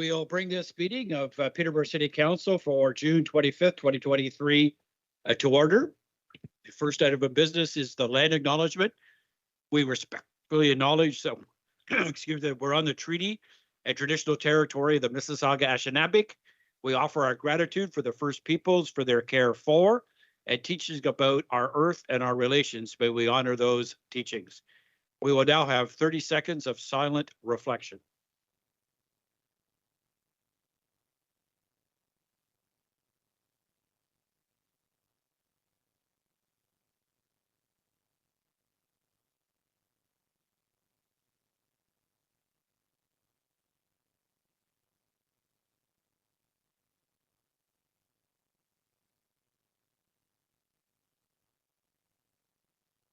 We'll bring this meeting of Peterborough City Council for June 25th, 2023 to order. The first item of business is the land acknowledgement. We respectfully acknowledge that, excuse me, that we're on the treaty and traditional territory of the Mississauga Anishinaabe. We offer our gratitude for the First Peoples for their care for and teachings about our earth and our relations. May we honor those teachings. We will now have 30 seconds of silent reflection.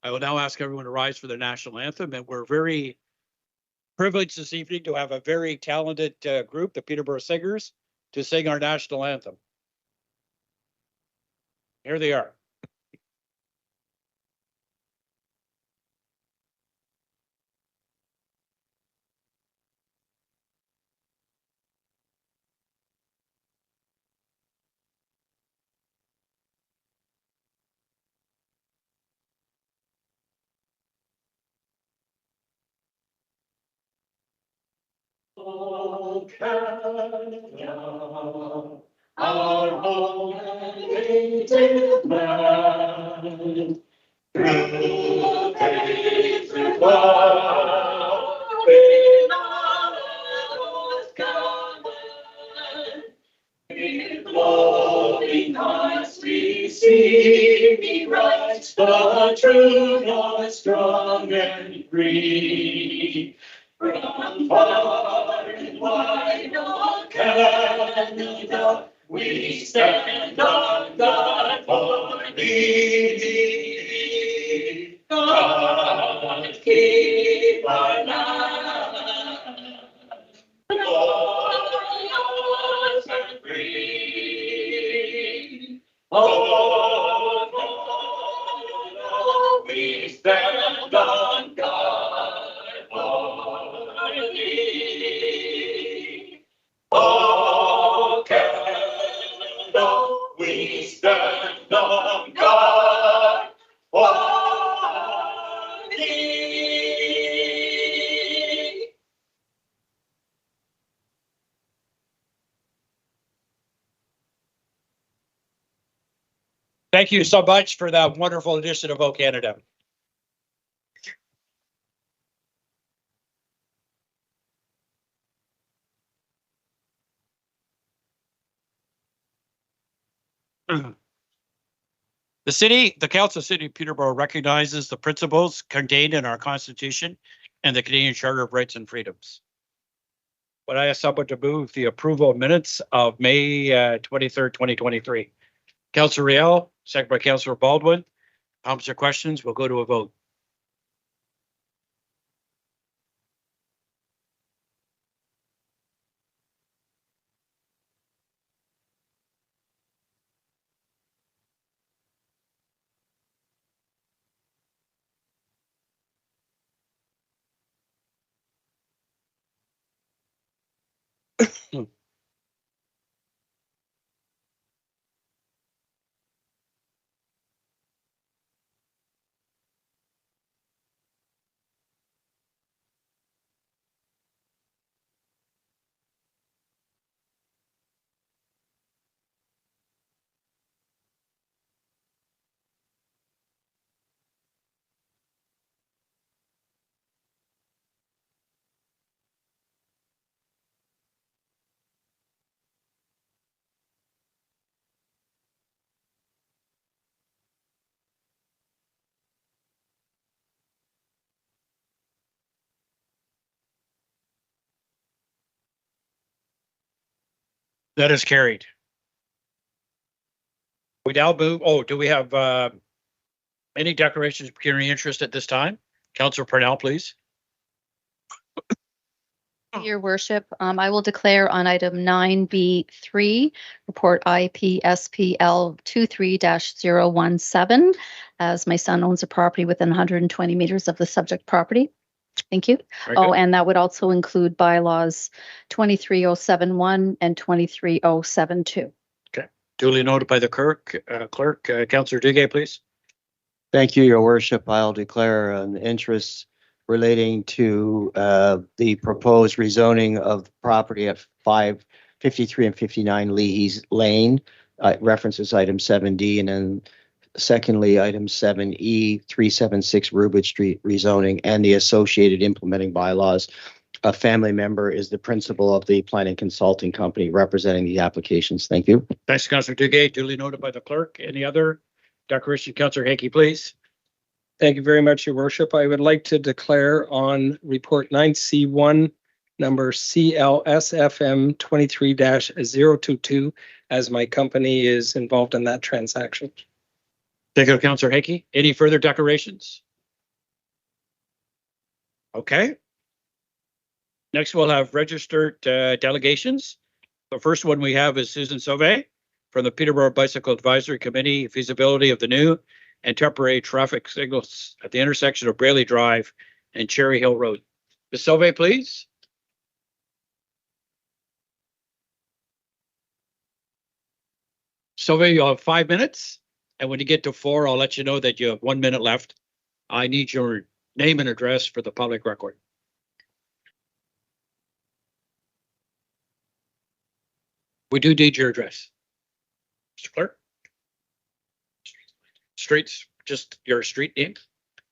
I will now ask everyone to rise for the national anthem, and we're very privileged this evening to have a very talented group, the Peterborough Singers, to sing our national anthem. Here they are. Oh, Canada, our home and native land, through faith and love, in our common, in glowing hearts receiving rights, the true, Lord, strong and free. From far and wide of Canada, we stand on God for thee. God, keep our land, glorious and free. Oh, oh, we stand on God for thee. Oh, Canada, we stand on God for thee. Thank you so much for that wonderful edition of O Canada. The Council of City of Peterborough recognizes the principles contained in our Constitution and the Canadian Charter of Rights and Freedoms. Would I ask someone to move the approval of minutes of May 23rd, 2023? Councillor Riel, second by Councillor Baldwin. Comments or questions? We'll go to a vote. That is carried. We now move. Oh, do we have any declarations of pecuniary interest at this time? Councillor Purnell, please. Your worship, I will declare on item 9B3, report IPSPL 23-017, as my son owns a property within 120 meters of the subject property. Thank you. Very Oh, good. and that would also include bylaws 23071 and 23072. Duly noted by the clerk. Councillor Duguay, please. Thank you, Your Worship. I'll declare an interest relating to the proposed rezoning of property at 553 and 59 Leahy's Lane. References item 7D, and then secondly, item 7E, 376 Rubid Street rezoning and the associated implementing bylaws. A family member is the principal of the planning consulting company representing the applications. Thank you. Thanks, Councillor Duguay. Duly noted by the clerk. Any other declaration? Councillor Hickey, please. Thank you very much, Your Worship. I would like to declare on report 9C1, number CLSFM 23-022, as my company is involved in that transaction. Thank you, Councillor Hickey. Any further declarations? Okay. Next, we'll have registered delegations. The first one we have is Susan Sauvé from the Peterborough Bicycle Advisory Committee, feasibility of the new and temporary traffic signals at the intersection of Braley Drive and Cherry Hill Road. Ms. Sauvé, please. Sauvé, you'll have 5 minutes. And when you get to 4, I'll let you know that you have 1 minute left. I need your name and address for the public record. We do need your address. Mr. Clerk? Streets, just your street name.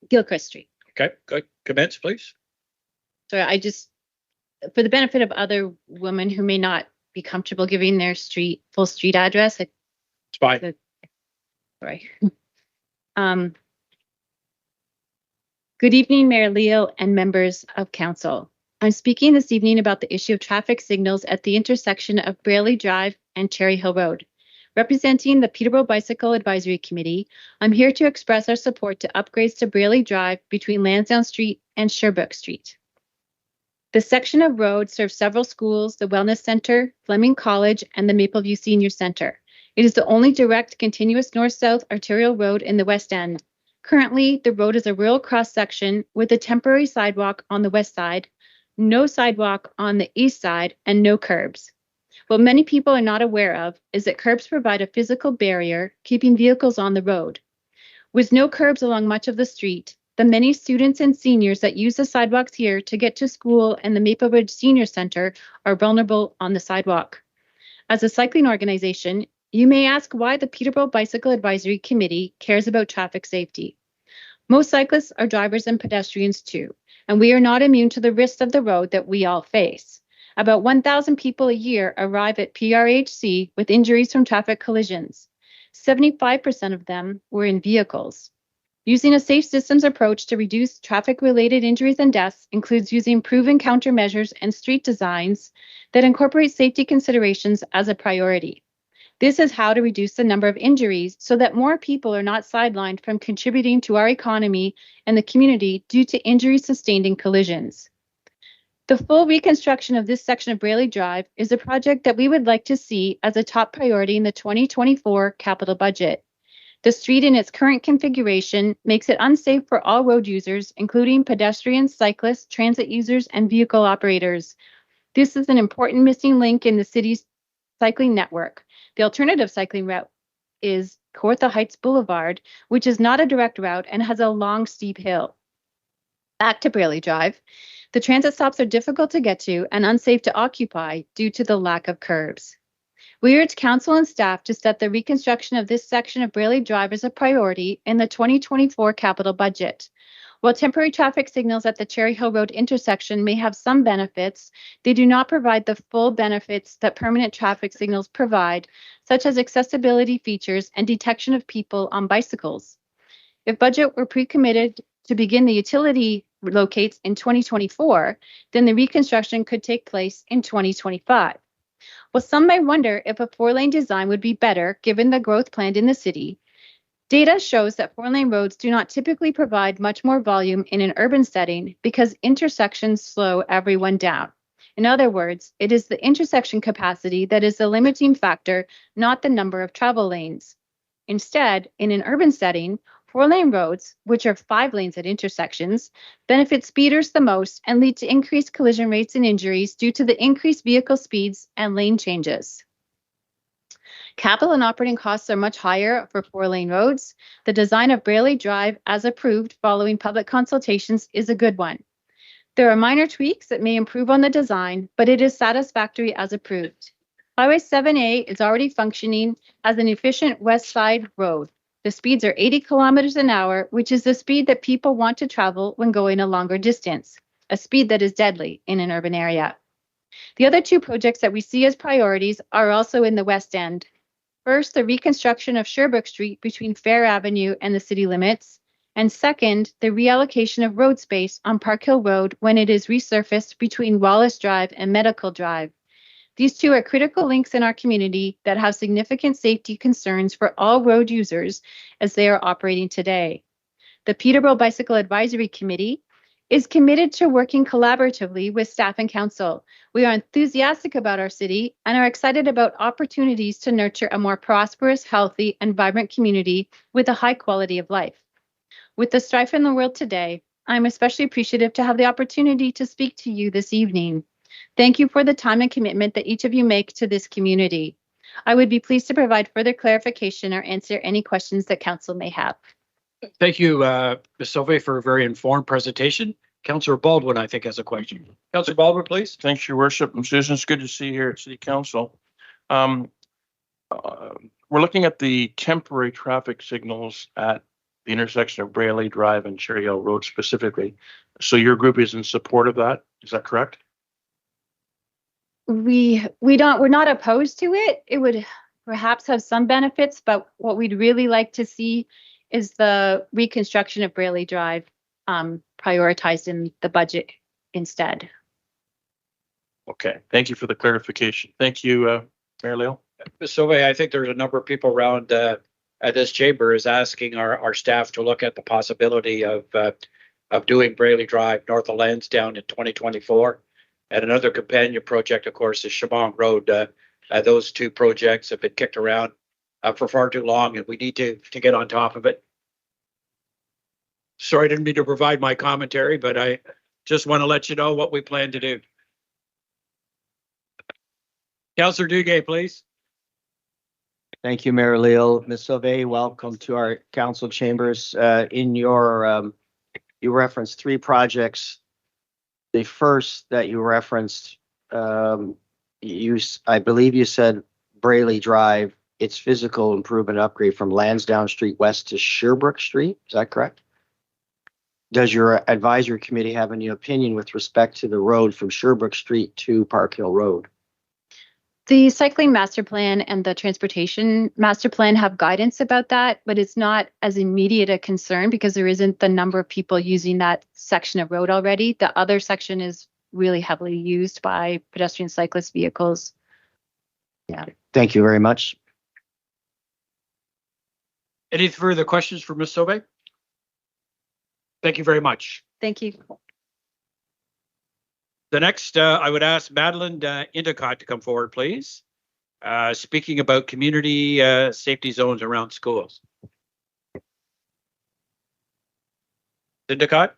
Gilchrist Street. Okay, good. Commence, please. So I just, for the benefit of other women who may not be comfortable giving their full street address, It's fine. sorry. Good evening, Mayor Leo and members of council. I'm speaking this evening about the issue of traffic signals at the intersection of Braley Drive and Cherry Hill Road. Representing the Peterborough Bicycle Advisory Committee, I'm here to express our support to upgrades to Braley Drive between Lansdowne Street and Sherbrooke Street. The section of road serves several schools, the Wellness Center, Fleming College, and the Mapleview Senior Center. It is the only direct continuous north-south arterial road in the West End. Currently, the road is a rural cross-section with a temporary sidewalk on the west side, no sidewalk on the east side, and no curbs. What many people are not aware of is that curbs provide a physical barrier, keeping vehicles on the road. With no curbs along much of the street, the many students and seniors that use the sidewalks here to get to school and the Maple Ridge Senior Center are vulnerable on the sidewalk. As a cycling organization, you may ask why the Peterborough Bicycle Advisory Committee cares about traffic safety. Most cyclists are drivers and pedestrians too, and we are not immune to the risks of the road that we all face. About 1,000 people a year arrive at PRHC with injuries from traffic collisions. 75% of them were in vehicles. Using a safe systems approach to reduce traffic-related injuries and deaths includes using proven countermeasures and street designs that incorporate safety considerations as a priority. This is how to reduce the number of injuries so that more people are not sidelined from contributing to our economy and the community due to injuries sustained in collisions. The full reconstruction of this section of Braley Drive is a project that we would like to see as a top priority in the 2024 capital budget. The street in its current configuration makes it unsafe for all road users, including pedestrians, cyclists, transit users, and vehicle operators. This is an important missing link in the city's cycling network. The alternative cycling route is Kawartha Heights Boulevard, which is not a direct route and has a long, steep hill. Back to Braley Drive. The transit stops are difficult to get to and unsafe to occupy due to the lack of curbs. We urge council and staff to set the reconstruction of this section of Braley Drive as a priority in the 2024 capital budget. While temporary traffic signals at the Cherry Hill Road intersection may have some benefits, they do not provide the full benefits that permanent traffic signals provide, such as accessibility features and detection of people on bicycles. If budget were pre-committed to begin the utility locates in 2024, then the reconstruction could take place in 2025. While some may wonder if a 4-lane design would be better given the growth planned in the city, data shows that 4-lane roads do not typically provide much more volume in an urban setting because intersections slow everyone down. In other words, it is the intersection capacity that is the limiting factor, not the number of travel lanes. Instead, in an urban setting, 4-lane roads, which are 5 lanes at intersections, benefit speeders the most and lead to increased collision rates and injuries due to the increased vehicle speeds and lane changes. Capital and operating costs are much higher for 4-lane roads. The design of Braley Drive, as approved following public consultations, is a good one. There are minor tweaks that may improve on the design, but it is satisfactory as approved. Highway 7A is already functioning as an efficient west side road. The speeds are 80 kilometers an hour, which is the speed that people want to travel when going a longer distance, a speed that is deadly in an urban area. The other 2 projects that we see as priorities are also in the West End. First, the reconstruction of Sherbrooke Street between Fair Avenue and the city limits. And second, the reallocation of road space on Park Hill Road when it is resurfaced between Wallace Drive and Medical Drive. These 2 are critical links in our community that have significant safety concerns for all road users as they are operating today. The Peterborough Bicycle Advisory Committee is committed to working collaboratively with staff and council. We are enthusiastic about our city and are excited about opportunities to nurture a more prosperous, healthy, and vibrant community with a high quality of life. With the strife in the world today, I'm especially appreciative to have the opportunity to speak to you this evening. Thank you for the time and commitment that each of you make to this community. I would be pleased to provide further clarification or answer any questions that council may have. Thank you, Ms. Sauvé, for a very informed presentation. Councillor Baldwin, I think, has a question. Councillor Baldwin, please. Thanks, Your Worship. And Susan, it's good to see you here at City Council. We're looking at the temporary traffic signals at the intersection of Braley Drive and Cherry Hill Road specifically. So your group is in support of that. Is that correct? We're not opposed to it. It would perhaps have some benefits, but what we'd really like to see is the reconstruction of Braley Drive prioritized in the budget instead. Okay, thank you for the clarification. Thank you, Mayor Leo. Ms. Sauvé, I think there's a number of people around at this chamber is asking our staff to look at the possibility of doing Braley Drive north of Lansdowne in 2024. And another companion project, of course, is Chemung Road. Those 2 projects have been kicked around for far too long, and we need to get on top of it. Sorry, I didn't mean to provide my commentary, but I just want to let you know what we plan to do. Councillor Duguay, please. Thank you, Mayor Leo. Ms. Sauvé, welcome to our council chambers. In your, you referenced 3 projects. The first that you referenced, I believe you said Braley Drive, its physical improvement upgrade from Lansdowne Street West to Sherbrooke Street. Is that correct? Does your advisory committee have any opinion with respect to the road from Sherbrooke Street to Park Hill Road? The cycling master plan and the transportation master plan have guidance about that, but it's not as immediate a concern because there isn't the number of people using that section of road already. The other section is really heavily used by pedestrian cyclist vehicles. Yeah. Thank you very much. Any further questions for Ms. Sauvé? Thank you very much. Thank you. The next, I would ask Madeline Endicott to come forward, please. Speaking about community safety zones around schools. Endicott?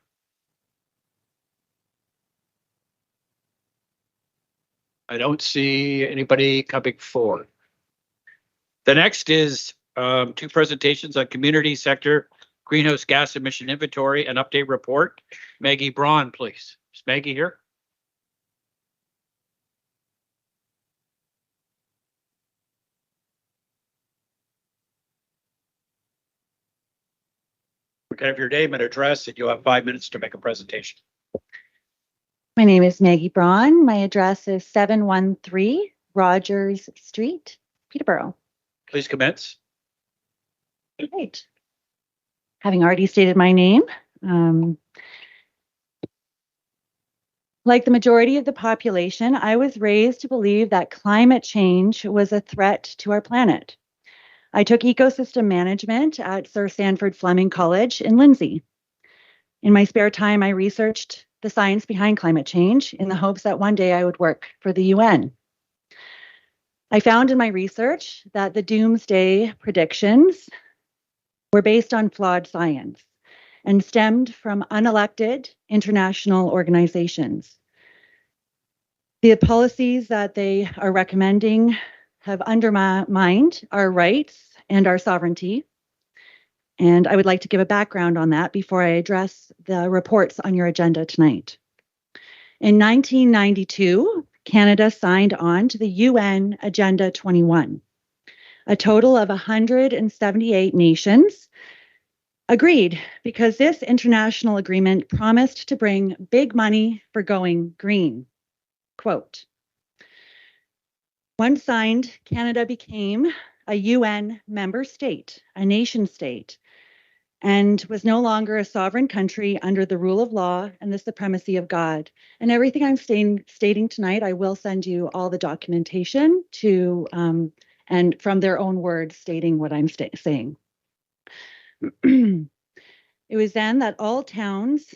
I don't see anybody coming forward. The next is 2 presentations on community sector greenhouse gas emission inventory and update report. Maggie Braun, please. Is Maggie here? We can have your name and address, and you'll have 5 minutes to make a presentation. My name is Maggie Braun. My address is 713 Rogers Street, Peterborough. Please commence. Great. Having already stated my name, like the majority of the population, I was raised to believe that climate change was a threat to our planet. I took ecosystem management at Sir Sandford Fleming College in Lindsay. In my spare time, I researched the science behind climate change in the hopes that one day I would work for the UN. I found in my research that the doomsday predictions were based on flawed science and stemmed from unelected international organizations. The policies that they are recommending have undermined our rights and our sovereignty. And I would like to give a background on that before I address the reports on your agenda tonight. In 1992, Canada signed on to the UN Agenda 21. A total of 178 nations agreed because this international agreement promised to bring big money for going green. Quote, once signed, Canada became a UN member state, a nation state, and was no longer a sovereign country under the rule of law and the supremacy of God. And everything I'm stating tonight, I will send you all the documentation to, and from their own words stating what I'm saying. It was then that all towns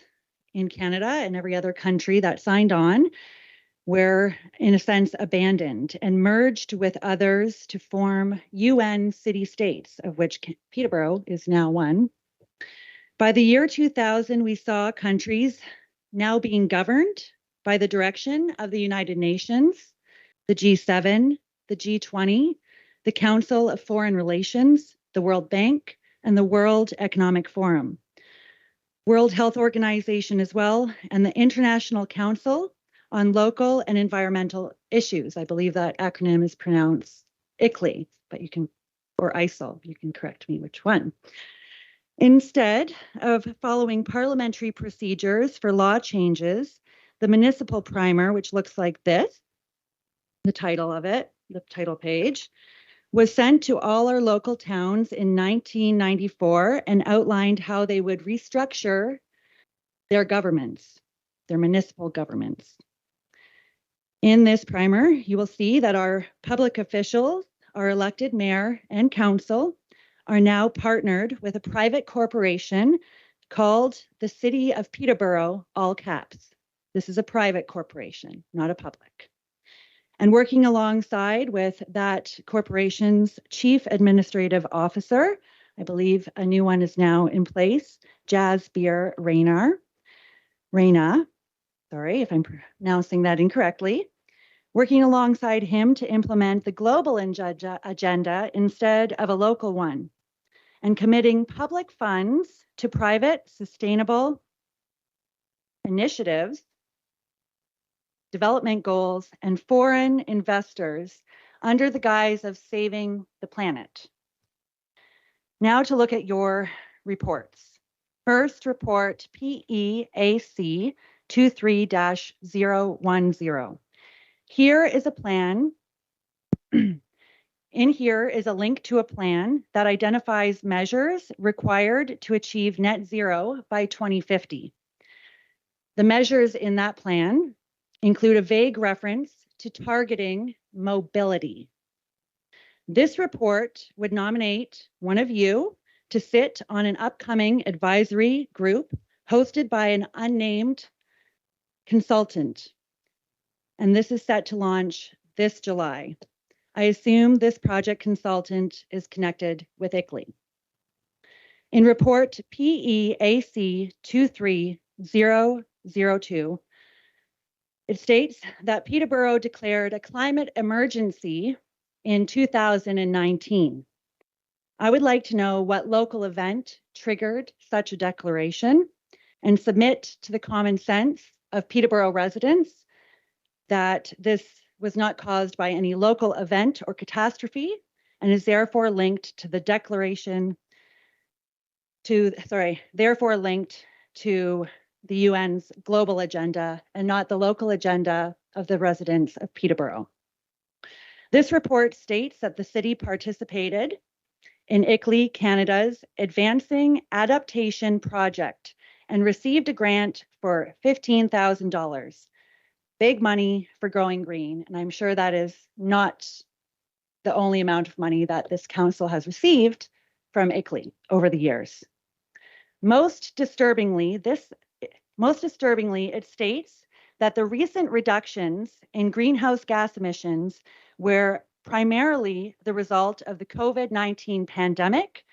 in Canada and every other country that signed on were, in a sense, abandoned and merged with others to form UN city-states, of which Peterborough is now one. By the year 2000, we saw countries now being governed by the direction of the United Nations, the G7, the G20, the Council of Foreign Relations, the World Bank, and the World Economic Forum, World Health Organization as well, and the International Council on Local and Environmental Issues. I believe that acronym is pronounced ICLEI, but you can, or ISIL, you can correct me which one. Instead of following parliamentary procedures for law changes, the municipal primer, which looks like this, the title of it, the title page, was sent to all our local towns in 1994 and outlined how they would restructure their governments, their municipal governments. In this primer, you will see that our public officials, our elected mayor and council, are now partnered with a private corporation called the City of Peterborough, all caps. This is a private corporation, not a public. And working alongside with that corporation's chief administrative officer, I believe a new one is now in place, Jasbir Reina, sorry if I'm pronouncing that incorrectly, working alongside him to implement the global agenda instead of a local one, and committing public funds to private sustainable initiatives, development goals, and foreign investors under the guise of saving the planet. Now to look at your reports. First report, PEAC 23-010. Here is a plan. In here is a link to a plan that identifies measures required to achieve net zero by 2050. The measures in that plan include a vague reference to targeting mobility. This report would nominate one of you to sit on an upcoming advisory group hosted by an unnamed consultant. And this is set to launch this July. I assume this project consultant is connected with ICLEI. In report PEAC 23002, it states that Peterborough declared a climate emergency in 2019. I would like to know what local event triggered such a declaration and submit to the common sense of Peterborough residents that this was not caused by any local event or catastrophe and is therefore linked to the declaration therefore linked to the UN's global agenda and not the local agenda of the residents of Peterborough. This report states that the city participated in ICLEI Canada's Advancing Adaptation Project and received a grant for $15,000. Big money for going green, and I'm sure that is not the only amount of money that this council has received from ICLEI over the years. Most disturbingly, it states that the recent reductions in greenhouse gas emissions were primarily the result of the COVID-19 pandemic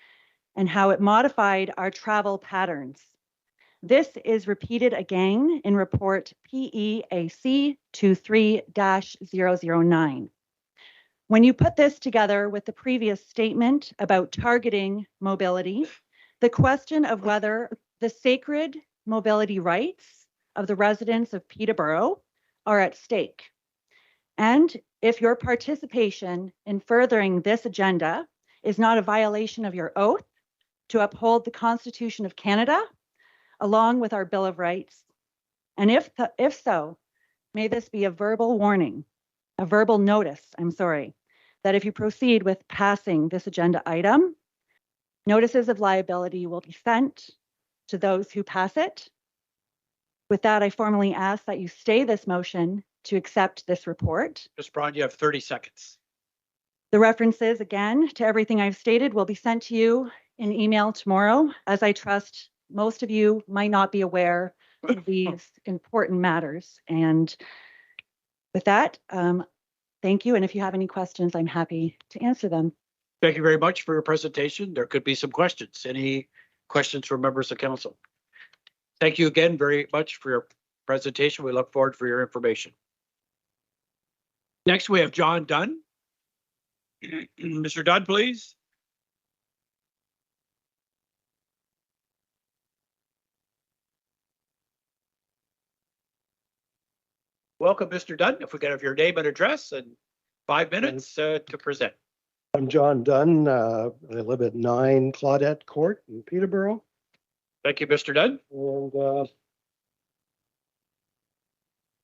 and how it modified our travel patterns. This is repeated again in report PEAC 23-009. When you put this together with the previous statement about targeting mobility, the question of whether the sacred mobility rights of the residents of Peterborough are at stake. And if your participation in furthering this agenda is not a violation of your oath to uphold the Constitution of Canada, along with our Bill of Rights, and if so, may this be a verbal warning, a verbal notice, that if you proceed with passing this agenda item, notices of liability will be sent to those who pass it. With that, I formally ask that you stay this motion to accept this report. Ms. Braun, you have 30 seconds. The references, again, to everything I've stated will be sent to you in email tomorrow, as I trust most of you might not be aware of these important matters. And with that, thank you. And if you have any questions, I'm happy to answer them. Thank you very much for your presentation. There could be some questions. Any questions from members of council? Thank you again very much for your presentation. We look forward for your information. Next, we have John Dunn. Mr. Dunn, please. Welcome, Mr. Dunn. If we could have your name and address and 5 minutes to present. I'm John Dunn. I live at 9 Claudette Court in Peterborough. Thank you, Mr. Dunn. And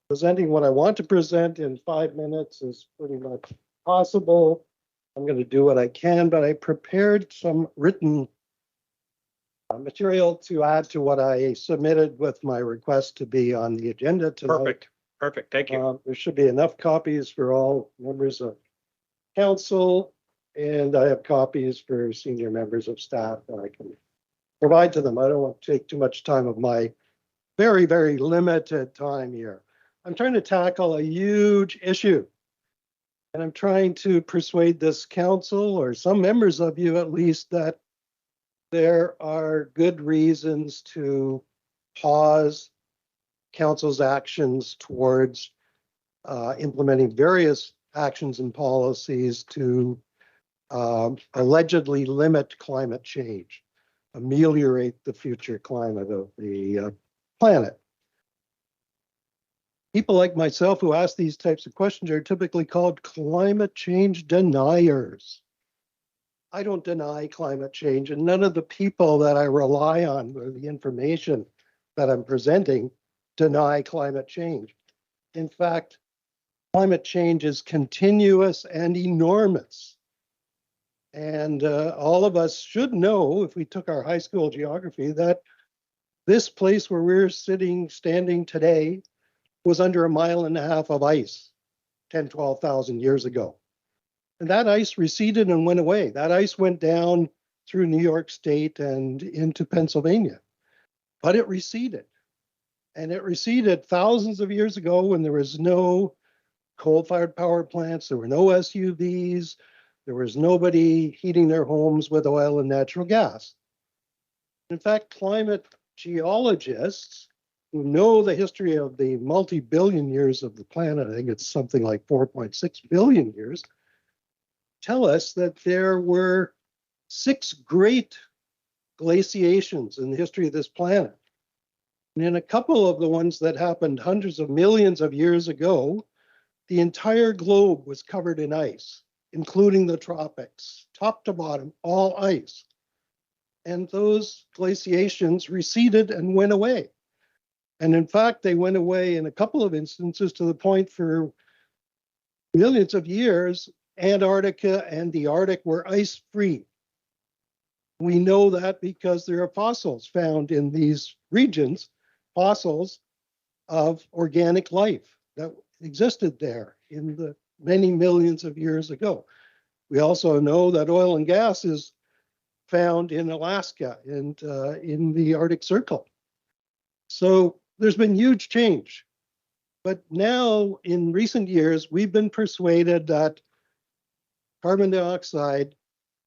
presenting what I want to present in 5 minutes is pretty much possible. I'm going to do what I can, but I prepared some written material to add to what I submitted with my request to be on the agenda tonight. Perfect. Perfect. Thank you. There should be enough copies for all members of council, and I have copies for senior members of staff that I can provide to them. I don't want to take too much time of my very, very limited time here. I'm trying to tackle a huge issue, and I'm trying to persuade this council, or some members of you at least, that there are good reasons to pause council's actions towards implementing various actions and policies to allegedly limit climate change, ameliorate the future climate of the planet. People like myself who ask these types of questions are typically called climate change deniers. I don't deny climate change, and none of the people that I rely on or the information that I'm presenting deny climate change. In fact, climate change is continuous and enormous. And all of us should know, if we took our high school geography, that this place where we're standing today was under 1.5 miles of ice 10, 12,000 years ago. And that ice receded and went away. That ice went down through New York State and into Pennsylvania, but it receded. And it receded thousands of years ago when there was no coal-fired power plants, there were no SUVs, there was nobody heating their homes with oil and natural gas. In fact, climate geologists who know the history of the multi-billion years of the planet, I think it's something like 4.6 billion years, tell us that there were 6 great glaciations in the history of this planet. And in a couple of the ones that happened hundreds of millions of years ago, the entire globe was covered in ice, including the tropics, top to bottom, all ice. And those glaciations receded and went away. And in fact, they went away in a couple of instances to the point for millions of years, Antarctica and the Arctic were ice-free. We know that because there are fossils found in these regions, fossils of organic life that existed there in the many millions of years ago. We also know that oil and gas is found in Alaska and in the Arctic Circle. So there's been huge change. But now, in recent years, we've been persuaded that carbon dioxide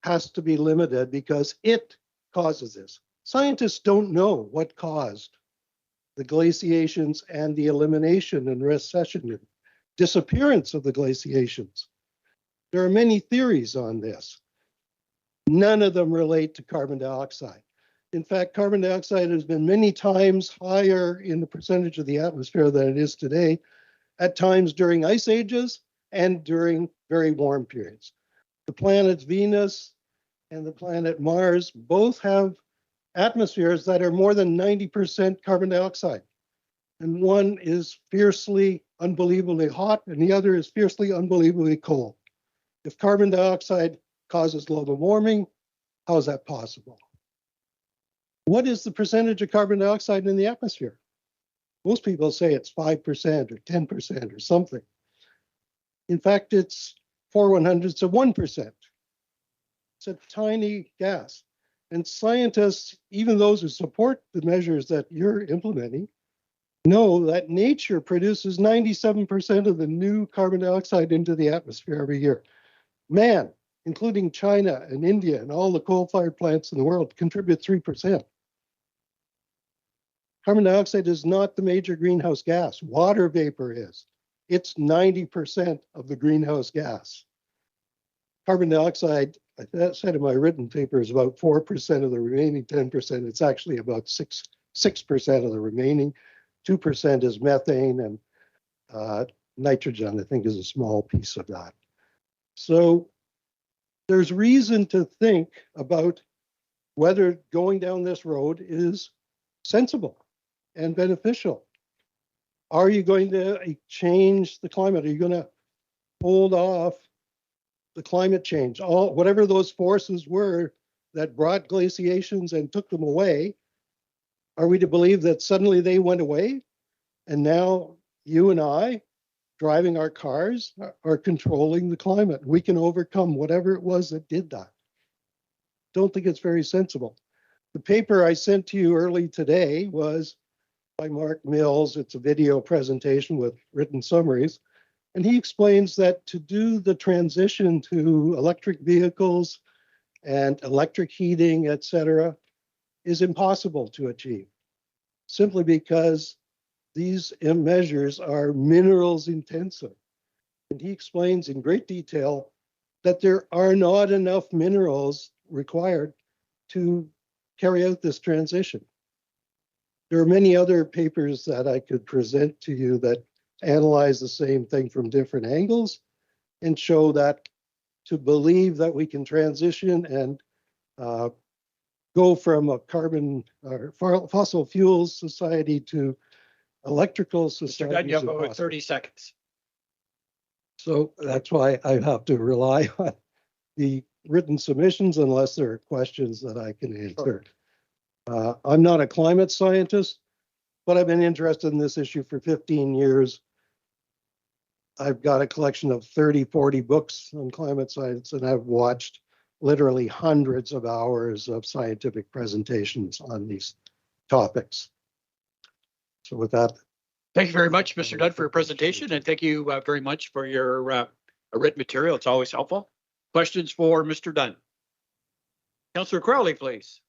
has to be limited because it causes this? Scientists don't know what caused the glaciations and the elimination and recession and disappearance of the glaciations. There are many theories on this. None of them relate to carbon dioxide. In fact, carbon dioxide has been many times higher in the percentage of the atmosphere than it is today, at times during ice ages and during very warm periods. The planets Venus and the planet Mars both have atmospheres that are more than 90% carbon dioxide. And one is fiercely, unbelievably hot, and the other is fiercely, unbelievably cold. If carbon dioxide causes global warming, how is that possible? What is the percentage of carbon dioxide in the atmosphere? Most people say it's 5% or 10% or something. In fact, it's 4/100ths of 1%. It's a tiny gas. And scientists, even those who support the measures that you're implementing, know that nature produces 97% of the new carbon dioxide into the atmosphere every year. Man, including China and India and all the coal-fired plants in the world, contribute 3%. Carbon dioxide is not the major greenhouse gas. Water vapor is. It's 90% of the greenhouse gas. Carbon dioxide, I said in my written paper, is about 4% of the remaining 10%. It's actually about 6% of the remaining. 2% is methane, and nitrogen, I think, is a small piece of that. So there's reason to think about whether going down this road is sensible and beneficial. Are you going to change the climate? Are you going to hold off the climate change? Whatever those forces were that brought glaciations and took them away, are we to believe that suddenly they went away and now you and I, driving our cars, are controlling the climate? We can overcome whatever it was that did that. Don't think it's very sensible. The paper I sent to you early today was by Mark Mills. It's a video presentation with written summaries. And he explains that to do the transition to electric vehicles and electric heating, et cetera, is impossible to achieve, simply because these measures are minerals intensive. And he explains in great detail that there are not enough minerals required to carry out this transition. There are many other papers that I could present to you that analyze the same thing from different angles and show that to believe that we can transition and go from a carbon or fossil fuels society to electrical Mr. society. Dunn, you have about 30 seconds. So that's why I have to rely on the written submissions unless there are questions that I can answer. I'm not a climate scientist, but I've been interested in this issue for 15 years. I've got a collection of 30, 40 books on climate science, and I've watched literally hundreds of hours of scientific presentations on these topics. So with that. Thank you very much, Mr. Dunn, for your presentation, and thank you very much for your written material. It's always helpful. Questions for Mr. Dunn? Councillor Crowley, please.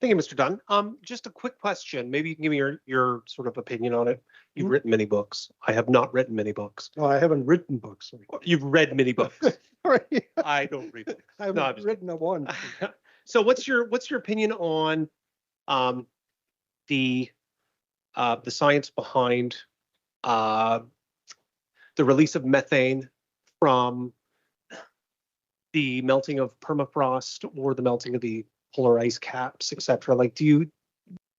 Thank you, Mr. Dunn. Just a quick question. Maybe you can give me your sort of opinion on it. You've written many books. I have not written many books. No, I haven't written books. You've read many books. Sorry. I don't read books. I haven't written a one. So what's your opinion on the science behind the release of methane from the melting of permafrost or the melting of the polar ice caps, et cetera? Like,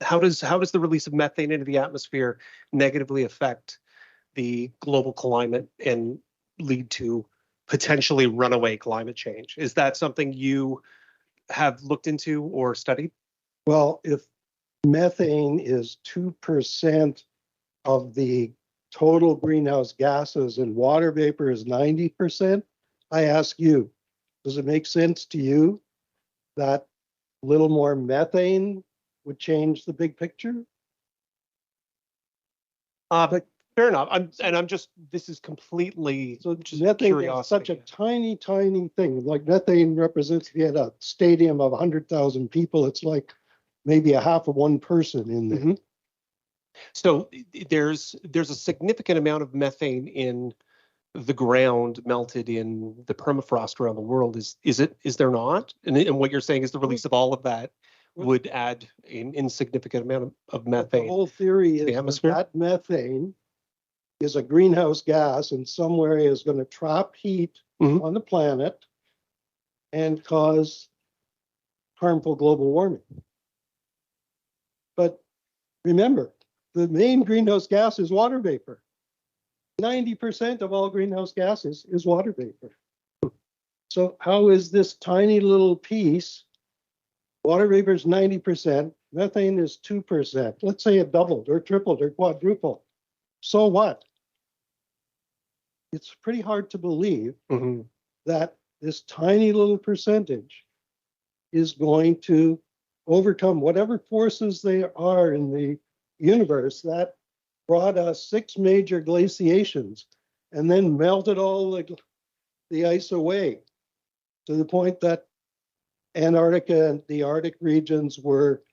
how does the release of methane into the atmosphere negatively affect the global climate and lead to potentially runaway climate change? Is that something you have looked into or studied? Well, if methane is 2% of the total greenhouse gases and water vapor is 90%, I ask you, does it make sense to you that a little more methane would change the big picture? But Fair enough. This is completely So just methane is such a curiosity. tiny, tiny thing. Like methane represents, if you had a stadium of 100,000 people, it's like maybe a half of one person in there. Mhm. So there's a significant amount of methane in the ground melted in the permafrost around the world. Is there not? And what you're saying is the release of all of that would add an insignificant amount of But the methane. whole theory to the is that atmosphere? that methane is a greenhouse gas and somewhere is going to trap heat Mhm. on the planet and cause harmful global warming. But remember, the main greenhouse gas is water vapor. 90% of all greenhouse gases is water vapor. So how is this tiny little piece, water vapor is 90%, methane is 2%. Let's say it doubled or tripled or quadrupled. So what? It's pretty hard to believe Mhm. that this tiny little percentage is going to overcome whatever forces there are in the universe that brought us 6 major glaciations and then melted all the ice away to the point that Antarctica and the Arctic regions were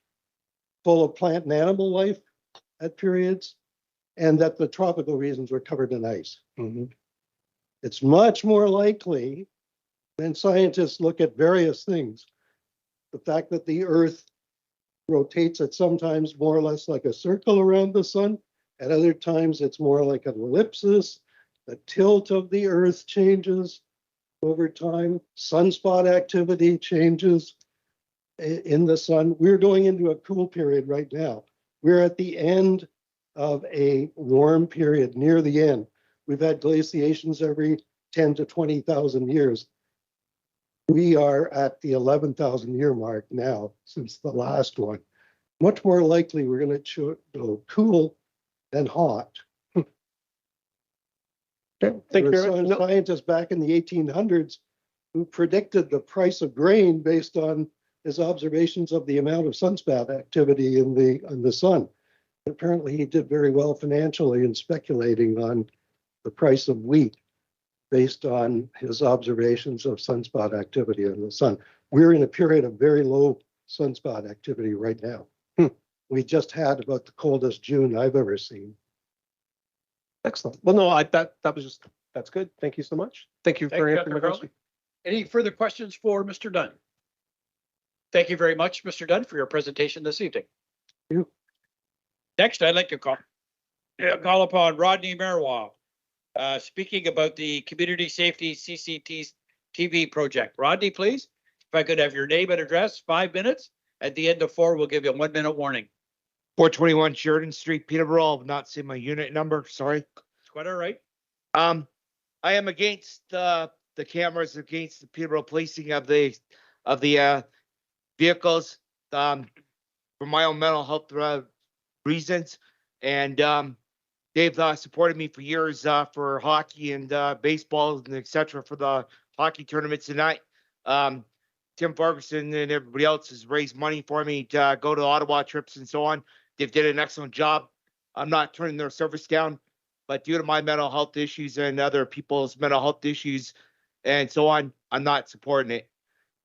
full of plant and animal life at periods, and that the tropical regions were covered in ice. Mhm. It's much more likely, when scientists look at various things, the fact that the Earth rotates at sometimes more or less like a circle around the sun, at other times it's more like an ellipsis. The tilt of the Earth changes over time. Sunspot activity changes in the sun. We're going into a cool period right now. We're at the end of a warm period, near the end. We've had glaciations every 10 to 20,000 years. We are at the 11,000 year mark now since the last one. Much more likely we're going to go cool than hot. Okay, thank There you were very much. some No, scientists back in the 1800s who predicted the price of grain based on his observations of the amount of sunspot activity in the sun. Apparently, he did very well financially in speculating on the price of wheat based on his observations of sunspot activity in the sun. We're in a period of very low sunspot activity right now. We just had about the coldest June I've ever seen. excellent. Well, no, that's good. Thank you so much. Thank you Thank for you, answering my Dr. question. Any further questions for Mr. Dunn? Thank you very much, Mr. Dunn, for your presentation this evening. Thank you. Next, I'd like to call upon Rodney Merwa, speaking about the Community Safety CCTV project. Rodney, please, if I could have your name and address, 5 minutes. At the end of 4, we'll give you a 1 minute warning. 421 Sheridan Street, Peterborough. I've not seen my unit number. Sorry. It's quite all right. I am against the cameras, against the Peterborough policing of the vehicles for my own mental health reasons. And they've supported me for years for hockey and baseball and etc. for the hockey tournaments tonight. Tim Ferguson and everybody else has raised money for me to go to Ottawa trips and so on. They've did an excellent job. I'm not turning their service down, but due to my mental health issues and other people's mental health issues and so on, I'm not supporting it.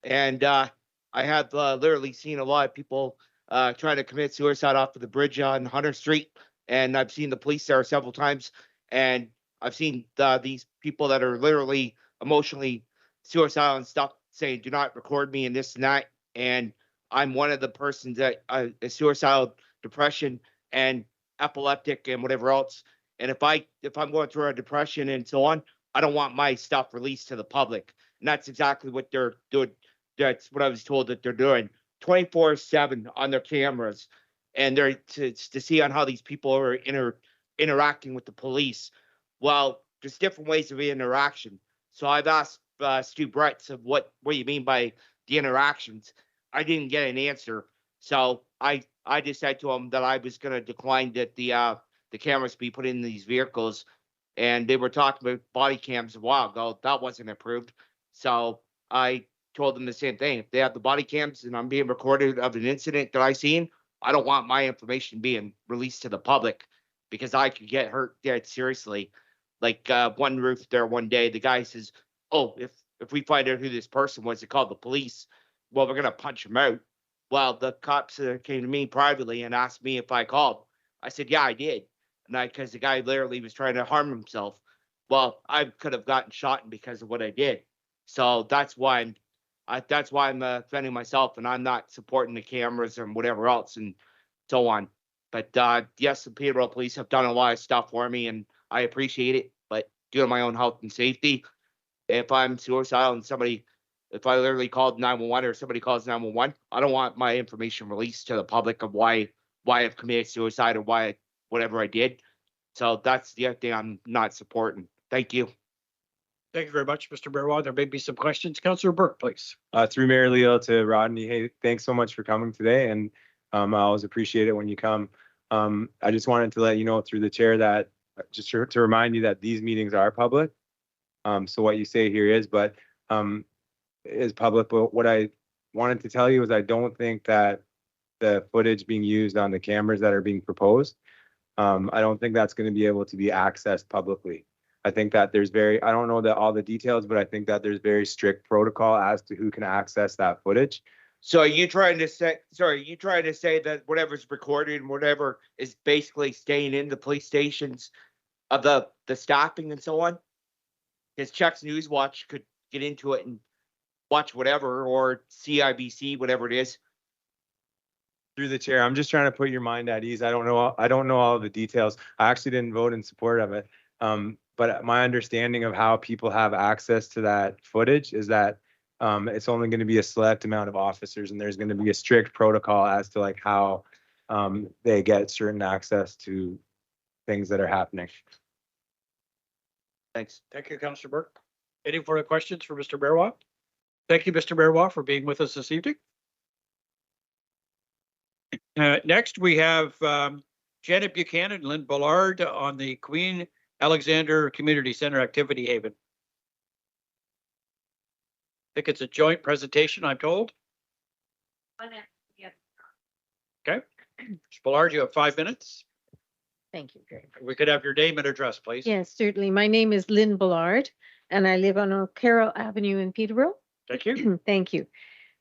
And I have literally seen a lot of people trying to commit suicide off of the bridge on Hunter Street, and I've seen the police there several times, and I've seen these people that are literally emotionally suicidal and stuff saying, "Do not record me," and this and that. And I'm one of the persons that is suicidal, depression, and epileptic, and whatever else. And if I'm going through a depression and so on, I don't want my stuff released to the public. And that's exactly what they're doing. That's what I was told that they're doing 24/7 on their cameras, and they're to see on how these people are interacting with the police. Well, there's different ways of interaction. So I've asked Stu Bretts of what you mean by the interactions. I didn't get an answer, so I just said to him that I was going to decline that the cameras be put in these vehicles, and they were talking about body cams a while ago. That wasn't approved, so I told them the same thing. If they have the body cams and I'm being recorded of an incident that I seen, I don't want my information being released to the public. because I could get hurt dead seriously. Like one roof there one day, the guy says, "Oh, if we find out who this person was, they called the police. Well, we're gonna punch him out." Well, the cops came to me privately and asked me if I called. I said, "Yeah, I did," and because the guy literally was trying to harm himself. Well, I could have gotten shot because of what I did. So that's why I'm defending myself, and I'm not supporting the cameras and whatever else and so on. But yes, the Peterborough Police have done a lot of stuff for me, and I appreciate it. But due to my own health and safety, if I'm suicidal and if I literally called 911 or somebody calls 911, I don't want my information released to the public of why I've committed suicide or whatever I did. So that's the other thing I'm not supporting. Thank you. Thank you very much, Mr. Burwell. There may be some questions. Councillor Burke, please. Through Mayor Leo to Rodney, hey, thanks so much for coming today, and I always appreciate it when you come. I just wanted to let you know through the chair that just to remind you that these meetings are public. So what you say here is public, but what I wanted to tell you is I don't think that the footage being used on the cameras that are being proposed, I don't think that's going to be able to be accessed publicly. I think that I don't know all the details, but I think that there's very strict protocol as to who can access that footage. So are you trying to say that whatever's recorded and whatever is basically staying in the police stations of the staffing and so on? Because Chuck's News Watch could get into it and watch whatever, or CIBC, whatever it is. Through the chair, I'm just trying to put your mind at ease. I don't know all of the details. I actually didn't vote in support of it. But my understanding of how people have access to that footage is that it's only going to be a select amount of officers, and there's going to be a strict protocol as to like how they get certain access to things that are happening. Thanks. Thank you, Councillor Burke. Any further questions for Mr. Burwell? Thank you, Mr. Burwell, for being with us this evening. Next, we have Janet Buchanan and Lynn Bullard on the Queen Alexander Community Center Activity Haven. I think it's a joint presentation, I'm told. Okay. Ms. Bullard, you have 5 minutes. Thank you, Greg. We could have your name and address, please. Yes, certainly. My name is Lynn Bullard, and I live on O'Carroll Avenue in Peterborough. Thank you. Thank you.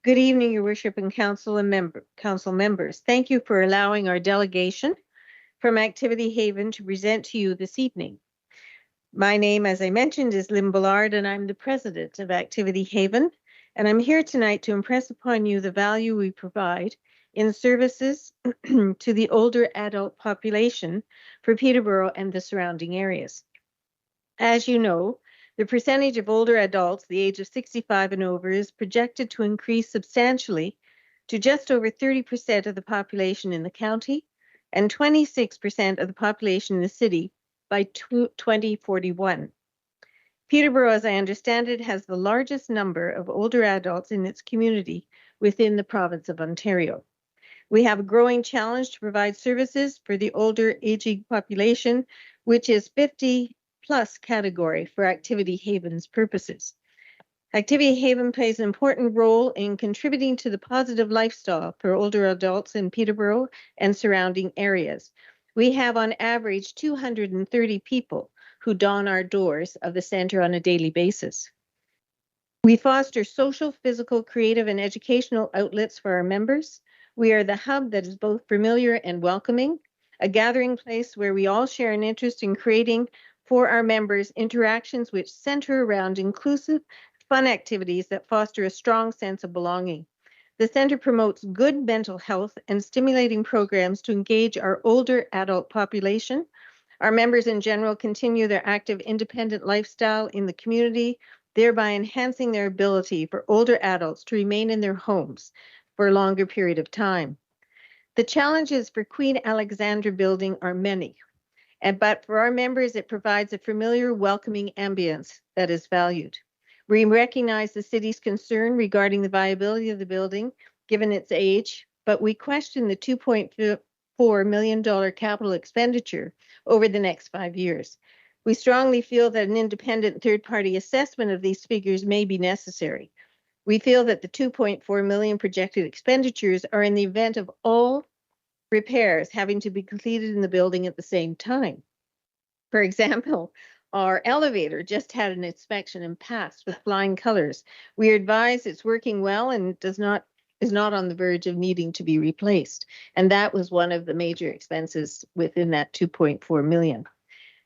Good evening, Your Worship and council members. Thank you for allowing our delegation from Activity Haven to present to you this evening. My name, as I mentioned, is Lynn Bullard, and I'm the president of Activity Haven. And I'm here tonight to impress upon you the value we provide in services to the older adult population for Peterborough and the surrounding areas. As you know, the percentage of older adults, the age of 65 and over, is projected to increase substantially to just over 30% of the population in the county and 26% of the population in the city by 2041. Peterborough, as I understand it, has the largest number of older adults in its community within the province of Ontario. We have a growing challenge to provide services for the older aging population, which is 50+ category for Activity Haven's purposes. Activity Haven plays an important role in contributing to the positive lifestyle for older adults in Peterborough and surrounding areas. We have on average 230 people who don our doors of the center on a daily basis. We foster social, physical, creative, and educational outlets for our members. We are the hub that is both familiar and welcoming, a gathering place where we all share an interest in creating for our members interactions which center around inclusive, fun activities that foster a strong sense of belonging. The center promotes good mental health and stimulating programs to engage our older adult population. Our members in general continue their active, independent lifestyle in the community, thereby enhancing their ability for older adults to remain in their homes for a longer period of time. The challenges for Queen Alexandra building are many, but for our members, it provides a familiar, welcoming ambience that is valued. We recognize the city's concern regarding the viability of the building, given its age, but we question the $2.4 million capital expenditure over the next 5 years. We strongly feel that an independent third-party assessment of these figures may be necessary. We feel that the $2.4 million projected expenditures are in the event of all repairs having to be completed in the building at the same time. For example, our elevator just had an inspection and passed with flying colors. We are advised it's working well and is not on the verge of needing to be replaced. And that was one of the major expenses within that 2.4 million.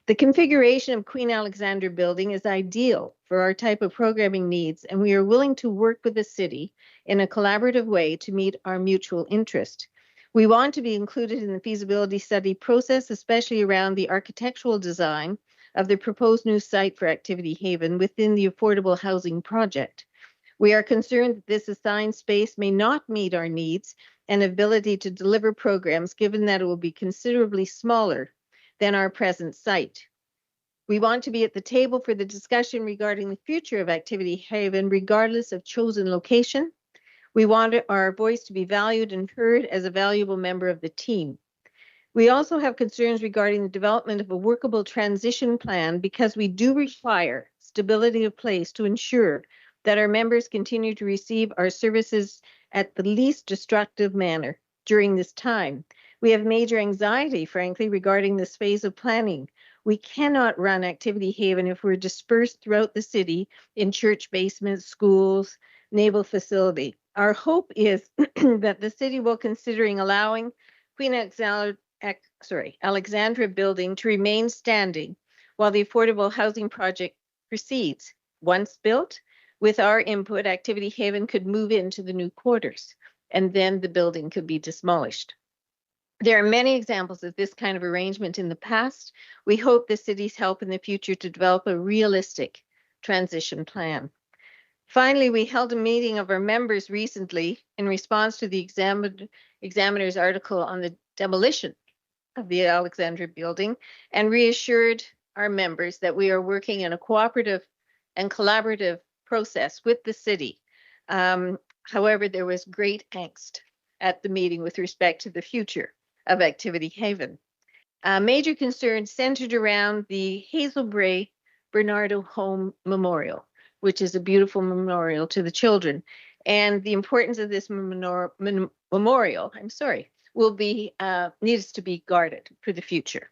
The configuration of Queen Alexandra Building is ideal for our type of programming needs, and we are willing to work with the city in a collaborative way to meet our mutual interest. We want to be included in the feasibility study process, especially around the architectural design of the proposed new site for Activity Haven within the affordable housing project. We are concerned that this assigned space may not meet our needs and ability to deliver programs, given that it will be considerably smaller than our present site. We want to be at the table for the discussion regarding the future of Activity Haven, regardless of chosen location. We want our voice to be valued and heard as a valuable member of the team. We also have concerns regarding the development of a workable transition plan because we do require stability of place to ensure that our members continue to receive our services at the least destructive manner during this time. We have major anxiety, frankly, regarding this phase of planning. We cannot run Activity Haven if we're dispersed throughout the city in church basements, schools, naval facility. Our hope is that the city will considering allowing Queen Alexandra Building to remain standing while the affordable housing project proceeds. Once built, with our input, Activity Haven could move into the new quarters, and then the building could be demolished. There are many examples of this kind of arrangement in the past. We hope the city's help in the future to develop a realistic transition plan. Finally, we held a meeting of our members recently in response to the Examiner's article on the demolition of the Alexandra Building and reassured our members that we are working in a cooperative and collaborative process with the city. However, there was great angst at the meeting with respect to the future of Activity Haven. Major concerns centered around the Hazel Bray Bernardo Home Memorial, which is a beautiful memorial to the children. And the importance of this memorial, will be needs to be guarded for the future.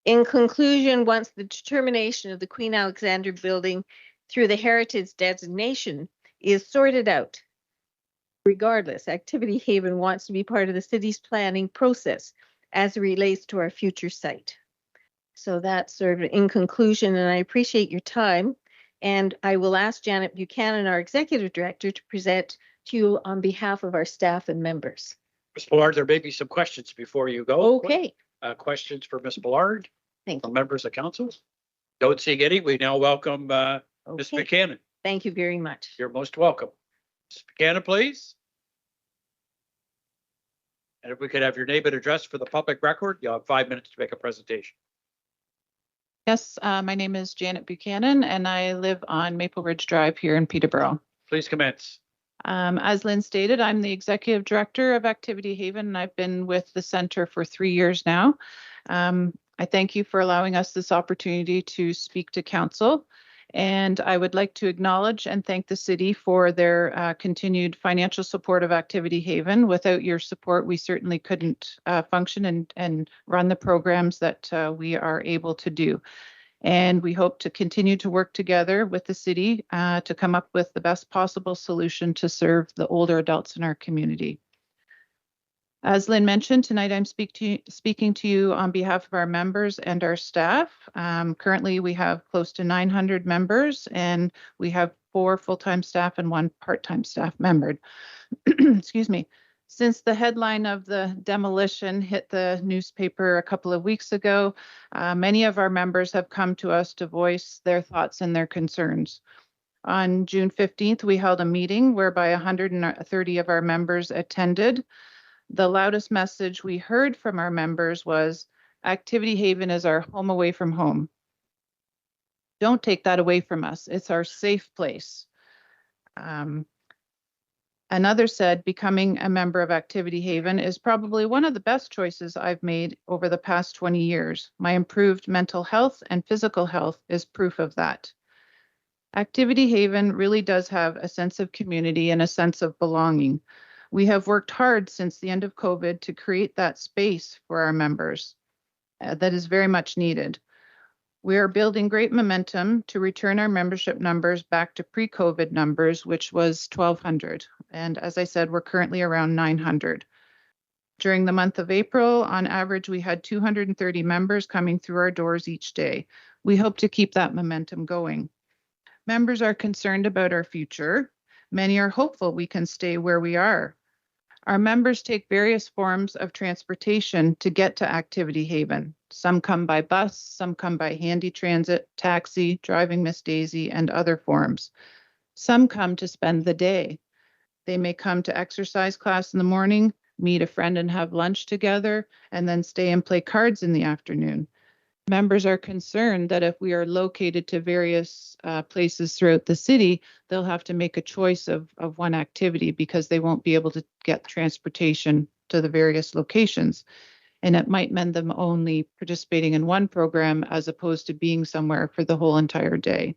In conclusion, once the determination of the Queen Alexandra Building through the heritage designation is sorted out, regardless, Activity Haven wants to be part of the city's planning process as it relates to our future site. So that's sort of in conclusion, and I appreciate your time. And I will ask Janet Buchanan, our Executive Director, to present to you on behalf of our staff and members. Ms. Ballard, there may be some questions before you go. Okay. Questions for Ms. Ballard? Thank From you. members of council? Don't see any. We now welcome Ms. Okay. Buchanan. Thank you very much. You're most welcome. Ms. Buchanan, please. And if we could have your name and address for the public record, you'll have 5 minutes to make a presentation. Yes, my name is Janet Buchanan and I live on Maple Ridge Drive here in Peterborough. Please commence. As Lynn stated, I'm the Executive Director of Activity Haven and I've been with the center for 3 years now. I thank you for allowing us this opportunity to speak to council. And I would like to acknowledge and thank the city for their continued financial support of Activity Haven. Without your support, we certainly couldn't function and run the programs that we are able to do. And we hope to continue to work together with the city to come up with the best possible solution to serve the older adults in our community. As Lynn mentioned, tonight I'm speaking to you on behalf of our members and our staff. Currently, we have close to 900 members and we have 4 full-time staff and 1 part-time staff member. Excuse me. Since the headline of the demolition hit the newspaper a couple of weeks ago, many of our members have come to us to voice their thoughts and their concerns. On June 15th, we held a meeting whereby 130 of our members attended. The loudest message we heard from our members was, Activity Haven is our home away from home. Don't take that away from us. It's our safe place. Another said, becoming a member of Activity Haven is probably one of the best choices I've made over the past 20 years. My improved mental health and physical health is proof of that. Activity Haven really does have a sense of community and a sense of belonging. We have worked hard since the end of COVID to create that space for our members that is very much needed. We are building great momentum to return our membership numbers back to pre-COVID numbers, which was 1,200. And as I said, we're currently around 900. During the month of April, on average, we had 230 members coming through our doors each day. We hope to keep that momentum going. Members are concerned about our future. Many are hopeful we can stay where we are. Our members take various forms of transportation to get to Activity Haven. Some come by bus, some come by handy transit, taxi, driving Miss Daisy, and other forms. Some come to spend the day. They may come to exercise class in the morning, meet a friend and have lunch together, and then stay and play cards in the afternoon. Members are concerned that if we are located to various places throughout the city, they'll have to make a choice of one activity because they won't be able to get transportation to the various locations. And it might mean them only participating in one program as opposed to being somewhere for the whole entire day.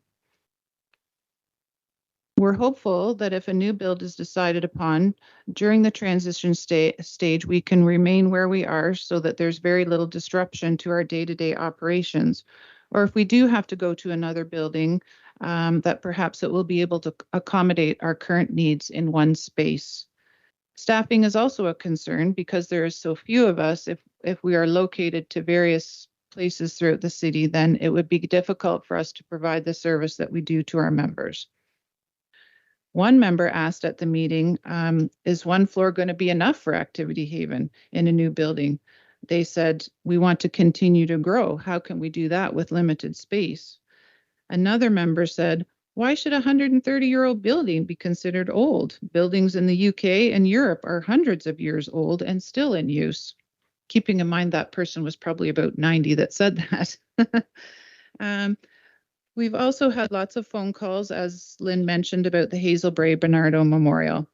We're hopeful that if a new build is decided upon during the transition stage, we can remain where we are so that there's very little disruption to our day-to-day operations. Or if we do have to go to another building, that perhaps it will be able to accommodate our current needs in one space. Staffing is also a concern because there is so few of us. If we are located to various places throughout the city, then it would be difficult for us to provide the service that we do to our members. One member asked at the meeting, is one floor going to be enough for Activity Haven in a new building? They said, we want to continue to grow. How can we do that with limited space? Another member said, why should a 130-year-old building be considered old? Buildings in the UK and Europe are hundreds of years old and still in use. Keeping in mind that person was probably about 90 that said that. We've also had lots of phone calls, as Lynn mentioned, about the Hazel Bray Bernardo Memorial.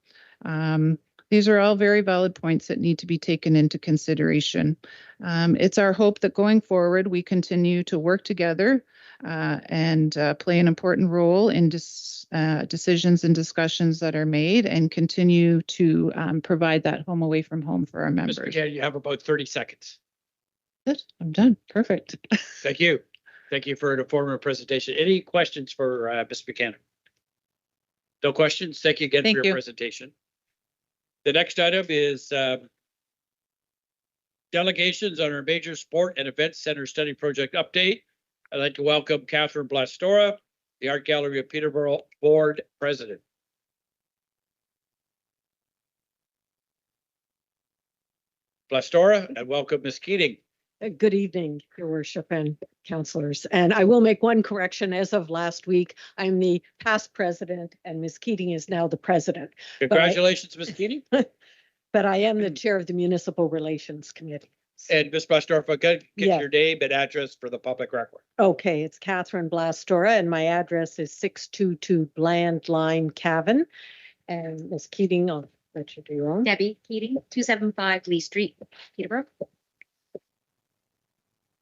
These are all very valid points that need to be taken into consideration. It's our hope that going forward, we continue to work together and play an important role in decisions and discussions that are made and continue to provide that home away from home for our members. Ms. McCann, you have about 30 seconds. Good, I'm done. Perfect. Thank you. Thank you for an informative presentation. Any questions for Ms. Buchanan? No questions? Thank you again for your presentation. The next item is delegations on our major sport and event center study project update. I'd like to welcome Catherine Blastora, the Art Gallery of Peterborough Board President. Blastora, and welcome Ms. Keating. Good evening, Your Worship and councillors. And I will make one correction. As of last week, I'm the past president and Ms. Keating is now the president. Congratulations, Ms. Keating. But I am the chair of the Municipal Relations Committee. And Ms. Blastora, if I could get your name and address for the public record. Okay, it's Catherine Blastora and my address is 622 Bland Line, Cavan. And Ms. Keating, I'll let you do your own. Debbie Keating, 275 Lee Street, Peterborough.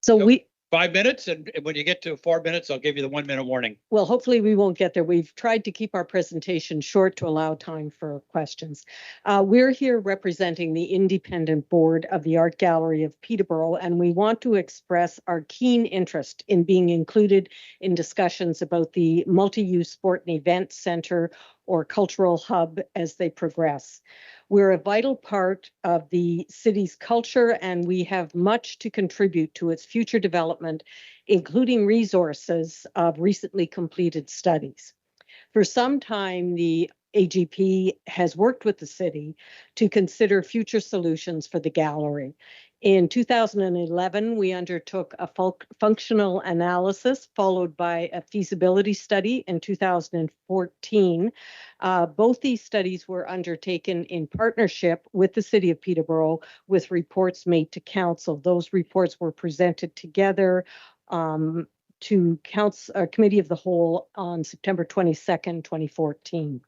So we 5 minutes, and when you get to 4 minutes, I'll give you the 1 minute warning. Well, hopefully we won't get there. We've tried to keep our presentation short to allow time for questions. We're here representing the independent board of the Art Gallery of Peterborough, and we want to express our keen interest in being included in discussions about the multi-use sport and event center or cultural hub as they progress. We're a vital part of the city's culture, and we have much to contribute to its future development, including resources of recently completed studies. For some time, the AGP has worked with the city to consider future solutions for the gallery. In 2011, we undertook a functional analysis followed by a feasibility study in 2014. Both these studies were undertaken in partnership with the City of Peterborough with reports made to council. Those reports were presented together to Committee of the Whole on September 22nd, 2014.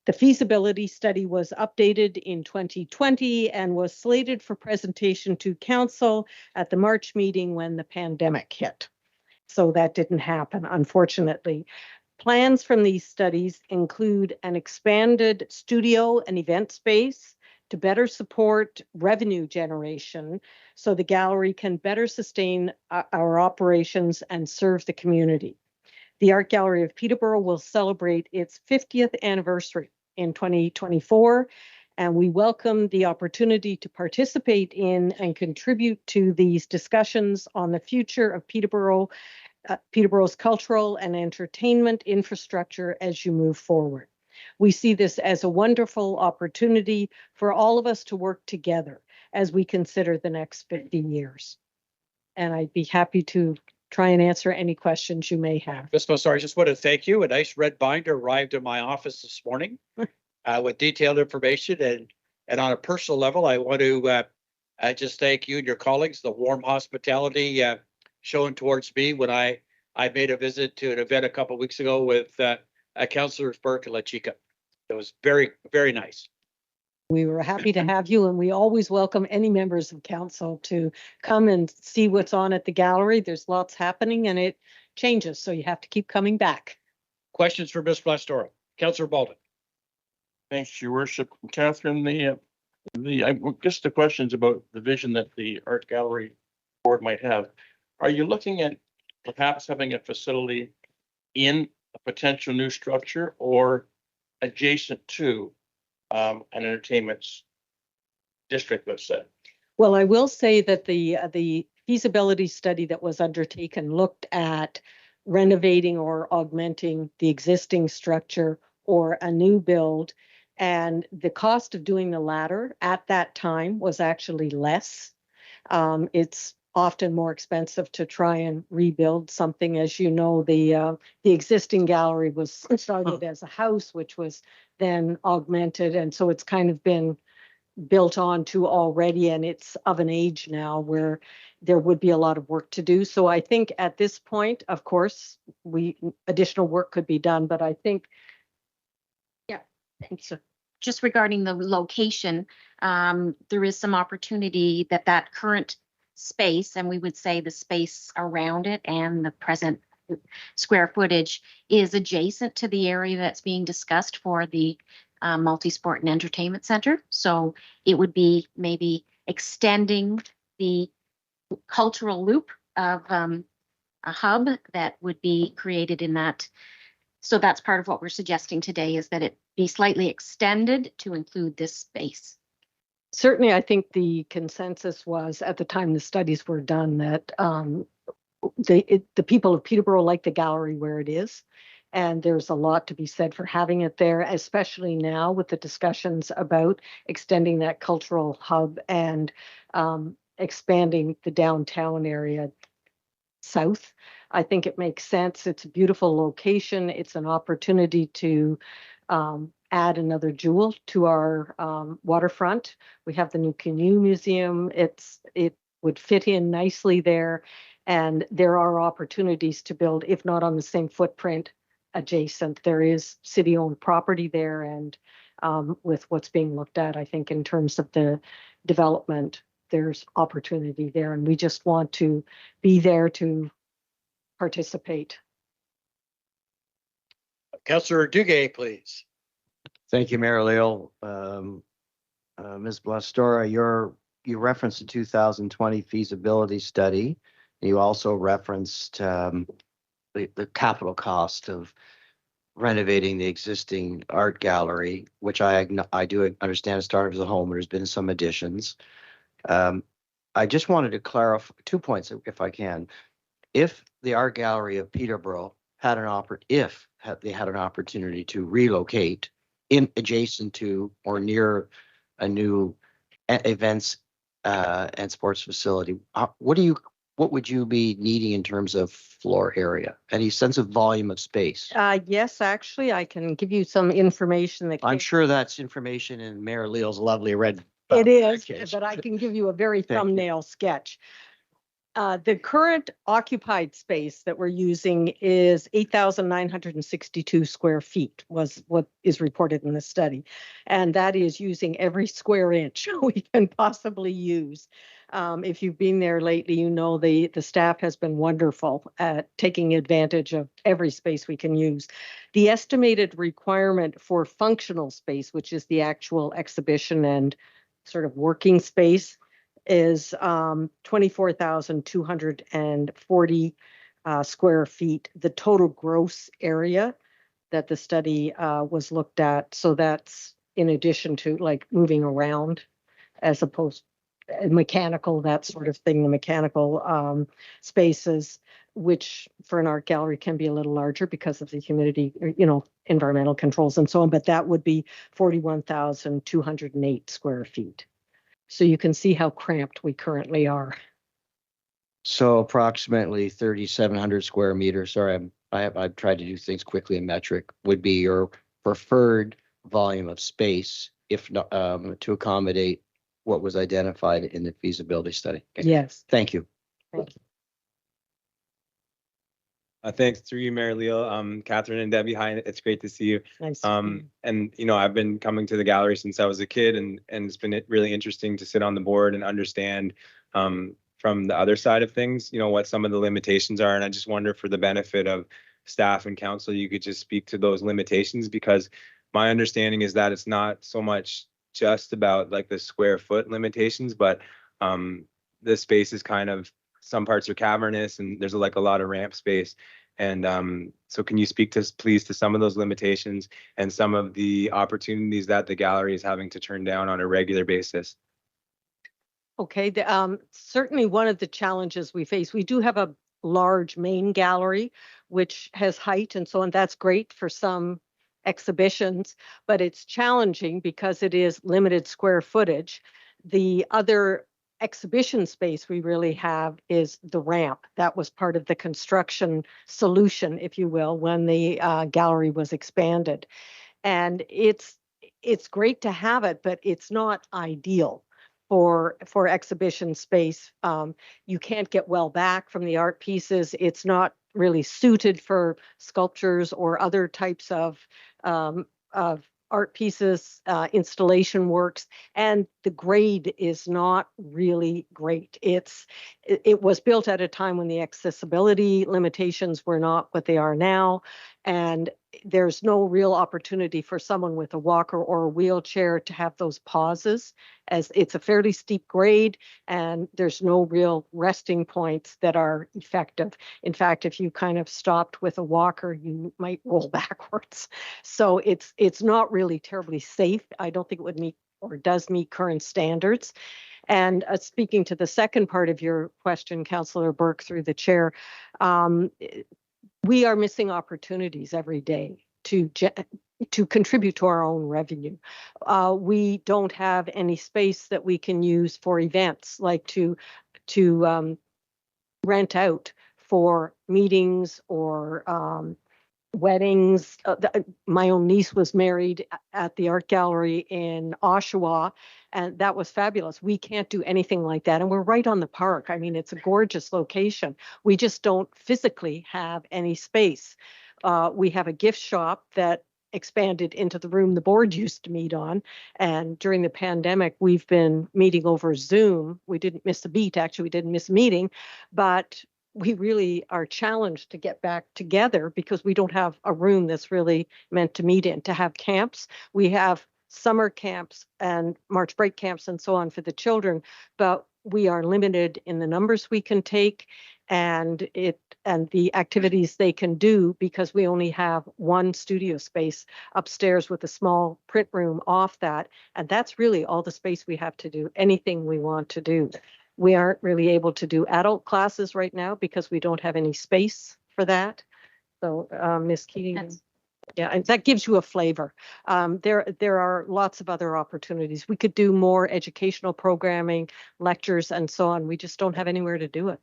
The feasibility study was updated in 2020 and was slated for presentation to council at the March meeting when the pandemic hit. So that didn't happen, unfortunately. Plans from these studies include an expanded studio and event space to better support revenue generation so the gallery can better sustain our operations and serve the community. The Art Gallery of Peterborough will celebrate its 50th anniversary in 2024, and we welcome the opportunity to participate in and contribute to these discussions on the future of Peterborough's cultural and entertainment infrastructure as you move forward. We see this as a wonderful opportunity for all of us to work together as we consider the next 50 years. And I'd be happy to try and answer any questions you may have. Ms. Mossari, I just want to thank you. A nice red binder arrived in my office this morning with detailed information. And on a personal level, I want to just thank you and your colleagues, the warm hospitality shown towards me when I made a visit to an event a couple of weeks ago with Councillors Burke and La Chica. It was very, very nice. We were happy to have you, and we always welcome any members of council to come and see what's on at the gallery. There's lots happening and it changes, so you have to keep coming back. Questions for Ms. Blastora? Councillor Baldwin. Thanks, Your Worship. Catherine, just the questions about the vision that the Art Gallery Board might have. Are you looking at perhaps having a facility in a potential new structure or adjacent to an entertainment district, let's say? Well, I will say that the feasibility study that was undertaken looked at renovating or augmenting the existing structure or a new build. And the cost of doing the latter at that time was actually less. It's often more expensive to try and rebuild something. As you know, the existing gallery was started as a house, which was then augmented. And so it's kind of been built onto already, and it's of an age now where there would be a lot of work to do. So I think at this point, of course, additional work could be done, but I think. Yeah, thanks. Just regarding the location, there is some opportunity that current space, and we would say the space around it and the present square footage is adjacent to the area that's being discussed for the multi-sport and entertainment center. So it would be maybe extending the cultural loop of a hub that would be created in that. So that's part of what we're suggesting today, is that it be slightly extended to include this space. Certainly, I think the consensus was at the time the studies were done that the people of Peterborough like the gallery where it is. And there's a lot to be said for having it there, especially now with the discussions about extending that cultural hub and expanding the downtown area south. I think it makes sense. It's a beautiful location. It's an opportunity to add another jewel to our waterfront. We have the new canoe museum. It would fit in nicely there. And there are opportunities to build, if not on the same footprint, adjacent. There is city-owned property there, and with what's being looked at, I think in terms of the development, there's opportunity there, and we just want to be there to participate. Councillor Duguay, please. Thank you, Mayor Leo. Ms. Blastora, you referenced the 2020 feasibility study. You also referenced the capital cost of renovating the existing art gallery, which I do understand it started as a home. There's been some additions. I just wanted to clarify 2 points, if I can. If the art gallery of Peterborough had they had an opportunity to relocate in adjacent to or near a new events and sports facility, what would you be needing in terms of floor area? Any sense of volume of space? Yes, actually, I can give you some information that I'm sure that's information in Mayor Leo's lovely red. it is, package. but I can give you a very Thank you. thumbnail sketch. The current occupied space that we're using is 8,962 square feet was what is reported in the study. And that is using every square inch we can possibly use. If you've been there lately, you know the staff has been wonderful at taking advantage of every space we can use. The estimated requirement for functional space, which is the actual exhibition and sort of working space, is 24,240 square feet. The total gross area that the study was looked at. So that's in addition to like moving around as opposed mechanical, that sort of thing, the mechanical spaces, which for an art gallery can be a little larger because of the humidity, environmental controls and so on, but that would be 41,208 square feet. So you can see how cramped we currently are. So approximately 3,700 square meters. Sorry, I've tried to do things quickly in metric, would be your preferred volume of space if not to accommodate what was identified in the feasibility study. Okay. Yes. Thank you. Thank you. Thanks through you, Mayor Leo. Catherine and Debbie, hi, it's great to see you. Nice. To see you. And I've been coming to the gallery since I was a kid, and it's been really interesting to sit on the board and understand from the other side of things, what some of the limitations are. And I just wonder, for the benefit of staff and council, you could just speak to those limitations, because my understanding is that it's not so much just about like the square foot limitations, but the space is kind of, some parts are cavernous and there's like a lot of ramp space. And so can you speak to, please, to some of those limitations and some of the opportunities that the gallery is having to turn down on a regular basis? Okay, certainly one of the challenges we face, we do have a large main gallery, which has height and so on. That's great for some exhibitions, but it's challenging because it is limited square footage. The other exhibition space we really have is the ramp. That was part of the construction solution, if you will, when the gallery was expanded. And it's great to have it, but it's not ideal for exhibition space. You can't get well back from the art pieces. It's not really suited for sculptures or other types of art pieces, installation works, and the grade is not really great. It was built at a time when the accessibility limitations were not what they are now, and there's no real opportunity for someone with a walker or a wheelchair to have those pauses, as it's a fairly steep grade and there's no real resting points that are effective. In fact, if you kind of stopped with a walker, you might roll backwards. So it's not really terribly safe. I don't think it would meet or does meet current standards. And speaking to the second part of your question, Councillor Burke, through the chair, we are missing opportunities every day to contribute to our own revenue. We don't have any space that we can use for events, like to rent out for meetings or weddings. My own niece was married at the art gallery in Oshawa, and that was fabulous. We can't do anything like that. And we're right on the park. I mean, it's a gorgeous location. We just don't physically have any space. We have a gift shop that expanded into the room the board used to meet on. And during the pandemic, we've been meeting over Zoom. We didn't miss a beat. Actually, we didn't miss a meeting, but we really are challenged to get back together because we don't have a room that's really meant to meet in. To have camps, we have summer camps and March break camps and so on for the children, but we are limited in the numbers we can take and the activities they can do, because we only have one studio space upstairs with a small print room off that. And that's really all the space we have to do anything we want to do. We aren't really able to do adult classes right now because we don't have any space for that. So, Ms. Keating, yeah, and that gives you a flavor. There are lots of other opportunities. We could do more educational programming, lectures, and so on. We just don't have anywhere to do it.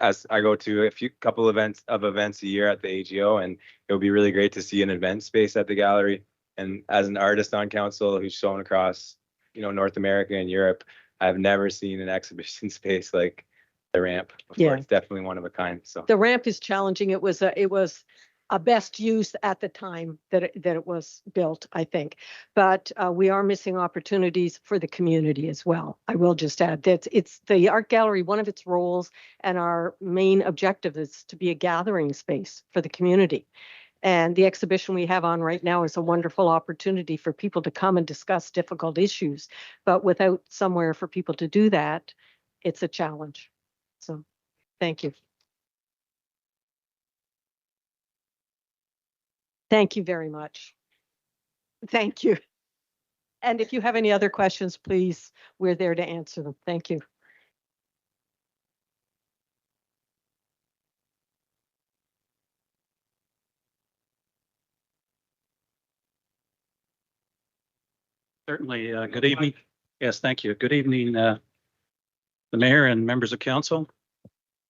As I go to a couple events a year at the AGO, and it would be really great to see an event space at the gallery. And as an artist on council who's shown across, North America and Europe, I've never seen an exhibition space like the ramp before. Yeah. It's definitely one of a kind. So The ramp is challenging. It was a best use at the time that it was built, I think. But we are missing opportunities for the community as well. I will just add that it's the art gallery. One of its roles and our main objective is to be a gathering space for the community. And the exhibition we have on right now is a wonderful opportunity for people to come and discuss difficult issues. But without somewhere for people to do that, it's a challenge. So thank you. Thank you very much. Thank you. And if you have any other questions, please, we're there to answer them. Thank you. Certainly. Good evening. Yes, thank you. Good evening, the mayor and members of council.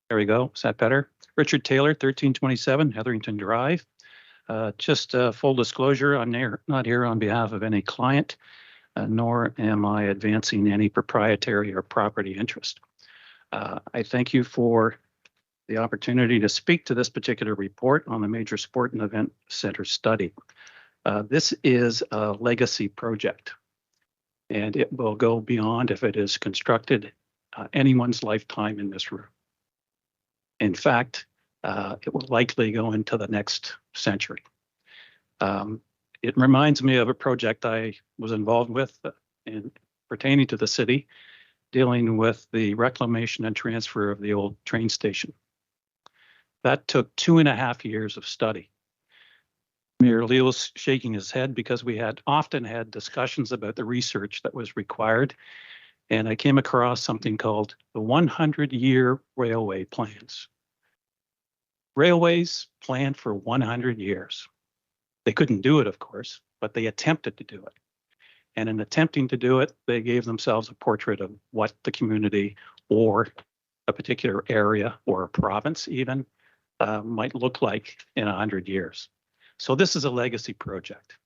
There we go. Is that better? Richard Taylor, 1327 Hetherington Drive. Just full disclosure, I'm not here on behalf of any client, nor am I advancing any proprietary or property interest. I thank you for the opportunity to speak to this particular report on the Major Sport and Event Center study. This is a legacy project, and it will go beyond, if it is constructed, anyone's lifetime in this room. In fact, it will likely go into the next century. It reminds me of a project I was involved with in pertaining to the city, dealing with the reclamation and transfer of the old train station. That took 2.5 years of study. Mayor Leo's shaking his head because we had often had discussions about the research that was required. And I came across something called the 100-year railway plans. Railways planned for 100 years. They couldn't do it, of course, but they attempted to do it. And in attempting to do it, they gave themselves a portrait of what the community or a particular area or a province even might look like in 100 years. So this is a legacy project.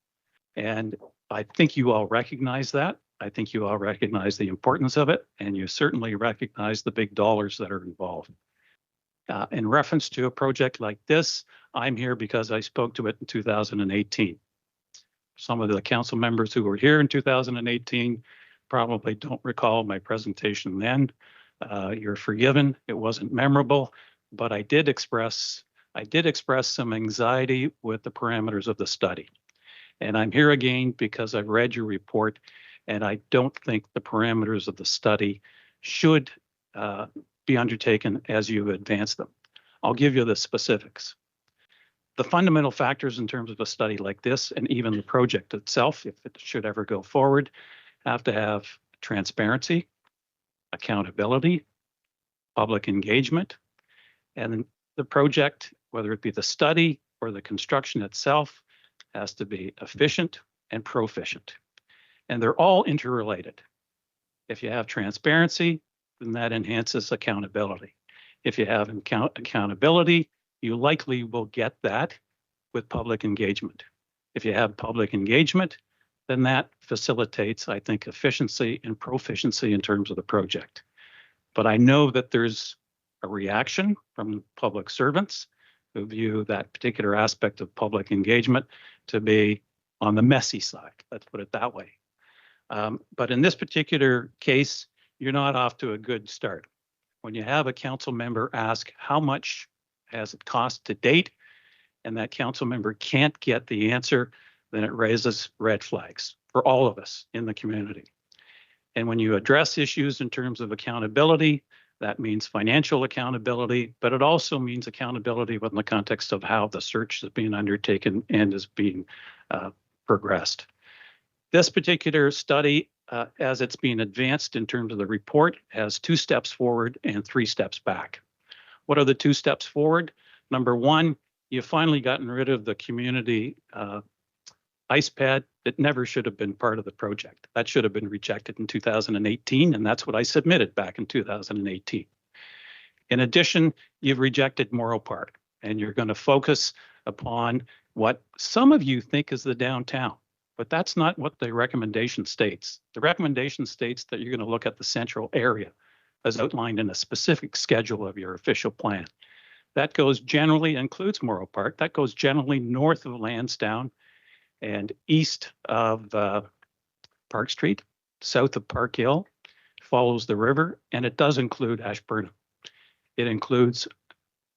And I think you all recognize that. I think you all recognize the importance of it, and you certainly recognize the big dollars that are involved. In reference to a project like this, I'm here because I spoke to it in 2018. Some of the council members who were here in 2018 probably don't recall my presentation then. You're forgiven. It wasn't memorable, but I did express some anxiety with the parameters of the study. And I'm here again because I've read your report, and I don't think the parameters of the study should be undertaken as you advance them. I'll give you the specifics. The fundamental factors in terms of a study like this, and even the project itself, if it should ever go forward, have to have transparency, accountability, public engagement, and the project, whether it be the study or the construction itself, has to be efficient and proficient. And they're all interrelated. If you have transparency, then that enhances accountability. If you have accountability, you likely will get that with public engagement. If you have public engagement, then that facilitates, I think, efficiency and proficiency in terms of the project. But I know that there's a reaction from public servants who view that particular aspect of public engagement to be on the messy side. Let's put it that way. But in this particular case, you're not off to a good start. When you have a council member ask how much has it cost to date, and that council member can't get the answer, then it raises red flags for all of us in the community. And when you address issues in terms of accountability, that means financial accountability, but it also means accountability within the context of how the search is being undertaken and is being progressed. This particular study, as it's being advanced in terms of the report, has 2 steps forward and 3 steps back. What are the 2 steps forward? Number one, you've finally gotten rid of the community ice pad that never should have been part of the project. That should have been rejected in 2018, and that's what I submitted back in 2018. In addition, you've rejected Morrow Park, and you're going to focus upon what some of you think is the downtown. But that's not what the recommendation states. The recommendation states that you're going to look at the central area as outlined in a specific schedule of your official plan. That goes generally, includes Morrow Park, that goes generally north of Lansdowne and east of Park Street, south of Park Hill, follows the river, and it does include Ashburnham. It includes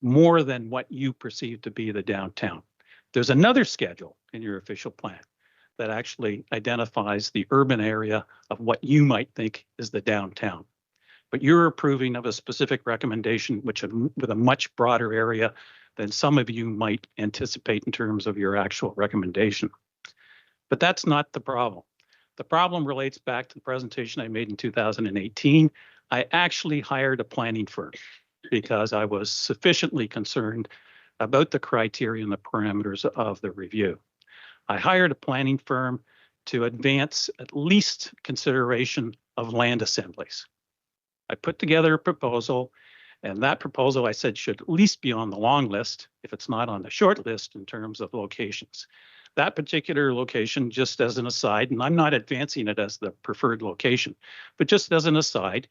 more than what you perceive to be the downtown. There's another schedule in your official plan that actually identifies the urban area of what you might think is the downtown. But you're approving of a specific recommendation with a much broader area than some of you might anticipate in terms of your actual recommendation. But that's not the problem. The problem relates back to the presentation I made in 2018. I actually hired a planning firm because I was sufficiently concerned about the criteria and the parameters of the review. I hired a planning firm to advance at least consideration of land assemblies. I put together a proposal, and that proposal I said should at least be on the long list, if it's not on the short list in terms of locations. That particular location, just as an aside, and I'm not advancing it as the preferred location, but just as an aside,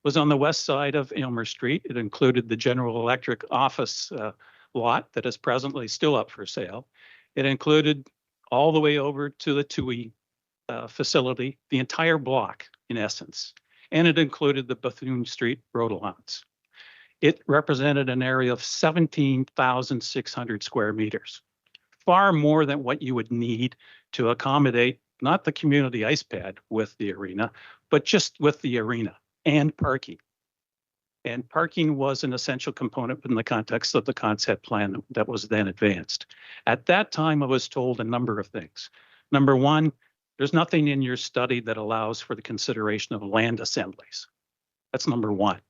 was on the west side of Aylmer Street. It included the General Electric office lot that is presently still up for sale. It included all the way over to the TUI facility, the entire block in essence. And it included the Bethune Street road allowance. It represented an area of 17,600 square meters, far more than what you would need to accommodate not the community ice pad with the arena, but just with the arena and parking. And parking was an essential component in the context of the concept plan that was then advanced. At that time, I was told a number of things. Number one, there's nothing in your study that allows for the consideration of land assemblies. That's number one.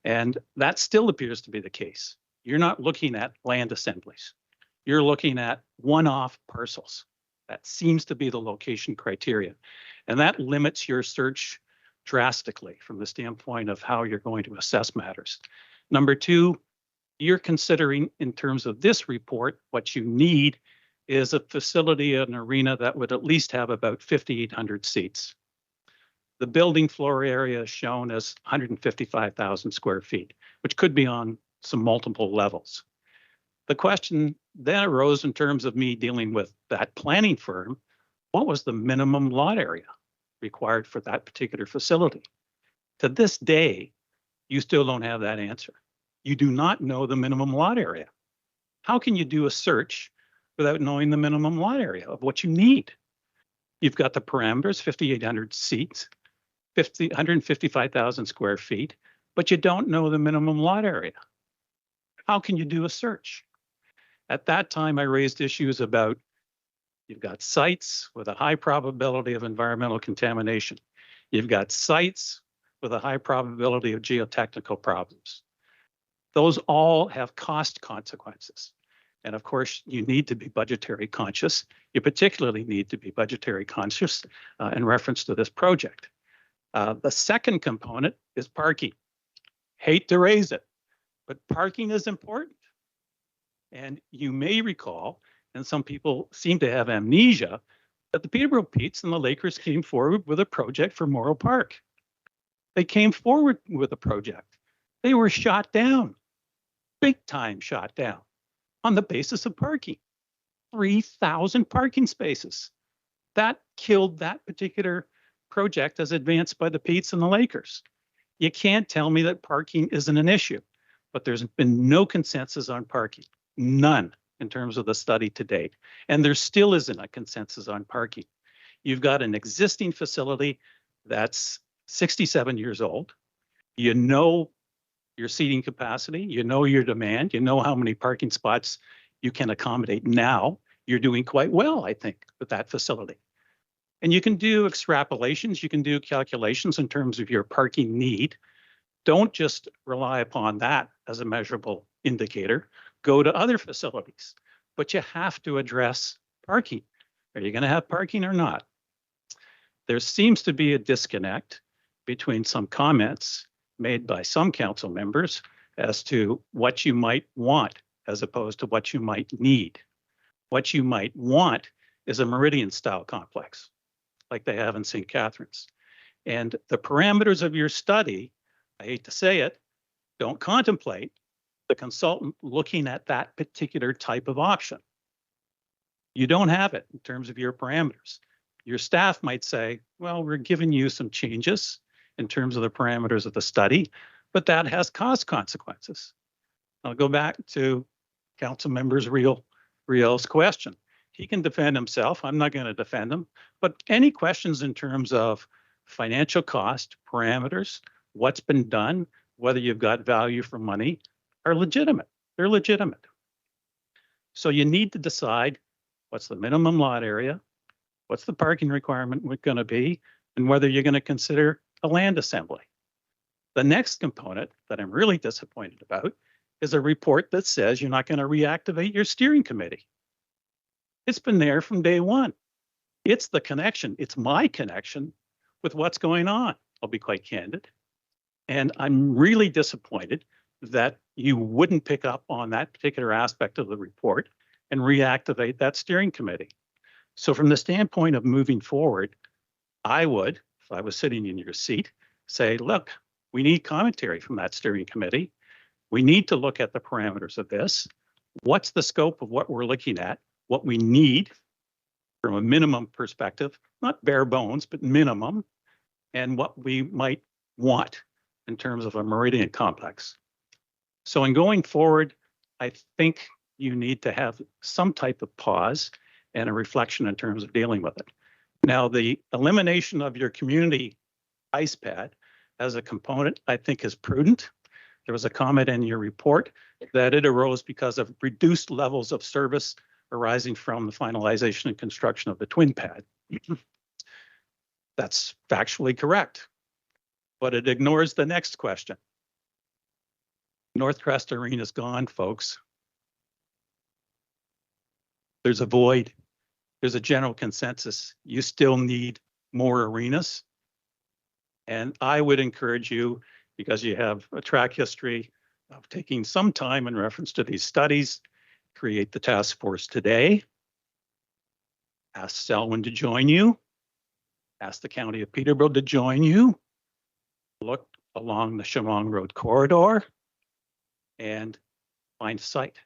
And that still appears to be the case. You're not looking at land assemblies. You're looking at one-off parcels. That seems to be the location criteria. And that limits your search drastically from the standpoint of how you're going to assess matters. Number two, you're considering in terms of this report, what you need is a facility, an arena that would at least have about 5,800 seats. The building floor area is shown as 155,000 square feet, which could be on some multiple levels. The question then arose in terms of me dealing with that planning firm, what was the minimum lot area required for that particular facility? To this day, you still don't have that answer. You do not know the minimum lot area. How can you do a search without knowing the minimum lot area of what you need? You've got the parameters, 5,800 seats, 155,000 square feet, but you don't know the minimum lot area. How can you do a search? At that time, I raised issues about you've got sites with a high probability of environmental contamination. You've got sites with a high probability of geotechnical problems. Those all have cost consequences. And of course, you need to be budgetary conscious. You particularly need to be budgetary conscious in reference to this project. The second component is parking. Hate to raise it, but parking is important. And you may recall, and some people seem to have amnesia, that the Peterborough Petes and the Lakers came forward with a project for Morrow Park. They came forward with a project. They were shot down, big time shot down, on the basis of parking. 3,000 parking spaces. That killed that particular project as advanced by the Petes and the Lakers. You can't tell me that parking isn't an issue, but there's been no consensus on parking. None in terms of the study to date. And there still isn't a consensus on parking. You've got an existing facility that's 67 years old. You know your seating capacity, you know your demand, you know how many parking spots you can accommodate now. You're doing quite well, I think, with that facility. And you can do extrapolations, you can do calculations in terms of your parking need. Don't just rely upon that as a measurable indicator. Go to other facilities, but you have to address parking. Are you going to have parking or not? There seems to be a disconnect between some comments made by some council members as to what you might want as opposed to what you might need. What you might want is a Meridian style complex, like they have in St. Catharines. And the parameters of your study, I hate to say it, don't contemplate the consultant looking at that particular type of option. You don't have it in terms of your parameters. Your staff might say, well, we're giving you some changes in terms of the parameters of the study, but that has cost consequences. I'll go back to Council Member Riel's question. He can defend himself. I'm not going to defend him, but any questions in terms of financial cost, parameters, what's been done, whether you've got value for money, are legitimate. They're legitimate. So you need to decide what's the minimum lot area, what's the parking requirement going to be, and whether you're going to consider a land assembly. The next component that I'm really disappointed about is a report that says you're not going to reactivate your steering committee. It's been there from day one. It's the connection. It's my connection with what's going on. I'll be quite candid. And I'm really disappointed that you wouldn't pick up on that particular aspect of the report and reactivate that steering committee. So from the standpoint of moving forward, I would, if I was sitting in your seat, say, look, we need commentary from that steering committee. We need to look at the parameters of this. What's the scope of what we're looking at? What we need from a minimum perspective, not bare bones, but minimum, and what we might want in terms of a Meridian complex. So in going forward, I think you need to have some type of pause and a reflection in terms of dealing with it. Now, the elimination of your community ice pad as a component, I think, is prudent. There was a comment in your report that it arose because of reduced levels of service arising from the finalization and construction of the twin pad. That's factually correct, but it ignores the next question. Northcrest Arena is gone, folks. There's a void. There's a general consensus. You still need more arenas. And I would encourage you, because you have a track history of taking some time in reference to these studies, create the task force today. Ask Selwyn to join you. Ask the County of Peterborough to join you. Look along the Chemong Road corridor and find a site.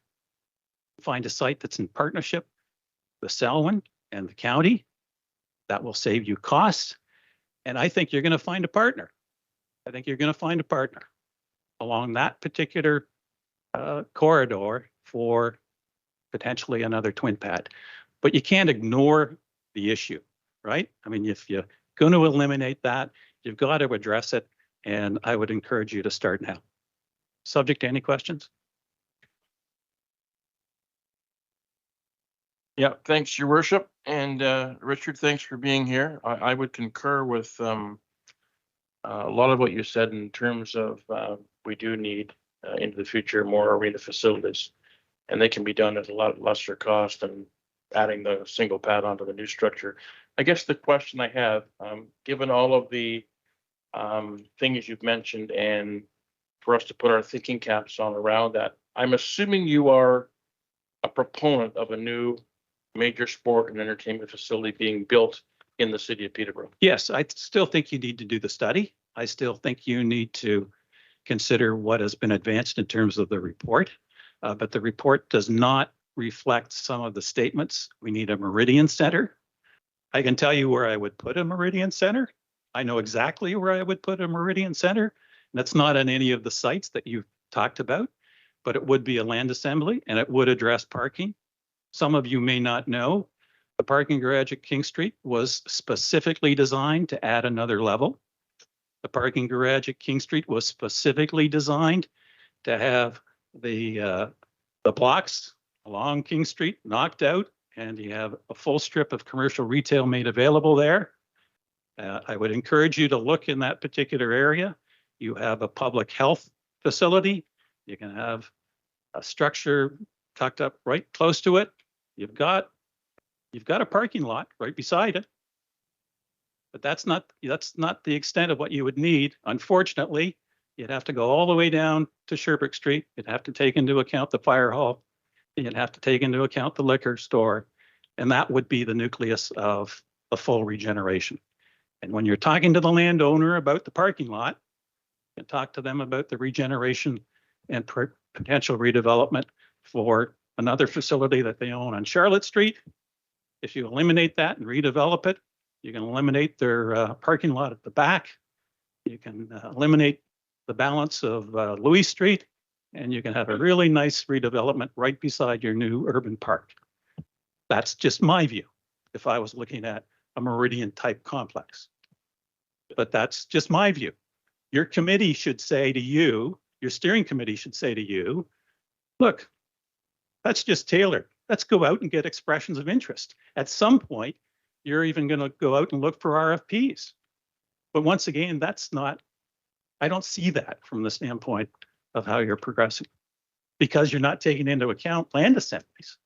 Find a site that's in partnership with Selwyn and the county. That will save you costs. And I think you're going to find a partner. I think you're going to find a partner along that particular corridor for potentially another twin pad. But you can't ignore the issue, right? I mean, if you're going to eliminate that, you've got to address it. And I would encourage you to start now. Subject to any questions? Yeah, thanks, Your Worship. And Richard, thanks for being here. I would concur with a lot of what you said in terms of we do need into the future more arena facilities, and they can be done at a lot lesser cost than adding the single pad onto the new structure. I guess the question I have, given all of the things you've mentioned, and for us to put our thinking caps on around that, I'm assuming you are a proponent of a new major sport and entertainment facility being built in the city of Peterborough. Yes, I still think you need to do the study. I still think you need to consider what has been advanced in terms of the report, but the report does not reflect some of the statements. We need a Meridian Center. I can tell you where I would put a Meridian Center. I know exactly where I would put a Meridian Center. That's not on any of the sites that you've talked about, but it would be a land assembly and it would address parking. Some of you may not know, the parking garage at King Street was specifically designed to add another level. The parking garage at King Street was specifically designed to have the blocks along King Street knocked out, and you have a full strip of commercial retail made available there. I would encourage you to look in that particular area. You have a public health facility. You can have a structure tucked up right close to it. You've got a parking lot right beside it. But that's not the extent of what you would need. Unfortunately, you'd have to go all the way down to Sherbrooke Street. You'd have to take into account the fire hall. You'd have to take into account the liquor store. And that would be the nucleus of a full regeneration. And when you're talking to the landowner about the parking lot, you can talk to them about the regeneration and potential redevelopment for another facility that they own on Charlotte Street. If you eliminate that and redevelop it, you can eliminate their parking lot at the back. You can eliminate the balance of Louis Street, and you can have a really nice redevelopment right beside your new urban park. That's just my view if I was looking at a Meridian type complex. But that's just my view. Your committee should say to you, your steering committee should say to you, look, that's just tailored. Let's go out and get expressions of interest. At some point, you're even going to go out and look for RFPs. But once again, that's not, I don't see that from the standpoint of how you're progressing, because you're not taking into account land assemblies.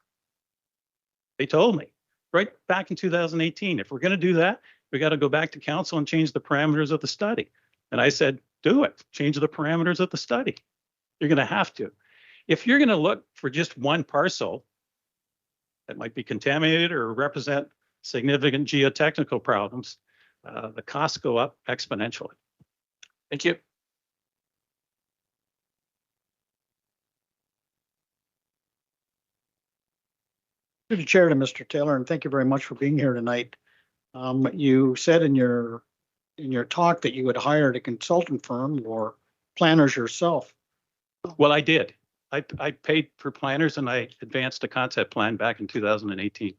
They told me right back in 2018, if we're going to do that, we got to go back to council and change the parameters of the study. And I said, do it, change the parameters of the study. You're going to have to. If you're going to look for just one parcel that might be contaminated or represent significant geotechnical problems, the costs go up exponentially. Thank you. Through the chair to Mr. Taylor, and thank you very much for being here tonight. You said in your talk that you had hired a consultant firm or planners yourself. Well, I did. I paid for planners and I advanced a concept plan back in 2018.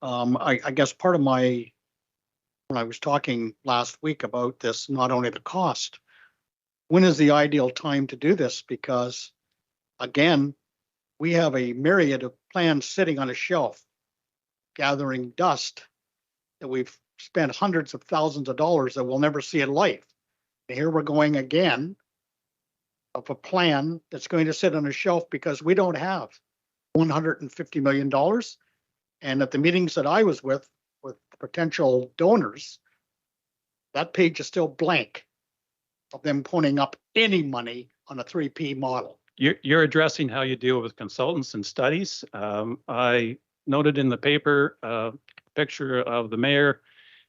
I guess part of when I was talking last week about this, not only the cost, when is the ideal time to do this? Because again, we have a myriad of plans sitting on a shelf, gathering dust that we've spent hundreds of thousands of dollars that we'll never see in life. And here we're going again of a plan that's going to sit on a shelf because we don't have $150 million. And at the meetings that I was with potential donors, that page is still blank of them putting up any money on a 3P model. You're addressing how you deal with consultants and studies. I noted in the paper a picture of the mayor,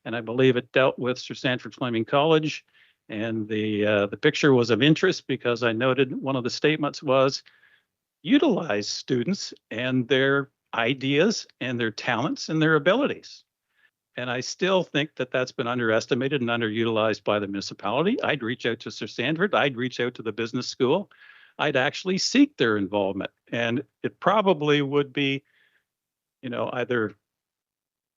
and I believe it dealt with Sir Sandford Fleming College. And the picture was of interest because I noted one of the statements was utilize students and their ideas and their talents and their abilities. And I still think that that's been underestimated and underutilized by the municipality. I'd reach out to Sir Sandford. I'd reach out to the business school. I'd actually seek their involvement. And it probably would be, either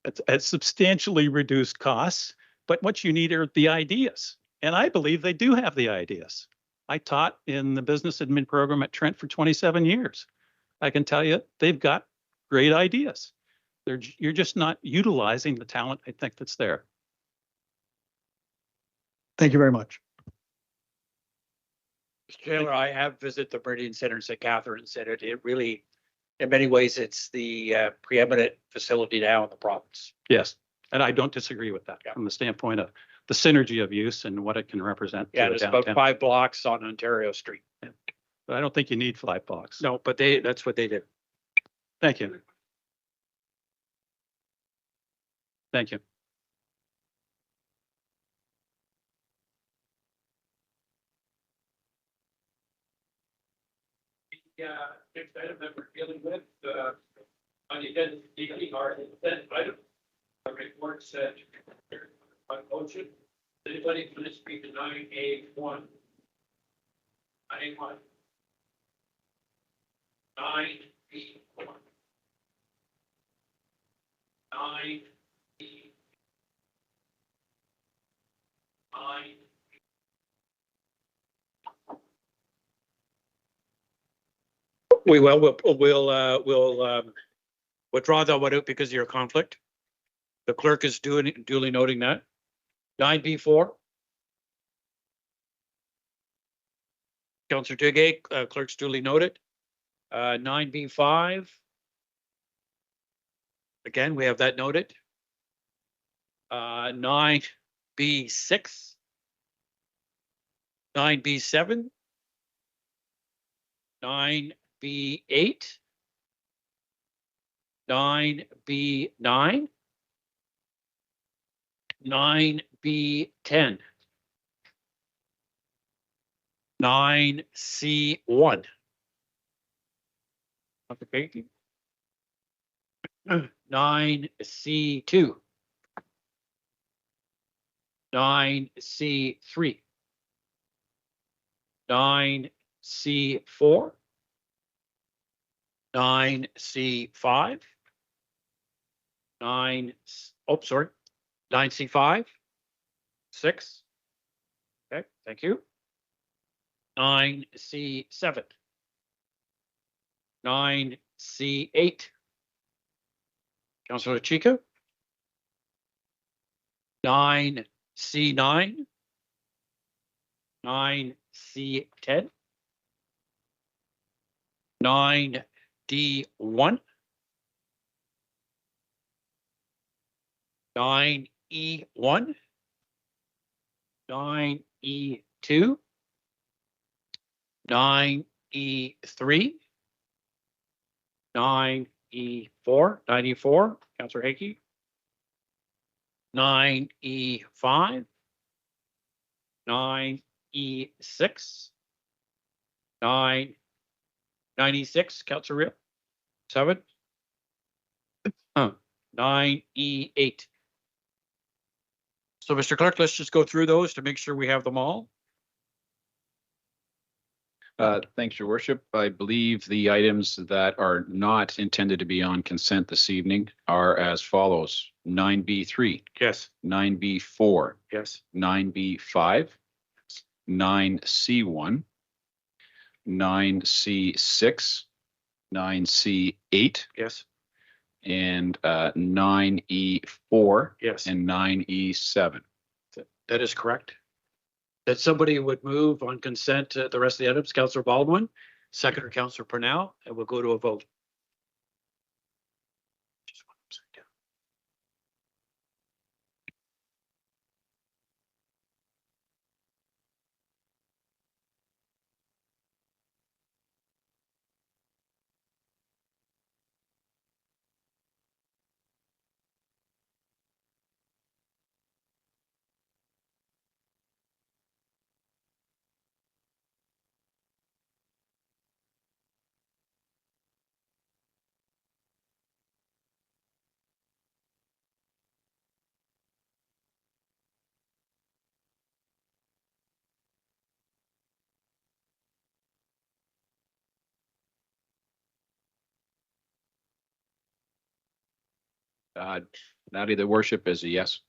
at substantially reduced costs, but what you need are the ideas. And I believe they do have the ideas. I taught in the business admin program at Trent for 27 years. I can tell you they've got great ideas. You're just not utilizing the talent I think that's there. Thank you very much. Mr. Taylor, I have visited the Meridian Center in St. Catharines, and it really, in many ways, it's the preeminent facility now in the province. Yes, and I don't disagree with that from the standpoint of the synergy of use and what it can represent. Yeah, it's about 5 blocks on Ontario Street. Yeah. But I don't think you need 5 blocks. No, but that's what they did. Thank you. Thank you. Next item that we're dealing with on the agenda, are consent item. A report said by motion. Anybody going to speak to 9A1? 9A1. 9B1. 9B. 9. We'll withdraw that one out because of your conflict. The clerk is duly noting that. 9B4. Councillor Duguay, clerk's duly noted. 9B5. Again, we have that noted. 9B6. 9B7. 9B8. 9B9, 9B10, 9C1. Okay. 9C2, 9C3, 9C4, 9C5, 9C5, 6. Okay, thank you. 9C7, 9C8. Councillor Chica. 9C9, 9C10, 9D1, 9E1, 9E2, 9E3, 9E4, 9E4, Councillor Hakey. 9E5, 9E6, 9E6, Councillor Real. 7. 9E8. So, Mr. Clerk, let's just go through those to make sure we have them all. Thanks, Your Worship. I believe the items that are not intended to be on consent this evening are as follows: 9B3. Yes. 9B4. Yes. 9B5. 9C1. 9C6. 9C8. Yes. And 9E4. Yes. And 9E7. That is correct. That somebody would move on consent to the rest of the items. Councillor Baldwin, seconder Councillor Purnell, and we'll go to a vote. Now the worship is a yes.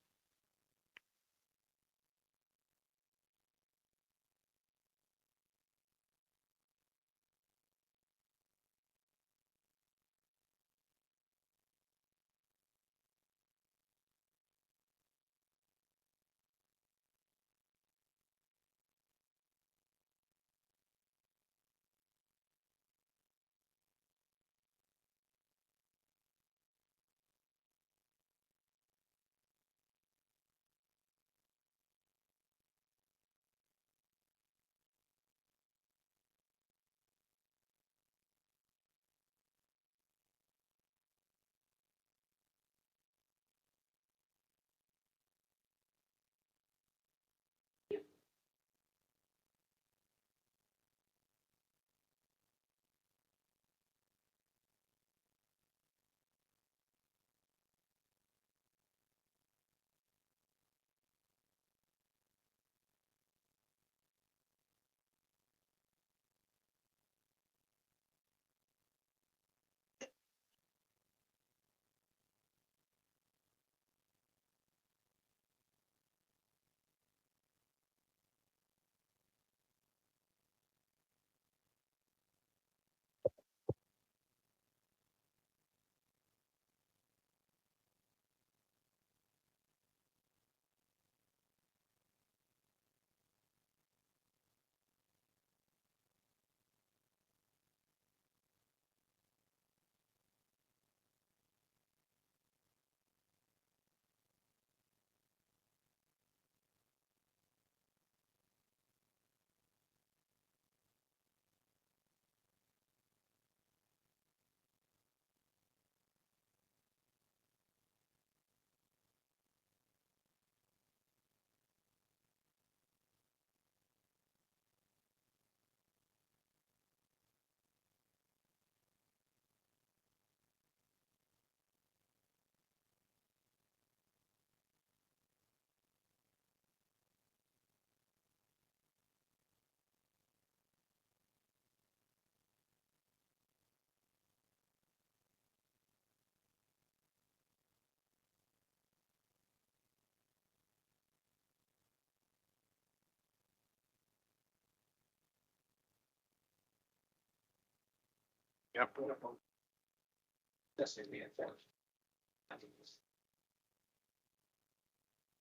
Yep.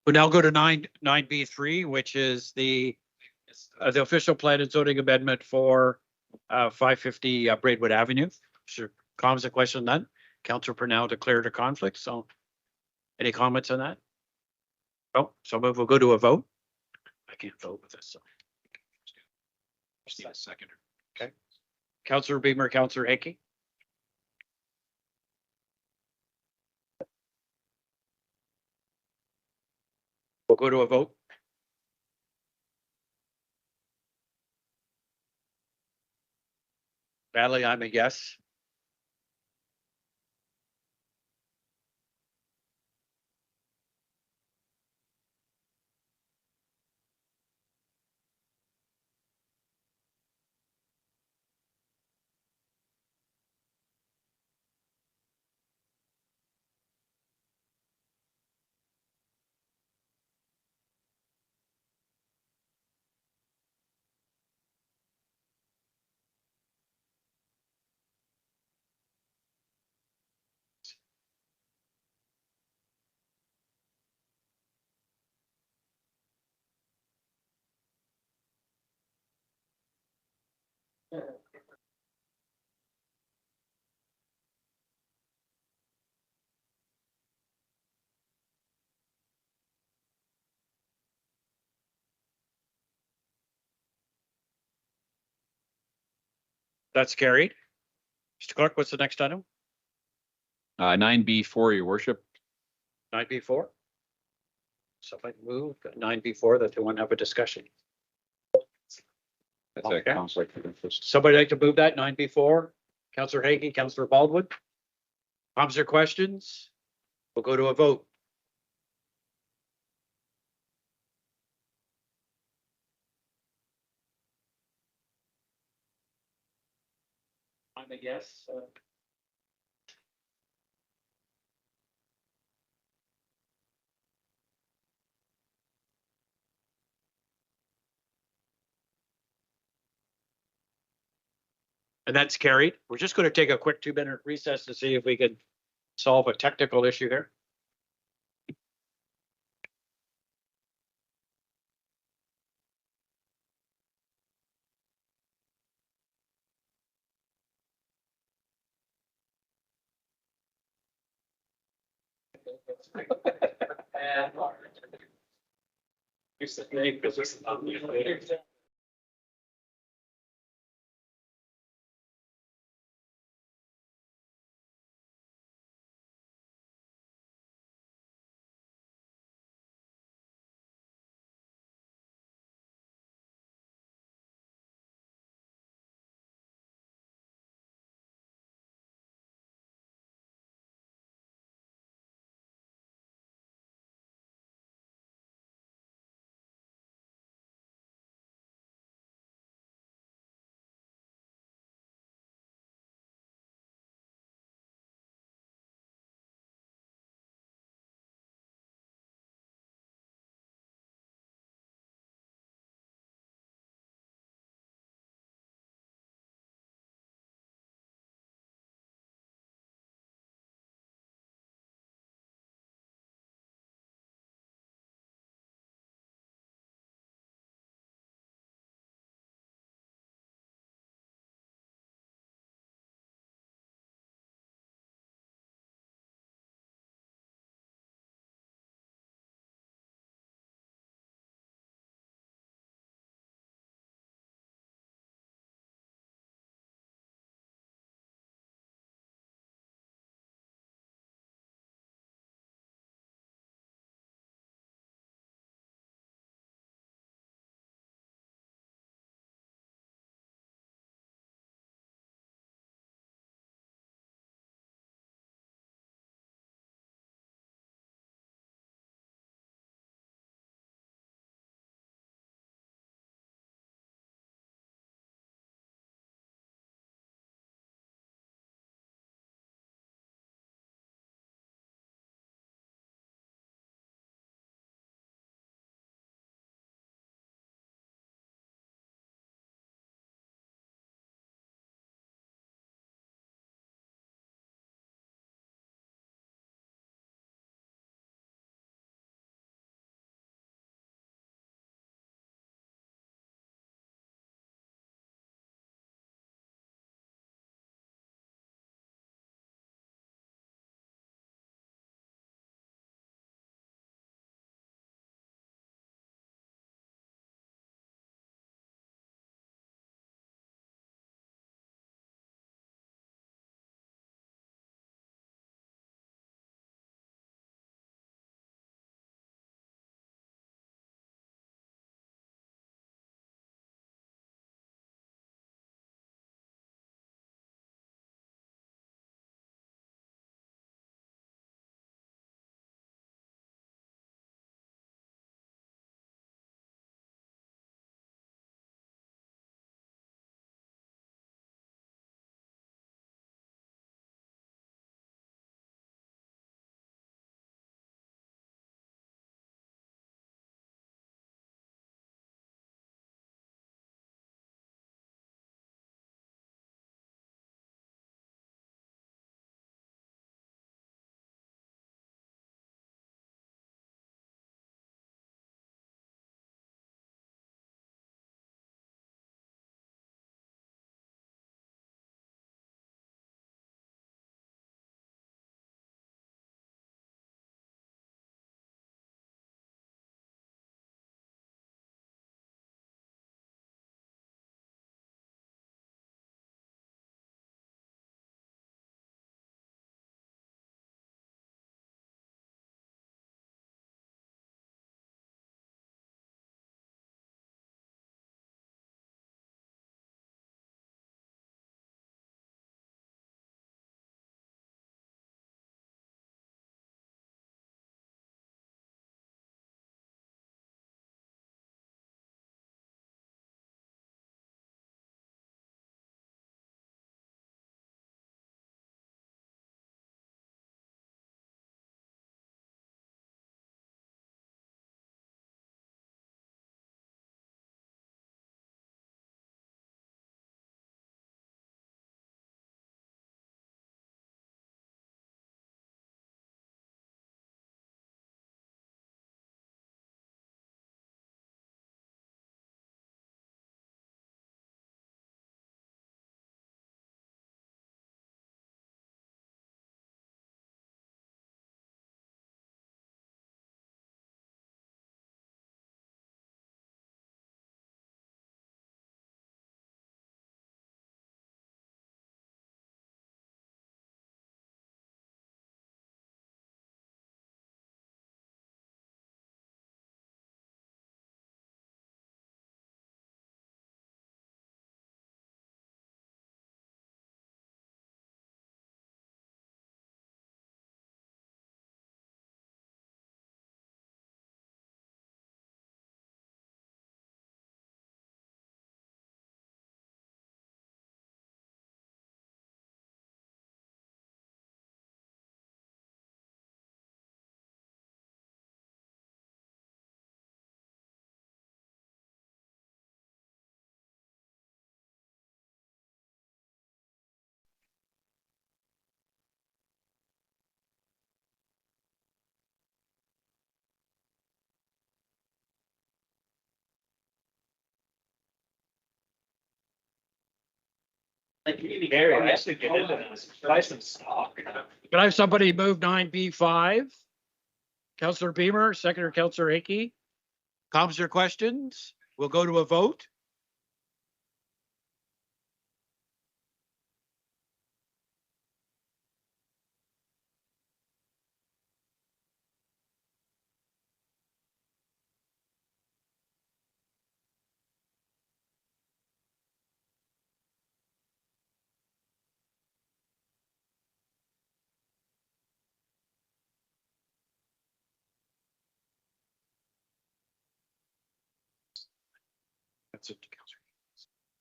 We'll now go to nine B three, which is the official plan and zoning amendment for 550 Braidwood Avenue. Sure. Comments or questions on that? Councillor Purnell declared a conflict, so any comments on that? Oh, so we'll go to a vote. I can't vote with this, so. Just need a second. Okay. Councillor Beamer, Councillor Hickey. We'll go to a vote. Natalie, I'm a yes. That's carried. Mr. Clerk, what's the next item? 9B4, your worship. 9B4. So if I move 9B4, that they want to have a discussion. That's Okay. a conflict of interest. Somebody like to move that 9B4? Councillor Hagan, Councillor Baldwin? Comments or questions? We'll go to a vote. I'm a yes. And that's carried. We're just going to take a quick 2-minute recess to see if we can solve a technical issue here. And Gary, I should get into this. Buy some stock. Can I have somebody move 9B5? Counselor Beamer, seconder Counselor Hickey. Comments or questions? We'll go to a vote. That's it, Counselor.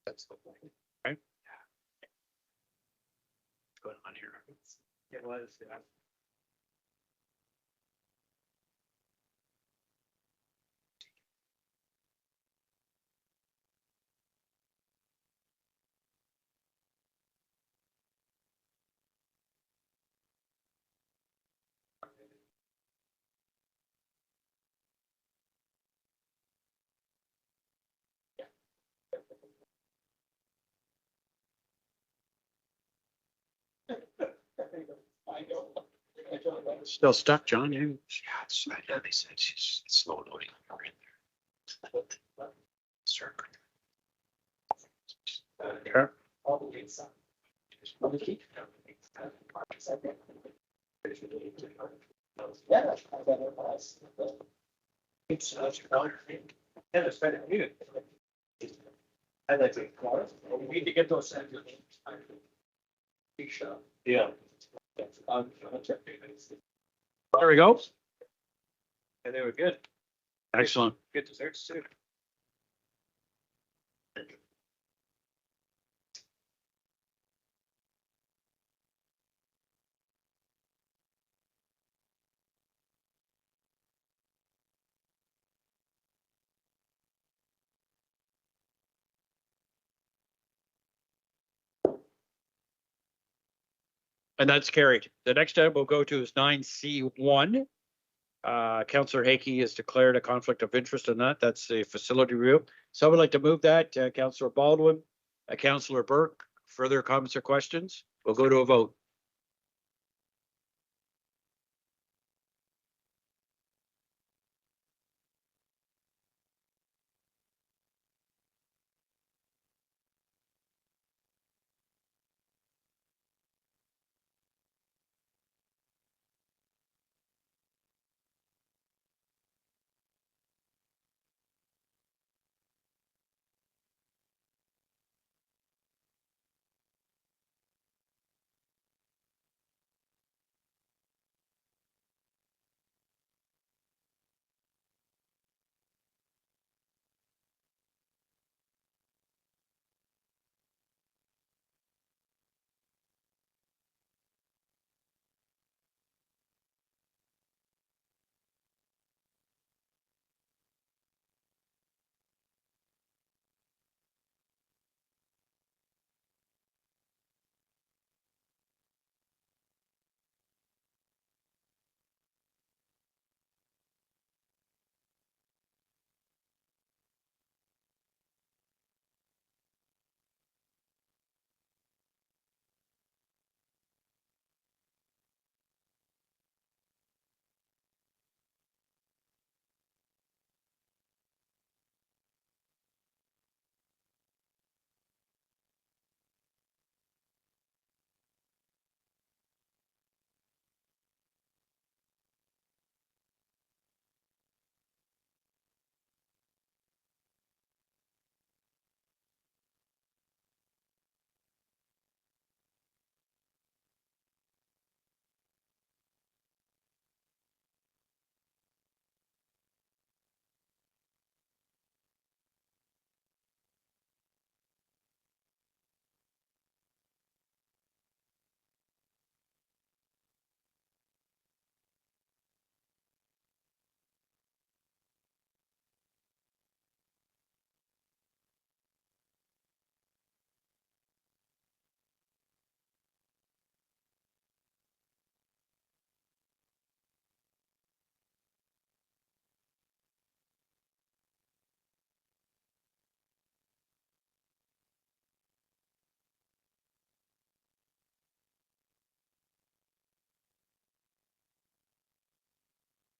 That's the point, right? What's going on here? It was, yeah. Still stuck, John? Yeah, it's, I know they said she's slow loading. Circle. Okay. I'd like to, we need to get those sent. Yeah. There we go. And they were good. Excellent. Good desserts too. And that's carried. The next item we'll go to is 9C1. Counselor Hickey has declared a conflict of interest in that. That's the facility review. Someone like to move that? Counselor Baldwin, Counselor Burke, further comments or questions? We'll go to a vote.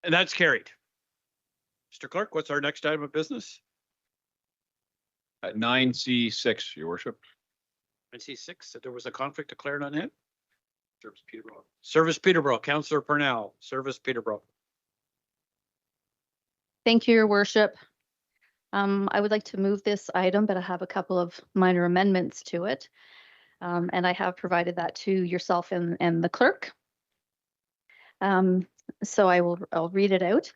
And that's carried. Mr. Clerk, what's our next item of business? 9C6, your worship. I see 6, that there was a conflict declared on it. Service Peterborough. Service Peterborough, Councillor Purnell, Service Peterborough. Thank you, Your Worship. I would like to move this item, but I have a couple of minor amendments to it. And I have provided that to yourself and the clerk. So I'll read it out.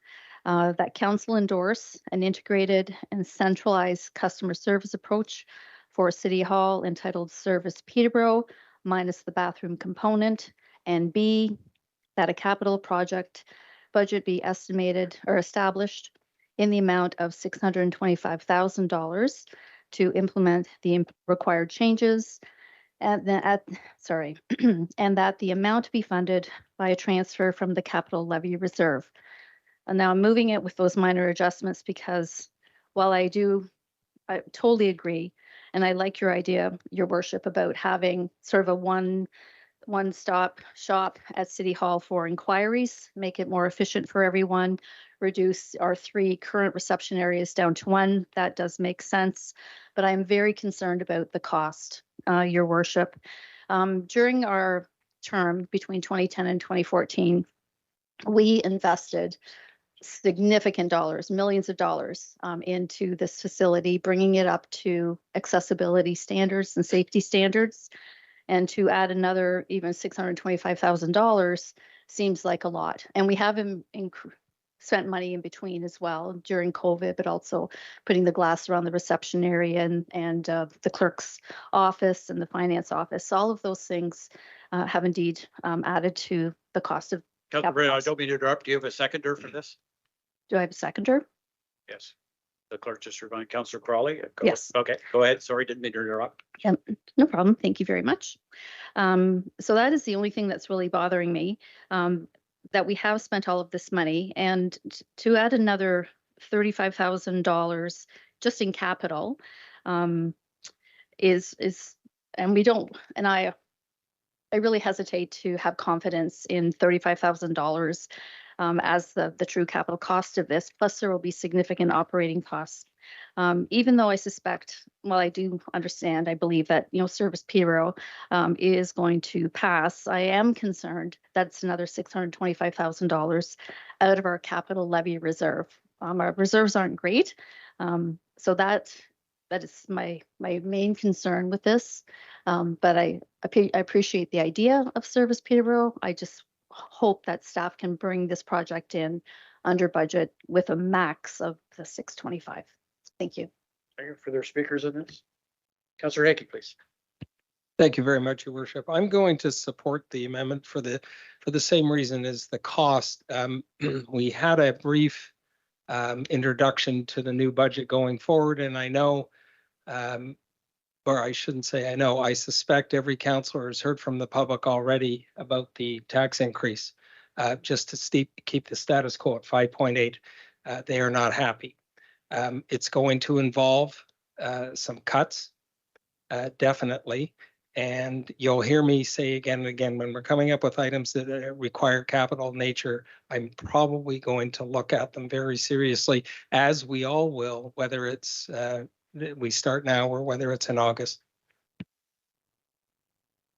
That council endorse an integrated and centralized customer service approach for City Hall entitled Service Peterborough minus the bathroom component. And B, that a capital project budget be estimated or established in the amount of $625,000 to implement the required changes, and and that the amount be funded by a transfer from the capital levy reserve. And now I'm moving it with those minor adjustments because while I totally agree, and I like your idea, Your Worship, about having sort of a one-stop shop at City Hall for inquiries, make it more efficient for everyone, reduce our 3 current reception areas down to 1. That does make sense, but I'm very concerned about the cost, Your Worship. During our term between 2010 and 2014, we invested significant dollars, millions of dollars, into this facility, bringing it up to accessibility standards and safety standards. And to add another even $625,000 seems like a lot. And we have spent money in between as well during COVID, but also putting the glass around the reception area and the clerk's office and the finance office. All of those things have indeed added to the cost of. Councillor Brennan, I don't mean to interrupt. Do you have a seconder for this? Do I have a seconder? Yes. The clerk just reminded Councillor Crawley. Yes. Okay, go ahead. Sorry, didn't mean to interrupt. Yeah, no problem. Thank you very much. So that is the only thing that's really bothering me, that we have spent all of this money, and to add another $35,000 just in capital is, and we don't, and I really hesitate to have confidence in $35,000 as the true capital cost of this. Plus, there will be significant operating costs. Even though I suspect, well, I do understand, I believe that, Service Peterborough is going to pass, I am concerned that's another $625,000 out of our capital levy reserve. Our reserves aren't great. So that is my main concern with this. But I appreciate the idea of Service Peterborough. I just hope that staff can bring this project in under budget with a max of the 625. Thank you. Any further speakers on this? Councillor Hickey, please. Thank you very much, Your Worship. I'm going to support the amendment for the same reason as the cost. We had a brief introduction to the new budget going forward, and I know, or I shouldn't say I know, I suspect every councillor has heard from the public already about the tax increase. Just to keep the status quo at 5.8, they are not happy. It's going to involve some cuts, definitely. And you'll hear me say again and again, when we're coming up with items that require capital nature, I'm probably going to look at them very seriously, as we all will, whether it's we start now or whether it's in August.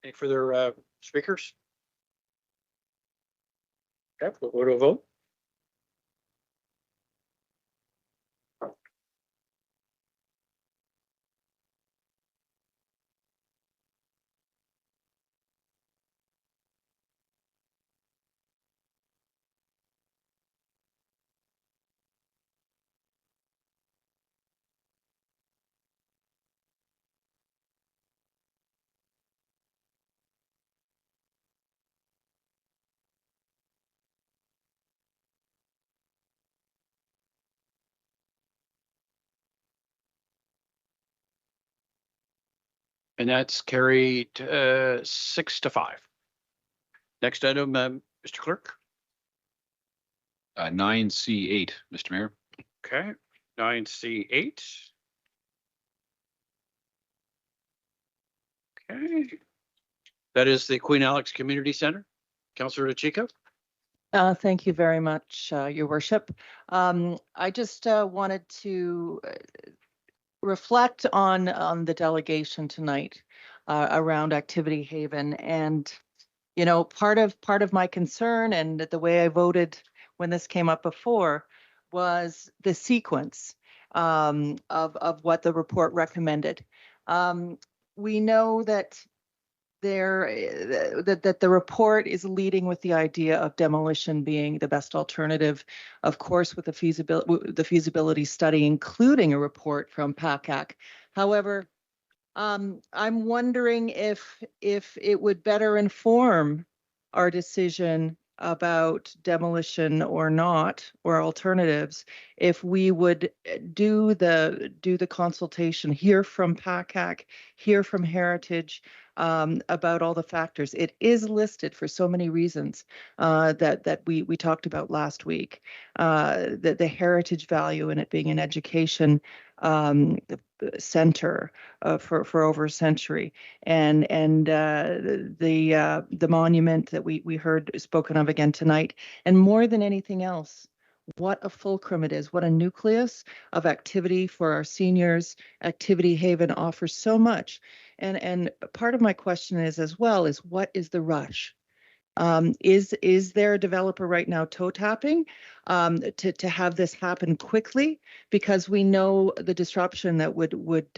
Any further speakers? Okay, we'll go to a vote. And that's carried 6-5. Next item, Mr. Clerk. 9C8, Mr. Mayor. Okay, 9C8. Okay. That is the Queen Alex Community Center. Councillor Chico. Thank you very much, Your Worship. I just wanted to reflect on the delegation tonight around Activity Haven, and part of my concern and the way I voted when this came up before was the sequence of what the report recommended. We know that that the report is leading with the idea of demolition being the best alternative, of course, with the feasibility study, including a report from PACAC. However, I'm wondering if it would better inform our decision about demolition or not, or alternatives, if we would do the consultation, hear from PACAC, hear from Heritage about all the factors. It is listed for so many reasons that we talked about last week. The heritage value in it being an education center for over a century, and the monument that we heard spoken of again tonight, and more than anything else, what a fulcrum it is, what a nucleus of activity for our seniors. Activity Haven offers so much, and part of my question is as well is, what is the rush? Is there a developer right now toe tapping to have this happen quickly? Because we know the disruption that would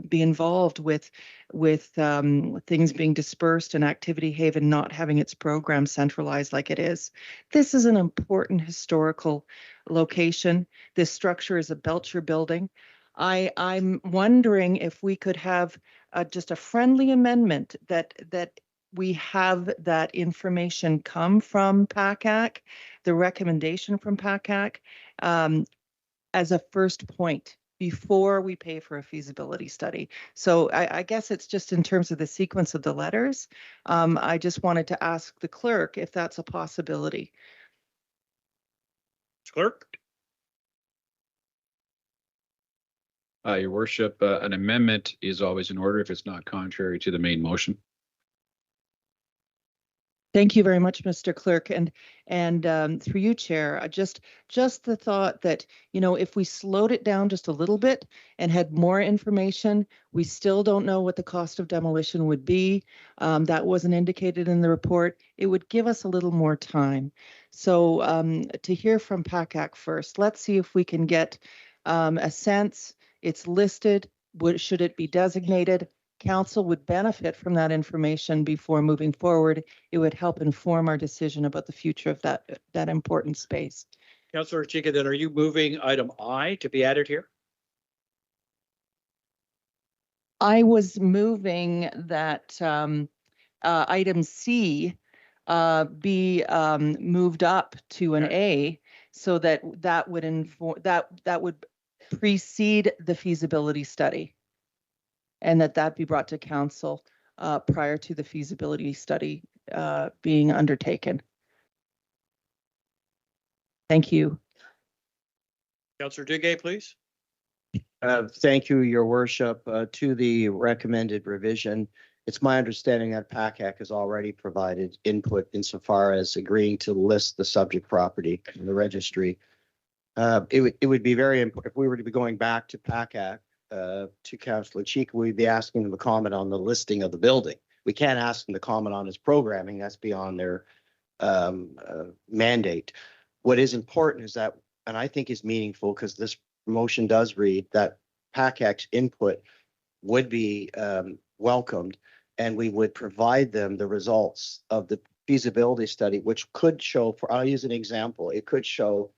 be involved with things being dispersed and Activity Haven not having its program centralized like it is. This is an important historical location. This structure is a Belcher building. I'm wondering if we could have just a friendly amendment that we have that information come from PACAC, the recommendation from PACAC, as a first point before we pay for a feasibility study. So I guess it's just in terms of the sequence of the letters. I just wanted to ask the clerk if that's a possibility. Clerk? Your worship, an amendment is always in order if it's not contrary to the main motion. Thank you very much, Mr. Clerk, and through you, Chair. Just the thought that, if we slowed it down just a little bit and had more information, we still don't know what the cost of demolition would be. That wasn't indicated in the report. It would give us a little more time. So to hear from PACAC first, let's see if we can get a sense. It's listed. Should it be designated? Council would benefit from that information before moving forward. It would help inform our decision about the future of that important space. Councillor Chica, then are you moving item I to be added here? I was moving that item C be moved up to an A, so that would inform that would precede the feasibility study, and that be brought to council prior to the feasibility study being undertaken. Thank you. Councillor Duguay, please. Thank you, Your Worship. To the recommended revision, it's my understanding that PACAC has already provided input insofar as agreeing to list the subject property in the registry. It would be very important if we were to be going back to PACAC, to Councillor Cheek, we'd be asking them to comment on the listing of the building. We can't ask them to comment on its programming. That's beyond their mandate. What is important is that, and I think is meaningful, because this motion does read that PACAC's input would be welcomed, and we would provide them the results of the feasibility study, which could show, I'll use an example, it could show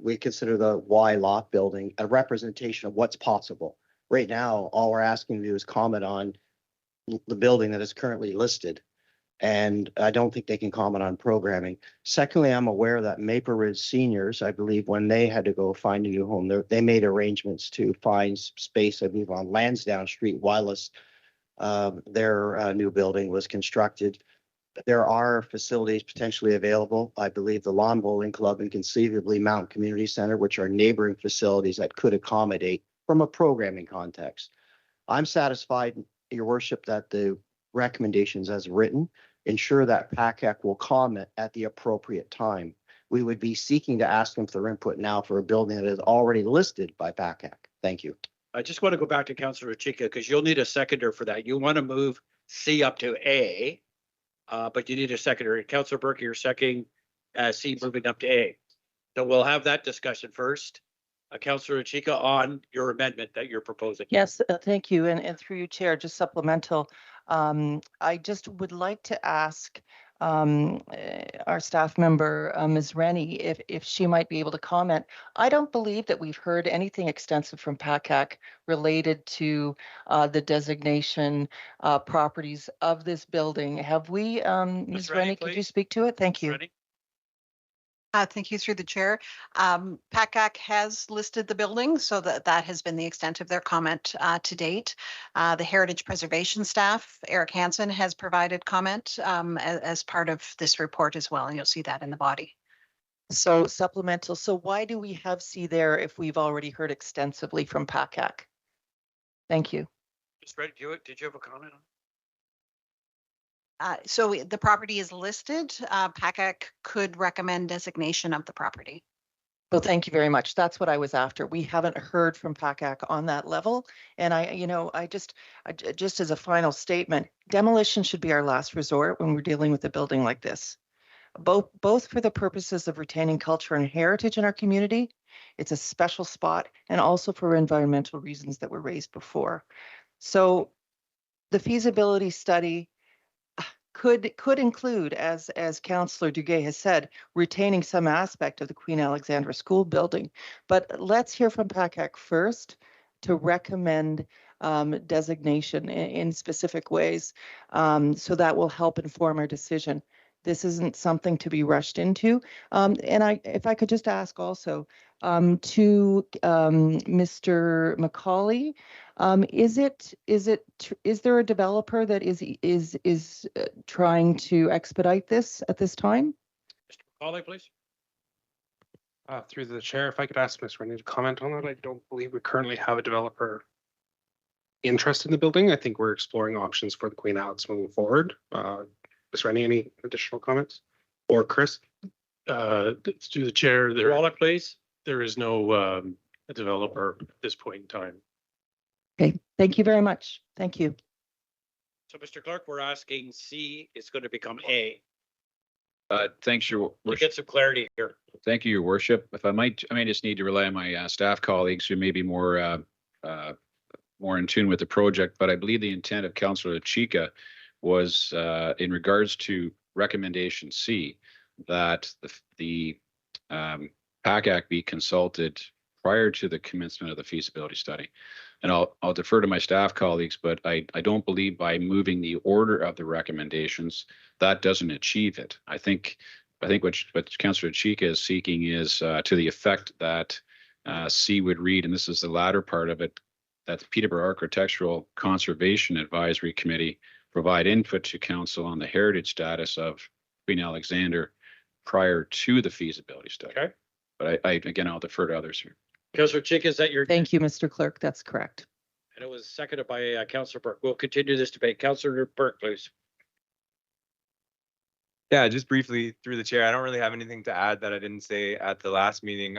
we consider the Y lot building a representation of what's possible. Right now, all we're asking to do is comment on the building that is currently listed. And I don't think they can comment on programming. Secondly, I'm aware that Maple Ridge seniors, I believe, when they had to go find a new home, they made arrangements to find space, I believe, on Lansdowne Street, while their new building was constructed. There are facilities potentially available. I believe the Lawn Bowling Club and conceivably Mountain Community Center, which are neighboring facilities that could accommodate from a programming context. I'm satisfied, Your Worship, that the recommendations as written ensure that PACAC will comment at the appropriate time. We would be seeking to ask them for their input now for a building that is already listed by PACAC. Thank you. I just want to go back to Councillor Chica because you'll need a seconder for that. You want to move C up to A, but you need a seconder. Councillor Burke, you're seconding C moving up to A. So we'll have that discussion first. Councillor Chica, on your amendment that you're proposing. Yes, thank you. And through you, Chair, just supplemental. I just would like to ask our staff member, Ms. Rennie, if she might be able to comment. I don't believe that we've heard anything extensive from PACAC related to the designation properties of this building. Have we, Ms. Rennie, could you speak to it? Thank you. Thank you through the chair. PACAC has listed the building, so that has been the extent of their comment to date. The Heritage Preservation staff, Eric Hansen, has provided comment as part of this report as well, and you'll see that in the body. So supplemental. So why do we have C there if we've already heard extensively from PACAC? Thank you. Ms. Reddy, did you have a comment on? So the property is listed. PACAC could recommend designation of the property. Well, thank you very much. That's what I was after. We haven't heard from PACAC on that level. And I just as a final statement, demolition should be our last resort when we're dealing with a building like this. Both for the purposes of retaining culture and heritage in our community, it's a special spot, and also for environmental reasons that were raised before. So the feasibility study could include, as Councillor Duguay has said, retaining some aspect of the Queen Alexandra School building. But let's hear from PACAC first to recommend designation in specific ways, so that will help inform our decision. This isn't something to be rushed into. And if I could just ask also to Mr. Macaulay, is there a developer that is trying to expedite this at this time? Mr. Macaulay, please. Through the chair, if I could ask Ms. Rennie to comment on that. I don't believe we currently have a developer interested in the building. I think we're exploring options for the Queen Alex moving forward. Ms. Rennie, any additional comments? Or Chris? Through the chair, Wallach, please. There is no developer at this point in time. Okay, thank you very much. Thank you. So, Mr. Clerk, we're asking C is going to become A. Thanks, Your To Worship. get some clarity here. Thank you, Your Worship. If I may just need to rely on my staff colleagues who may be more in tune with the project, but I believe the intent of Councillor Chica was in regards to recommendation C, that the PACAC be consulted prior to the commencement of the feasibility study. And I'll defer to my staff colleagues, but I don't believe by moving the order of the recommendations, that doesn't achieve it. I think what Councillor Chica is seeking is to the effect that C would read, and this is the latter part of it, that the Peterborough Architectural Conservation Advisory Committee provide input to council on the heritage status of Queen Alexander prior to the feasibility study. Okay. But again, I'll defer to others here. Councillor Chica, is that your? Thank you, Mr. Clerk. That's correct. And it was seconded by Councillor Burke. We'll continue this debate. Councillor Burke, please. Yeah, just briefly through the chair. I don't really have anything to add that I didn't say at the last meeting.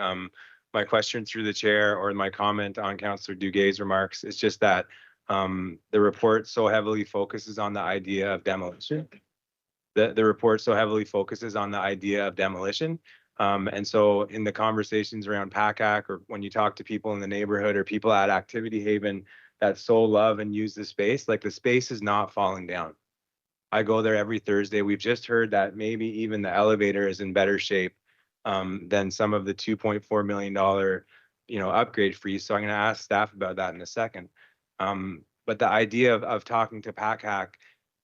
My question through the chair or my comment on Councillor Duguay's remarks is just that the report so heavily focuses on the idea of demolition. The report so heavily focuses on the idea of demolition. And so in the conversations around PACAC, or when you talk to people in the neighborhood or people at Activity Haven that so love and use the space, like the space is not falling down. I go there every Thursday. We've just heard that maybe even the elevator is in better shape than some of the $2.4 million, upgrade fees. So I'm going to ask staff about that in a second. But the idea of talking to PACAC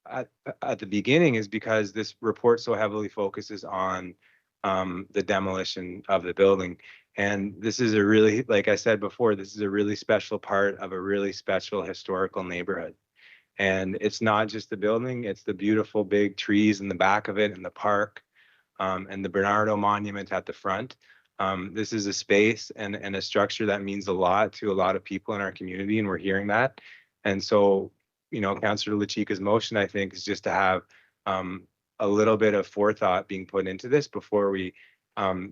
at the beginning is because this report so heavily focuses on the demolition of the building. And this is a really, like I said before, this is a really special part of a really special historical neighborhood. And it's not just the building, it's the beautiful big trees in the back of it and the park and the Bernardo Monument at the front. This is a space and a structure that means a lot to a lot of people in our community, and we're hearing that. And so, Councillor LaChica's motion, I think, is just to have a little bit of forethought being put into this before we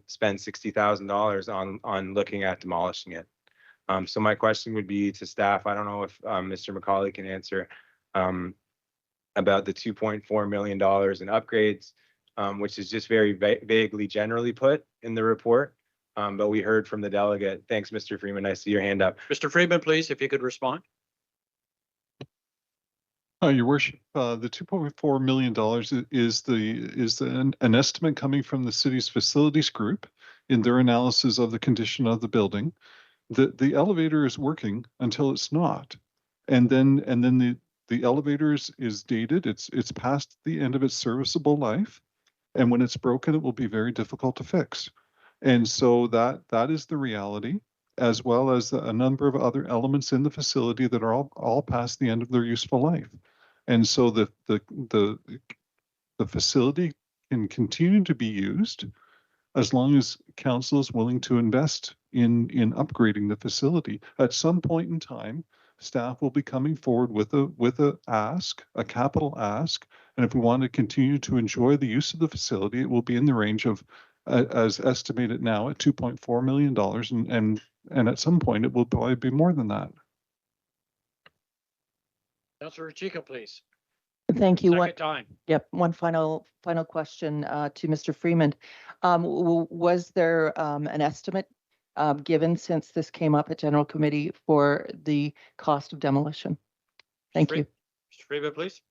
spend $60,000 on looking at demolishing it. So my question would be to staff. I don't know if Mr. McCauley can answer about the $2.4 million in upgrades, which is just very vaguely generally put in the report. But we heard from the delegate. Thanks, Mr. Freeman. I see your hand up. Mr. Freeman, please, if you could respond. Your worship, the $2.4 million is an estimate coming from the city's facilities group in their analysis of the condition of the building. The elevator is working until it's not, and then the elevator is dated. It's past the end of its serviceable life, and when it's broken, it will be very difficult to fix. And so that is the reality, as well as a number of other elements in the facility that are all past the end of their useful life. And so the facility can continue to be used as long as council is willing to invest in upgrading the facility. At some point in time, staff will be coming forward with a capital ask. And if we want to continue to enjoy the use of the facility, it will be in the range of, as estimated now, at $2.4 million. And at some point, it will probably be more than that. Councilor Chica, please. Thank you. Second time. Yep. One final question to Mr. Freeman. Was there an estimate given since this came up at General Committee for the cost of demolition? Thank you. Mr. Freeman, please.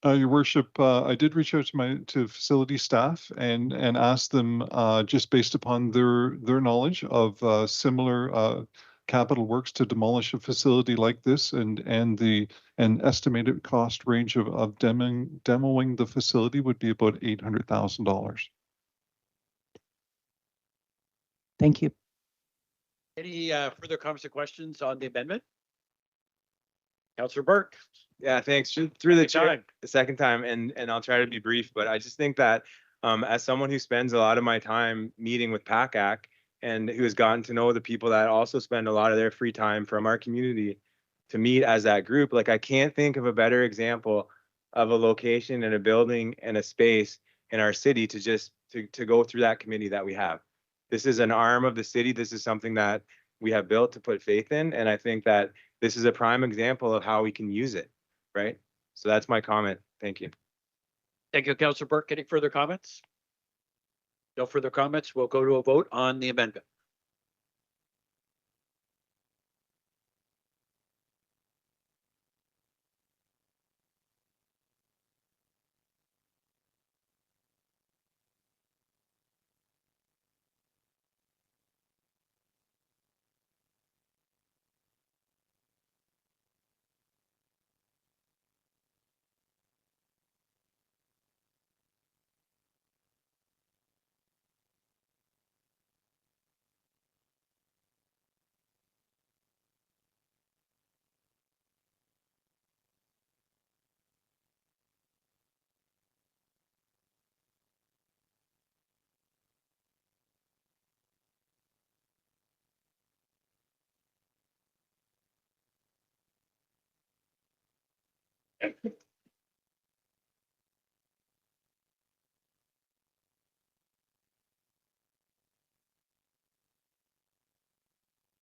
Your worship, I did reach out to facility staff and ask them just based upon their knowledge of similar capital works to demolish a facility like this, and an estimated cost range of demoing the facility would be about $800,000. Thank you. Any further comments or questions on the amendment? Councilor Burke. Yeah, thanks. Through the chair, the second time, and I'll try to be brief, but I just think that as someone who spends a lot of my time meeting with PACAC and who has gotten to know the people that also spend a lot of their free time from our community to meet as that group, like I can't think of a better example of a location and a building and a space in our city to just to go through that committee that we have. This is an arm of the city. This is something that we have built to put faith in, and I think that this is a prime example of how we can use it, right? So that's my comment. Thank you. Thank you, Councilor Burke. Any further comments? No further comments. We'll go to a vote on the amendment.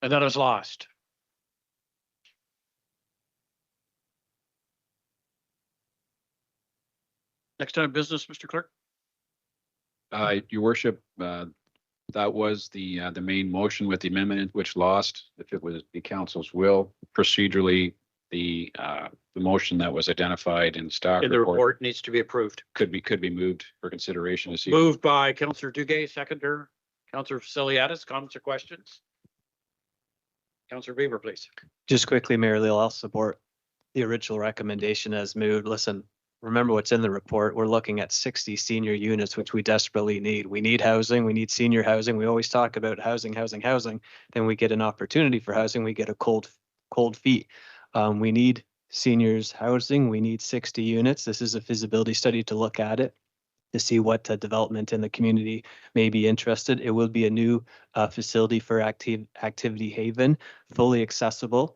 And that is lost. Next time of business, Mr. Clerk. Your worship, that was the main motion with the amendment which lost. If it was the council's will, procedurally, the motion that was identified in staff And the report needs to be approved. could be moved for consideration this evening. Moved by Councilor Duguay, seconder. Councilor Vasiliadis, comments or questions? Councilor Weaver, please. Just quickly, Mayor Leal, I'll support the original recommendation as moved. Listen, remember what's in the report. We're looking at 60 senior units, which we desperately need. We need housing. We need senior housing. We always talk about housing. Then we get an opportunity for housing. We get a cold feet. We need seniors housing. We need 60 units. This is a feasibility study to look at it, to see what development in the community may be interested. It will be a new facility for Activity Haven, fully accessible.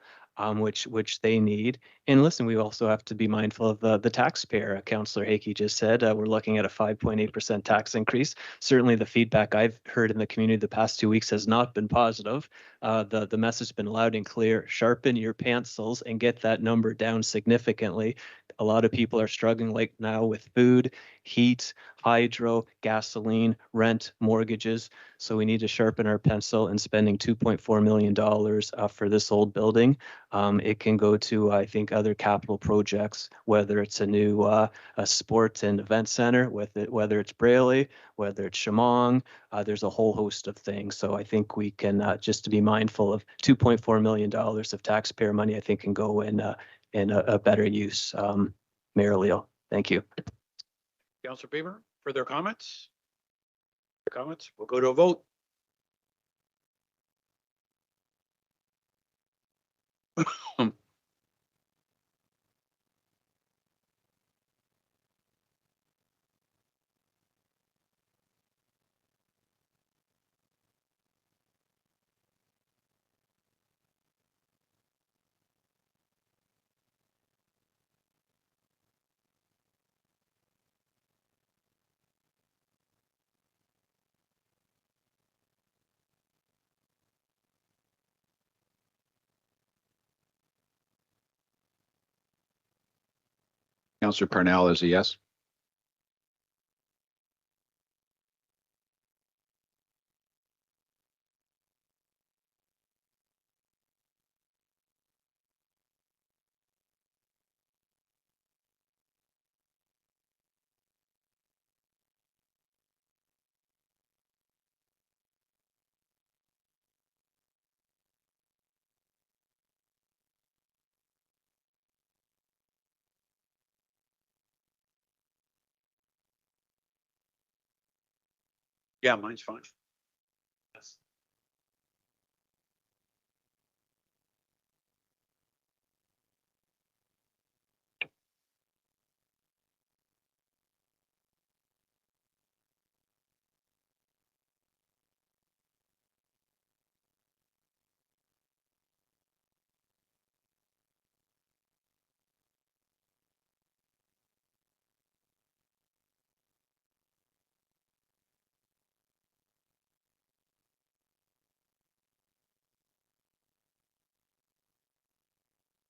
which they need. And listen, we also have to be mindful of the taxpayer. Councillor Hakey just said we're looking at a 5.8% tax increase. Certainly, the feedback I've heard in the community the past 2 weeks has not been positive. The message has been loud and clear: sharpen your pencils and get that number down significantly. A lot of people are struggling like now with food, heat, hydro, gasoline, rent, mortgages. So we need to sharpen our pencil in spending $2.4 million for this old building. It can go to, I think, other capital projects, whether it's a new a sports and event center, whether it's Braley, whether it's Shamong. There's a whole host of things. So I think we can just to be mindful of $2.4 million of taxpayer money. I think can go in a better use. Mayor Leo, thank you. Councillor Beamer, further comments? Comments? We'll go to a vote. Councillor Parnell is a yes. Yeah, mine's fine. Yes.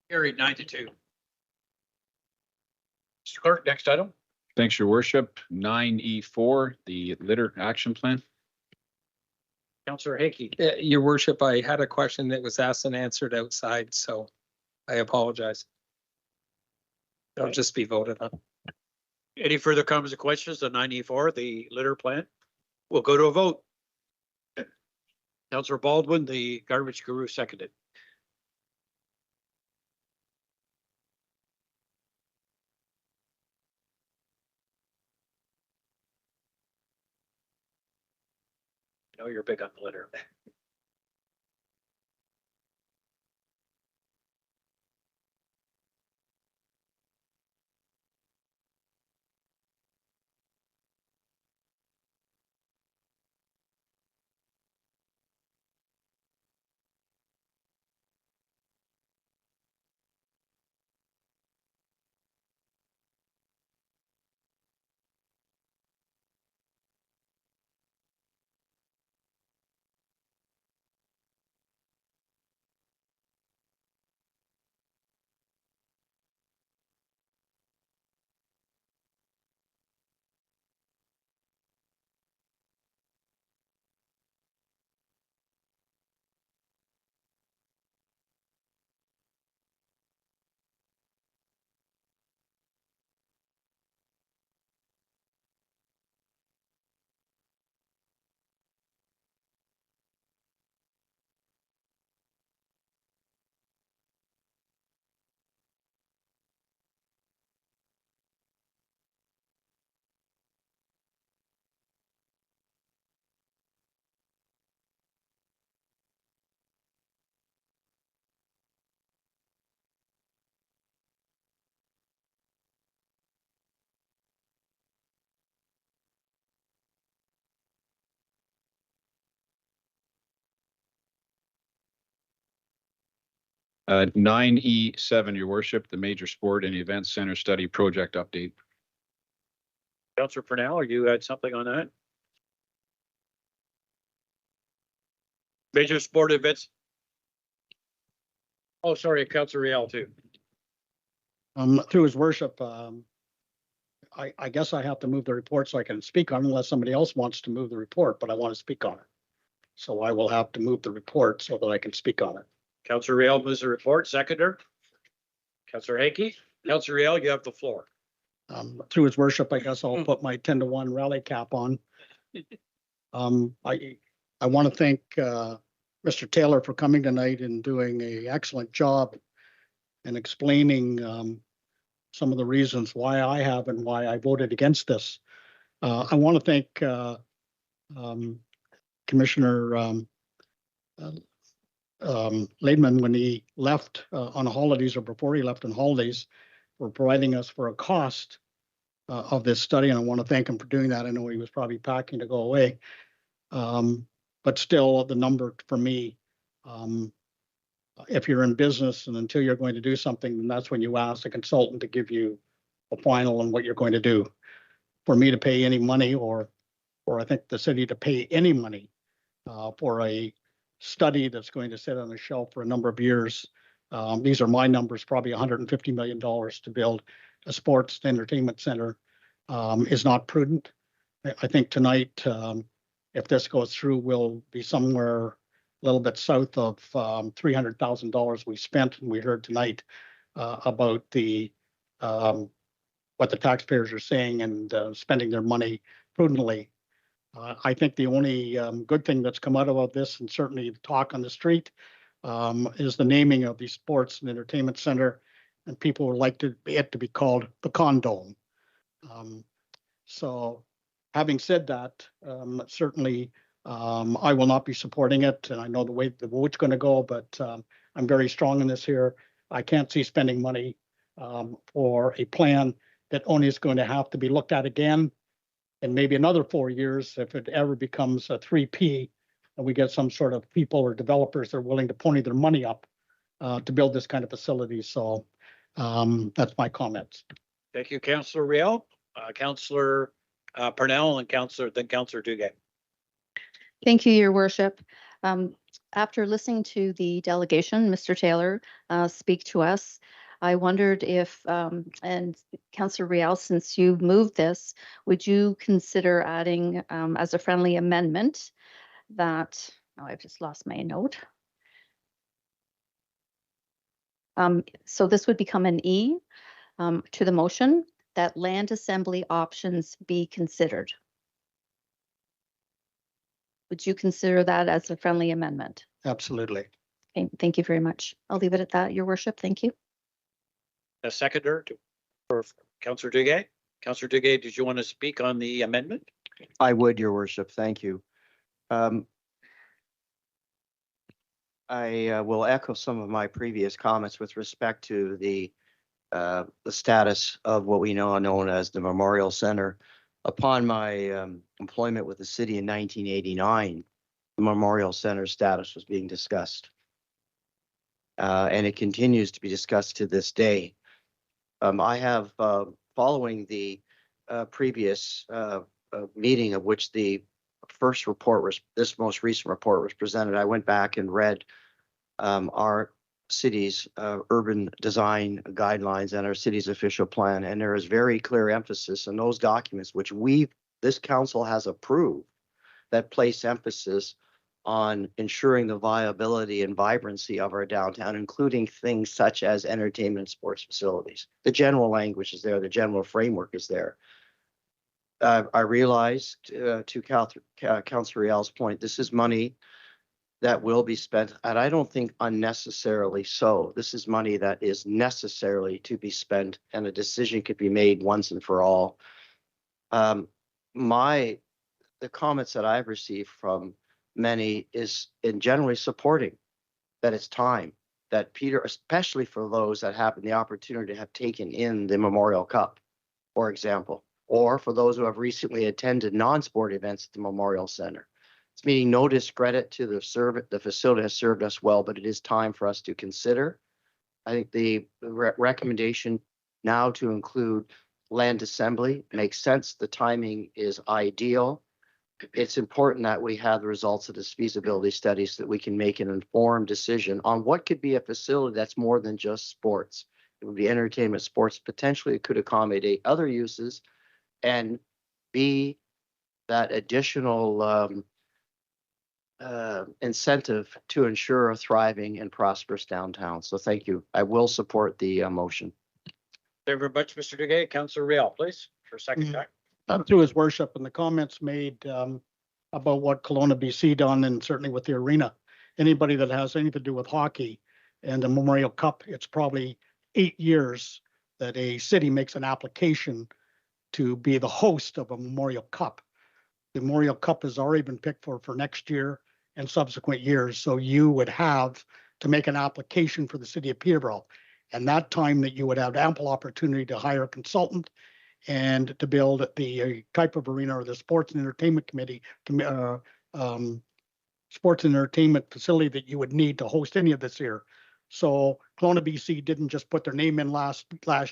Carried 9-2. Mr. Clerk, next item. Thanks, Your Worship. 9E4, the litter action plan. Councillor Hakey. Your worship, I had a question that was asked and answered outside, so I apologize. It'll just be voted on. Any further comments or questions on 9E4, the litter plan? We'll go to a vote. Councillor Baldwin, the garbage guru, seconded. I know you're big on the litter. 9E7, your worship, the Major Sport and Event Center Study Project Update. Councillor Purnell, you had something on that? Major sport events. Oh, sorry, Councillor Riel too. Through his worship, I guess I have to move the report so I can speak on it unless somebody else wants to move the report, but I want to speak on it. So I will have to move the report so that I can speak on it. Councillor Riel moves the report, seconder. Councillor Hanky, Councillor Riel, you have the floor. Through his worship, I guess I'll put my 10-to-1 rally cap on. I want to thank Mr. Taylor for coming tonight and doing an excellent job and explaining some of the reasons why I have and why I voted against this. I want to thank Commissioner Laidman when he left on holidays or before he left on holidays for providing us for a cost of this study. And I want to thank him for doing that. I know he was probably packing to go away. But still the number for me, if you're in business and until you're going to do something, then that's when you ask a consultant to give you a final on what you're going to do. For me to pay any money or I think the city to pay any money for a study that's going to sit on a shelf for a number of years. These are my numbers, probably $150 million to build a sports entertainment center is not prudent. I think tonight, if this goes through, we'll be somewhere a little bit south of $300,000 we spent. And we heard tonight about the what the taxpayers are saying and spending their money prudently. I think the only good thing that's come out of this, and certainly the talk on the street, is the naming of the sports and entertainment center, and people would like it to be called the Condome. So having said that, certainly I will not be supporting it, and I know the way the vote's going to go, but I'm very strong in this here. I can't see spending money for a plan that only is going to have to be looked at again in maybe another 4 years if it ever becomes a 3P and we get some sort of people or developers that are willing to pony their money up to build this kind of facility. So that's my comments. Thank you, Councillor Riel, Councillor Purnell, and Councillor Duguay. Thank you, Your Worship. After listening to the delegation, Mr. Taylor, speak to us, I wondered if, and Councillor Riel, since you moved this, would you consider adding as a friendly amendment that, oh, I've just lost my note. So this would become an E to the motion that land assembly options be considered. Would you consider that as a friendly amendment? Absolutely. Okay, thank you very much. I'll leave it at that, Your Worship. Thank you. A seconder for Councillor Duguay. Councillor Duguay, did you want to speak on the amendment? I would, Your Worship. Thank you. I will echo some of my previous comments with respect to the status of what we know known as the Memorial Center. Upon my employment with the city in 1989, the Memorial Center status was being discussed. And it continues to be discussed to this day. I have, following the previous meeting of which the first report was, this most recent report was presented, I went back and read our city's urban design guidelines and our city's official plan. And there is very clear emphasis in those documents, which this council has approved, that place emphasis on ensuring the viability and vibrancy of our downtown, including things such as entertainment and sports facilities. The general language is there, the general framework is there. I realized, to Councillor Riel's point, this is money that will be spent, and I don't think unnecessarily so. This is money that is necessarily to be spent, and a decision could be made once and for all. The comments that I've received from many is in generally supporting that it's time that Peter, especially for those that have the opportunity to have taken in the Memorial Cup, for example, or for those who have recently attended non-sport events at the Memorial Center. It's meaning no discredit to the facility has served us well, but it is time for us to consider I think the recommendation now to include land assembly makes sense. The timing is ideal. It's important that we have the results of this feasibility study so that we can make an informed decision on what could be a facility that's more than just sports. It would be entertainment, sports, potentially it could accommodate other uses and be that additional incentive to ensure a thriving and prosperous downtown. So thank you. I will support the motion. Thank you very much, Mr. Duguay. Councillor Real, please, for a second time. Through his worship and the comments made about what Kelowna BC done and certainly with the arena. Anybody that has anything to do with hockey and the Memorial Cup, it's probably 8 years that a city makes an application to be the host of a Memorial Cup. The Memorial Cup has already been picked for next year and subsequent years. So you would have to make an application for the city of Peterborough. And that time that you would have ample opportunity to hire a consultant and to build the type of arena or the sports and entertainment committee, sports and entertainment facility that you would need to host any of this here. So Kelowna BC didn't just put their name in last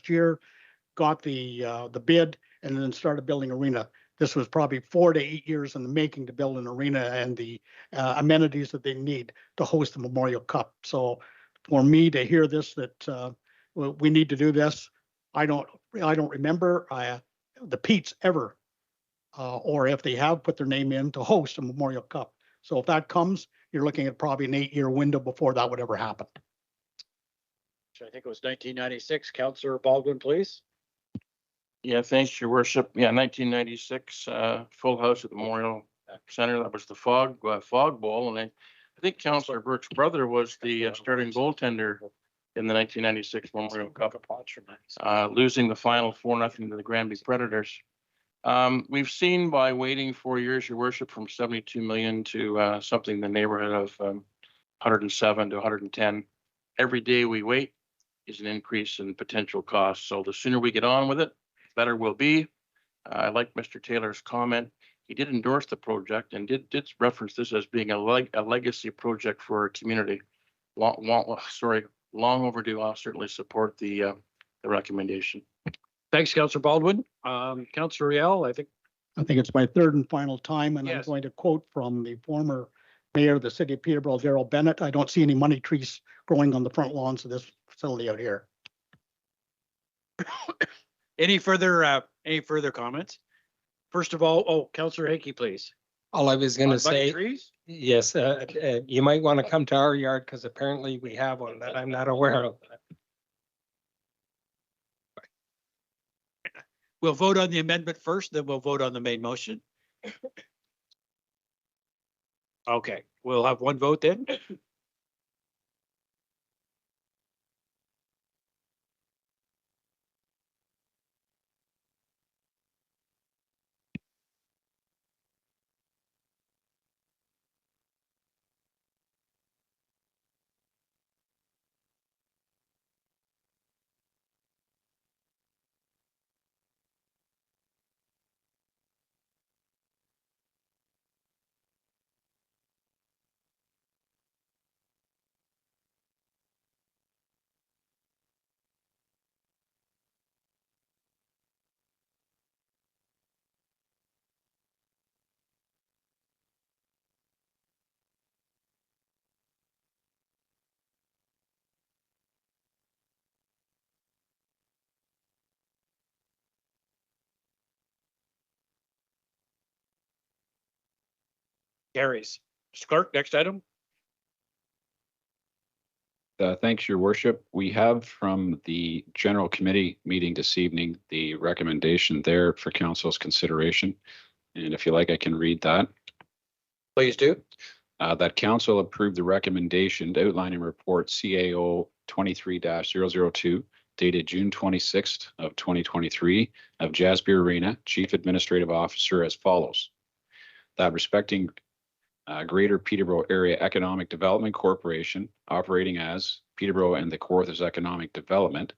year, got the bid, and then started building arena. This was probably 4 to 8 years in the making to build an arena and the amenities that they need to host the Memorial Cup. So for me to hear this, that we need to do this, I don't remember the Pete's ever, or if they have put their name in to host a Memorial Cup. So if that comes, you're looking at probably an 8-year window before that would ever happen. So I think it was 1996. Councillor Baldwin, please. Yeah, thanks, your worship. Yeah, 1996, full house at the Memorial Center. That was the Fog Bowl. And I think Councillor Burke's brother was the starting goaltender in the 1996 Memorial Cup, losing the final 4-0 to the Granby Predators. We've seen by waiting 4 years, your worship, from 72 million to something in the neighborhood of 107 to 110. Every day we wait is an increase in potential costs. So the sooner we get on with it, better will be. I like Mr. Taylor's comment. He did endorse the project and did reference this as being a legacy project for our community. Long overdue. I'll certainly support the recommendation. Thanks, Councillor Baldwin. Councillor Riel, I think it's my third and final time, and Yes. I'm going to quote from the former mayor of the city of Peterborough, Daryl Bennett. I don't see any money trees growing on the front lawns of this facility out here. any further comments? First of all, Councillor Hickey, please. All I was going On to money say, trees? yes, you might want to come to our yard because apparently we have one that I'm not aware of. We'll vote on the amendment first, then we'll vote on the main motion. Okay, we'll have one vote then. Carries. Mr. Clerk, next item. Thanks, your worship. We have from the general committee meeting this evening, the recommendation there for council's consideration. And if you like, I can read that. Please do. That council approved the recommendation outlined in report CAO 23-002 dated June 26th of 2023 of Jasper Arena Chief Administrative Officer as follows. That respecting Greater Peterborough Area Economic Development Corporation, operating as Peterborough and the Kawarthas Economic Development,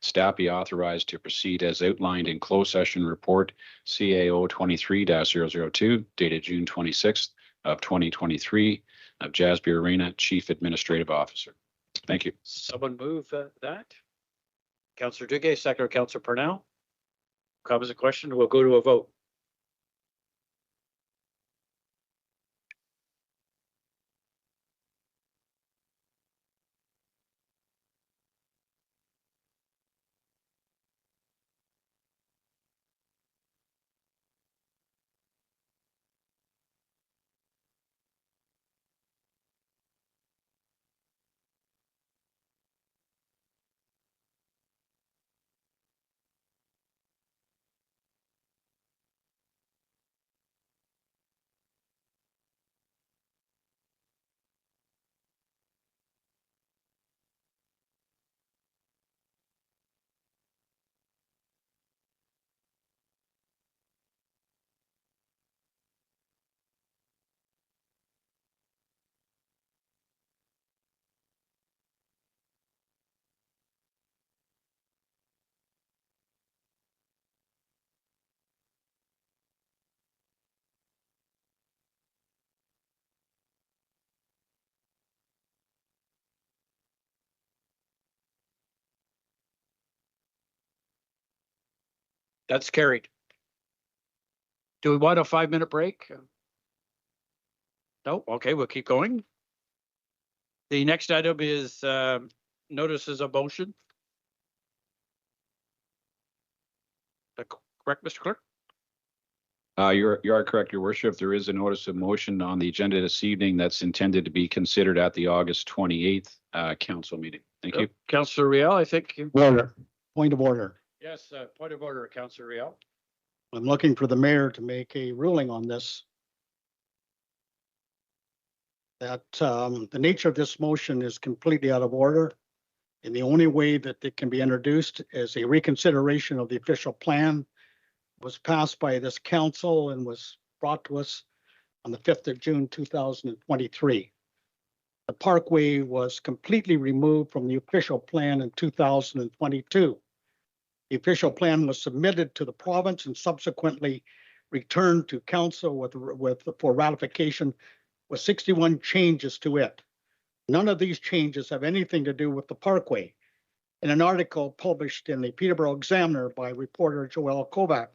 staff be authorized to proceed as outlined in closed session report CAO 23-002 dated June 26th of 2023 of Jasper Arena Chief Administrative Officer. Thank you. Someone move that. Councillor Duguay, second Councillor Purnell. Comments or question? We'll go to a vote. That's carried. Do we want a 5-minute break? No? Okay, we'll keep going. The next item is notices of motion. Correct, Mr. Clerk? You are correct, Your Worship. There is a notice of motion on the agenda this evening that's intended to be considered at the August 28th council meeting. Thank you. Councillor Riel, I think. Order, point of order. Yes, point of order, Councillor Riel. I'm looking for the mayor to make a ruling on this. That the nature of this motion is completely out of order. And the only way that it can be introduced is a reconsideration of the official plan. Was passed by this council and was brought to us on the 5th of June, 2023. The parkway was completely removed from the official plan in 2022. The official plan was submitted to the province and subsequently returned to council for ratification with 61 changes to it. None of these changes have anything to do with the parkway. In an article published in the Peterborough Examiner by reporter Joel Kovac,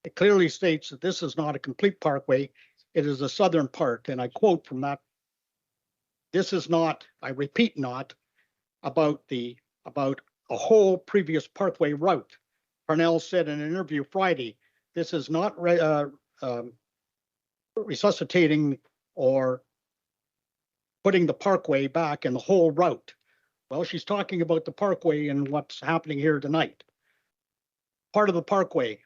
it clearly states that this is not a complete parkway. It is the southern part. And I quote from that, this is not, I repeat not, about a whole previous parkway route. Parnell said in an interview Friday, this is not resuscitating or putting the parkway back in the whole route. Well, she's talking about the parkway and what's happening here tonight. Part of the parkway.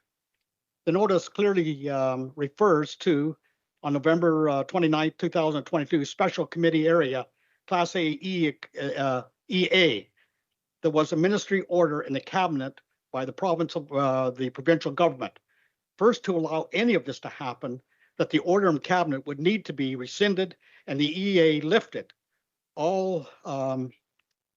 The notice clearly refers to, on November 29, 2022, Special Committee Area, Class A EA. There was a ministry order in the cabinet by the province of the provincial government. First, to allow any of this to happen, that the order in cabinet would need to be rescinded and the EA lifted, all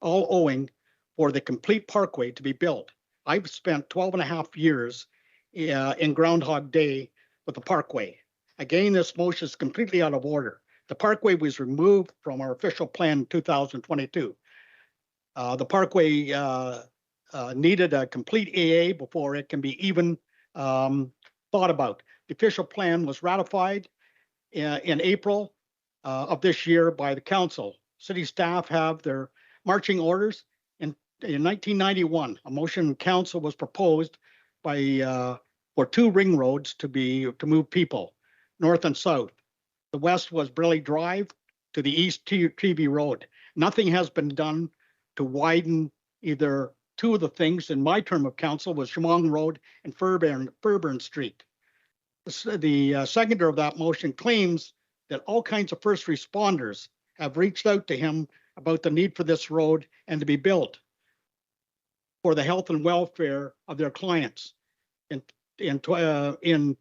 owing for the complete parkway to be built. I've spent 12 and a half years in Groundhog Day with the parkway. Again, this motion is completely out of order. The parkway was removed from our official plan in 2022. The parkway needed a complete AA before it can be even thought about. The official plan was ratified in April of this year by the council. City staff have their marching orders. In 1991, a motion in council was proposed by for 2 ring roads to move people north and south. The west was Briley Drive, to the east TV Road. Nothing has been done to widen either 2 of the things in my term of council was Chemung Road and Fairburn Street. The seconder of that motion claims that all kinds of first responders have reached out to him about the need for this road and to be built for the health and welfare of their clients. In 12 and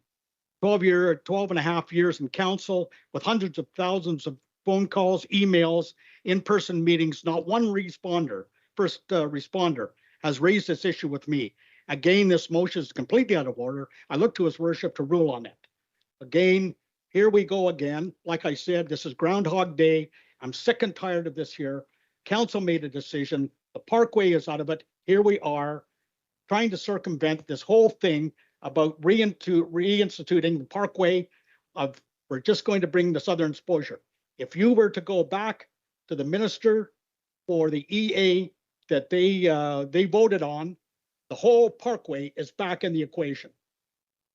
a half years in council, with hundreds of thousands of phone calls, emails, in-person meetings, not one first responder has raised this issue with me. Again, this motion is completely out of order. I look to his worship to rule on it. Again, here we go again. Like I said, this is Groundhog Day. I'm sick and tired of this here. Council made a decision. The Parkway is out of it. Here we are trying to circumvent this whole thing about reinstituting the Parkway of, we're just going to bring the southern exposure. If you were to go back to the minister for the EA that they voted on, the whole Parkway is back in the equation.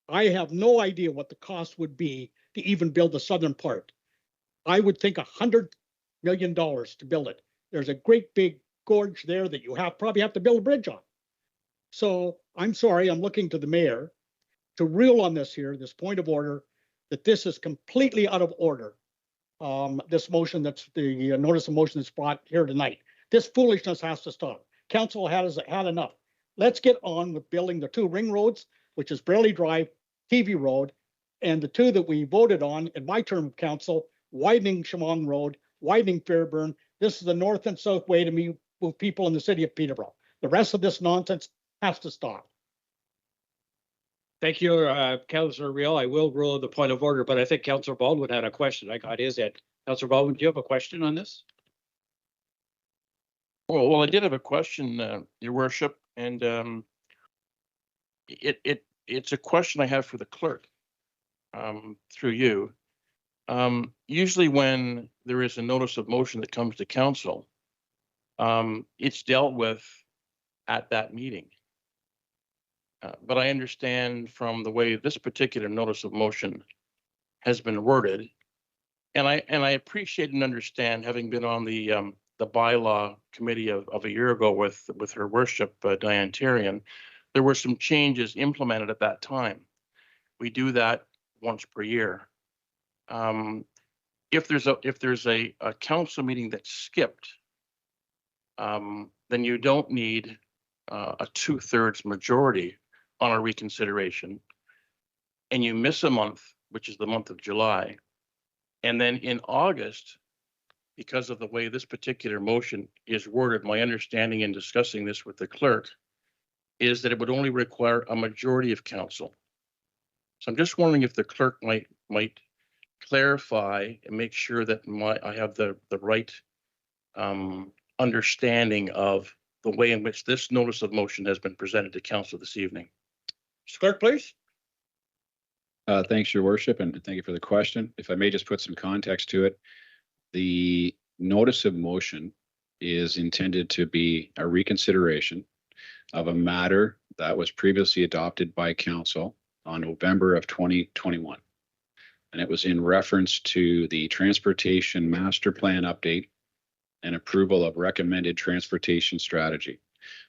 I have no idea what the cost would be to even build the southern part. I would think $100 million to build it. There's a great big gorge there that you probably have to build a bridge on. So I'm sorry, I'm looking to the mayor to rule on this here, this point of order, that this is completely out of order. This motion, that's the notice of motion that's brought here tonight. This foolishness has to stop. Council has had enough. Let's get on with building the 2 ring roads, which is Braley Drive, TV Road, and the 2 that we voted on in my term of council, widening Chemung Road, widening Fairburn. This is the north and south way to move people in the city of Peterborough. The rest of this nonsense has to stop. Thank you, Councillor Real. I will rule the point of order, but I think Councillor Baldwin had a question. I got his head. Councillor Baldwin, do you have a question on this? Well, I did have a question, Your Worship, and it's a question I have for the clerk, through you. Usually when there is a notice of motion that comes to council, it's dealt with at that meeting. But I understand from the way this particular notice of motion has been worded, and I appreciate and understand, having been on the bylaw committee of a year ago with Her Worship Diane Therrien, there were some changes implemented at that time. We do that once per year. If there's a council meeting that's skipped, then you don't need a 2/3 majority on a reconsideration, and you miss a month, which is the month of July, and then in August, because of the way this particular motion is worded, my understanding in discussing this with the clerk is that it would only require a majority of council. So I'm just wondering if the clerk might clarify and make sure that I have the right understanding of the way in which this notice of motion has been presented to council this evening. Mr. Clerk, please. Thanks, Your Worship, and thank you for the question. If I may just put some context to it, the notice of motion is intended to be a reconsideration of a matter that was previously adopted by council on November of 2021. And it was in reference to the transportation master plan update and approval of recommended transportation strategy.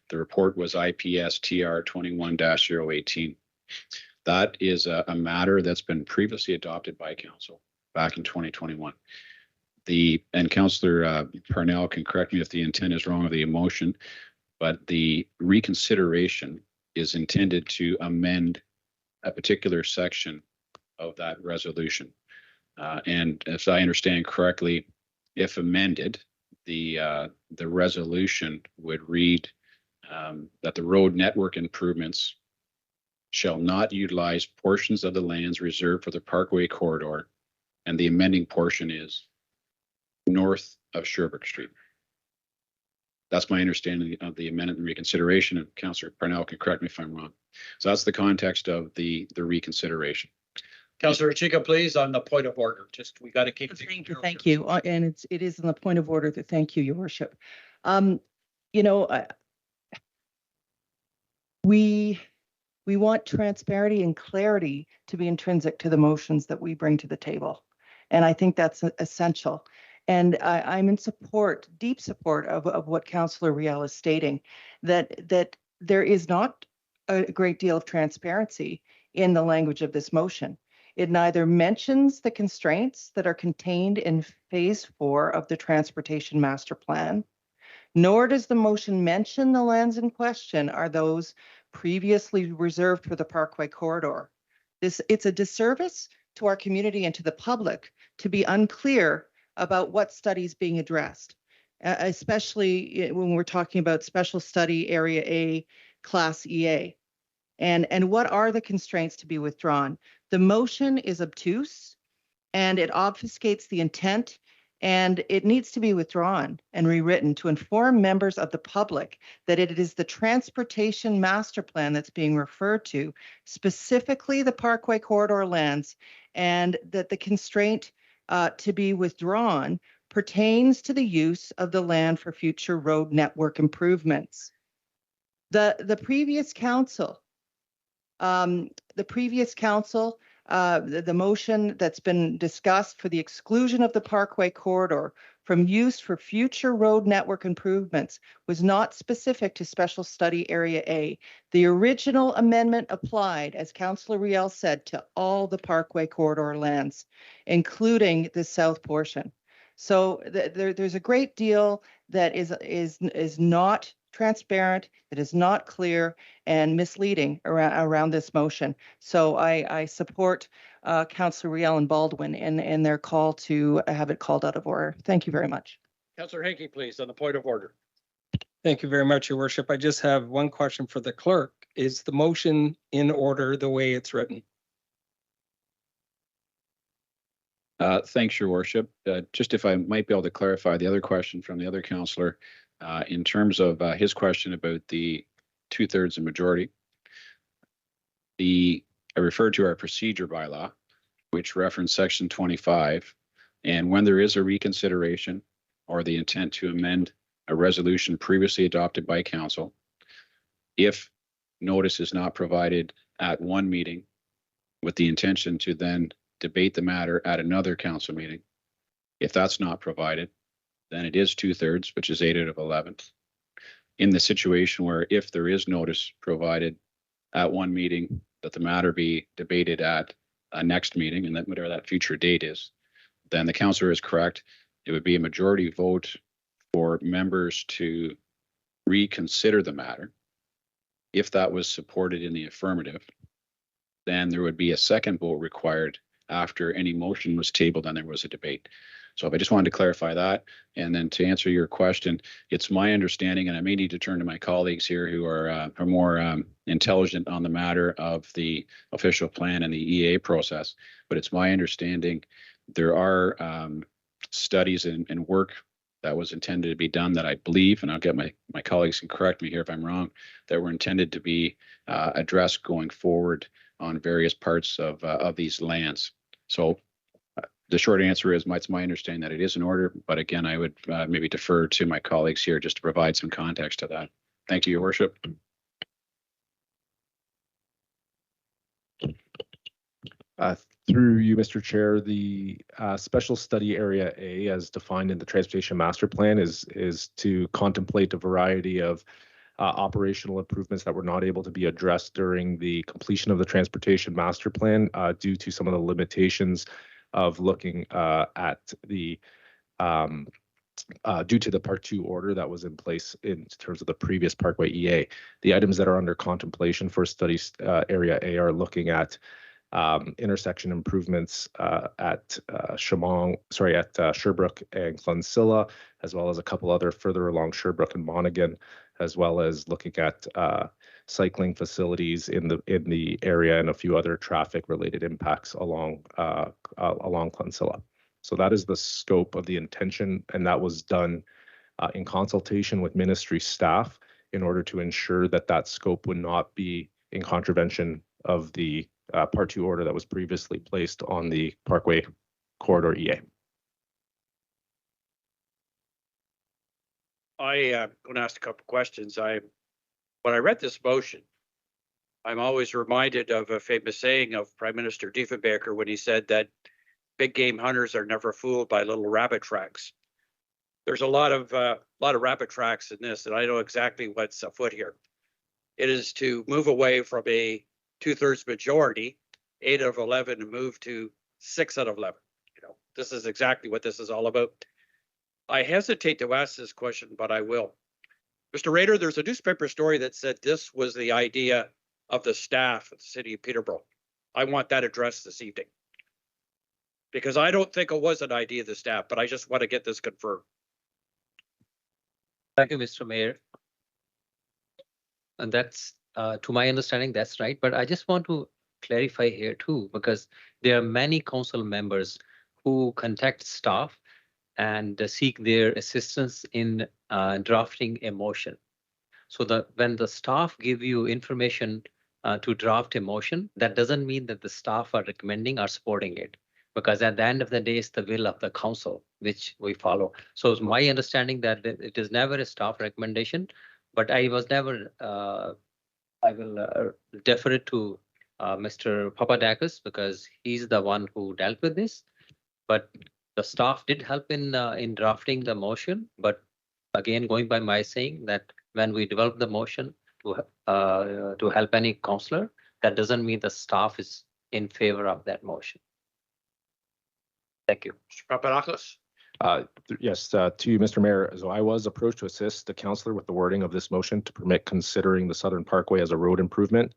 The report was IPS TR 21-018. That is a matter that's been previously adopted by council back in 2021. And Councillor Parnell can correct me if the intent is wrong of the motion, but the reconsideration is intended to amend a particular section of that resolution. And if I understand correctly, if amended, the resolution would read that the road network improvements shall not utilize portions of the lands reserved for the Parkway corridor, and the amending portion is north of Sherbrooke Street. That's my understanding of the amendment and reconsideration, and Councillor Parnell can correct me if I'm wrong. So that's the context of the reconsideration. Councillor Chica, please, on the point of order. Just, we got to keep. Thank you. And it is in the point of order that thank you, Your Worship. We want transparency and clarity to be intrinsic to the motions that we bring to the table. And I think that's essential. And I'm in support, deep support of what Councillor Riel is stating, that there is not a great deal of transparency in the language of this motion. It neither mentions the constraints that are contained in phase 4 of the transportation master plan, nor does the motion mention the lands in question are those previously reserved for the Parkway corridor. It's a disservice to our community and to the public to be unclear about what studies being addressed, especially when we're talking about special study area A, class EA. And what are the constraints to be withdrawn? The motion is obtuse and it obfuscates the intent And it needs to be withdrawn and rewritten to inform members of the public that it is the transportation master plan that's being referred to, specifically the Parkway corridor lands, and that the constraint to be withdrawn pertains to the use of the land for future road network improvements. The previous council, the motion that's been discussed for the exclusion of the Parkway corridor from use for future road network improvements was not specific to Special Study Area A. The original amendment applied, as Councillor Riel said, to all the Parkway corridor lands, including the south portion. So there's a great deal that is not transparent, that is not clear and misleading around this motion. So I support Councillor Riel and Baldwin in their call to have it called out of order. Thank you very much. Councillor Henke, please, on the point of order. Thank you very much, Your Worship. I just have one question for the clerk. Is the motion in order the way it's written? Thanks, Your Worship. Just if I might be able to clarify the other question from the other councillor, in terms of his question about the 2/3 of majority. I referred to our procedure bylaw, which referenced section 25, and when there is a reconsideration or the intent to amend a resolution previously adopted by council, if notice is not provided at one meeting with the intention to then debate the matter at another council meeting, if that's not provided, then it is 2/3, which is 8 out of 11. In the situation where if there is notice provided at one meeting that the matter be debated at a next meeting, and that whatever that future date is, then the councillor is correct. It would be a majority vote for members to reconsider the matter. If that was supported in the affirmative, then there would be a second vote required after any motion was tabled and there was a debate. So if I just wanted to clarify that, and then to answer your question, it's my understanding, and I may need to turn to my colleagues here who are more intelligent on the matter of the official plan and the EA process, but it's my understanding there are studies and work that was intended to be done that I believe, and I'll get my colleagues can correct me here if I'm wrong, that were intended to be addressed going forward on various parts of these lands. So the short answer is it's my understanding that it is in order, but again, I would maybe defer to my colleagues here just to provide some context to that. Thank you, Your Worship. Through you, Mr. Chair, the Special Study Area A, as defined in the Transportation Master Plan, is to contemplate a variety of operational improvements that were not able to be addressed during the completion of the Transportation Master Plan due to some of the limitations of looking at the due to the Part 2 order that was in place in terms of the previous Parkway EA. The items that are under contemplation for Study Area A are looking at intersection improvements at Sherbrooke and Clonsilla, as well as a couple other further along Sherbrooke and Monaghan, as well as looking at cycling facilities in the area and a few other traffic related impacts along Clonsilla. So that is the scope of the intention, and that was done in consultation with ministry staff in order to ensure that that scope would not be in contravention of the Part 2 order that was previously placed on the Parkway Corridor EA. I'm going to ask a couple questions. When I read this motion, I'm always reminded of a famous saying of Prime Minister Diefenbaker when he said that big game hunters are never fooled by little rabbit tracks. There's a lot of rabbit tracks in this, and I know exactly what's afoot here. It is to move away from a 2/3 majority, 8 out of 11, and move to 6 out of 11. This is exactly what this is all about. I hesitate to ask this question, but I will. Mr. Rader, there's a newspaper story that said this was the idea of the staff at the city of Peterborough. I want that addressed this evening, because I don't think it was an idea of the staff, but I just want to get this confirmed. Thank you, Mr. Mayor. And that's, to my understanding, that's right. But I just want to clarify here too, because there are many council members who contact staff and seek their assistance in drafting a motion. So that when the staff give you information to draft a motion, that doesn't mean that the staff are recommending or supporting it, because at the end of the day, it's the will of the council, which we follow. So it's my understanding that it is never a staff recommendation, but I was never, I will defer it to Mr. Papadakis because he's the one who dealt with this. But the staff did help in drafting the motion. But again, going by my saying that when we develop the motion to help any councillor, that doesn't mean the staff is in favor of that motion. Thank you. Mr. Papadakis? Yes, to you, Mr. Mayor. So I was approached to assist the councillor with the wording of this motion to permit considering the Southern Parkway as a road improvement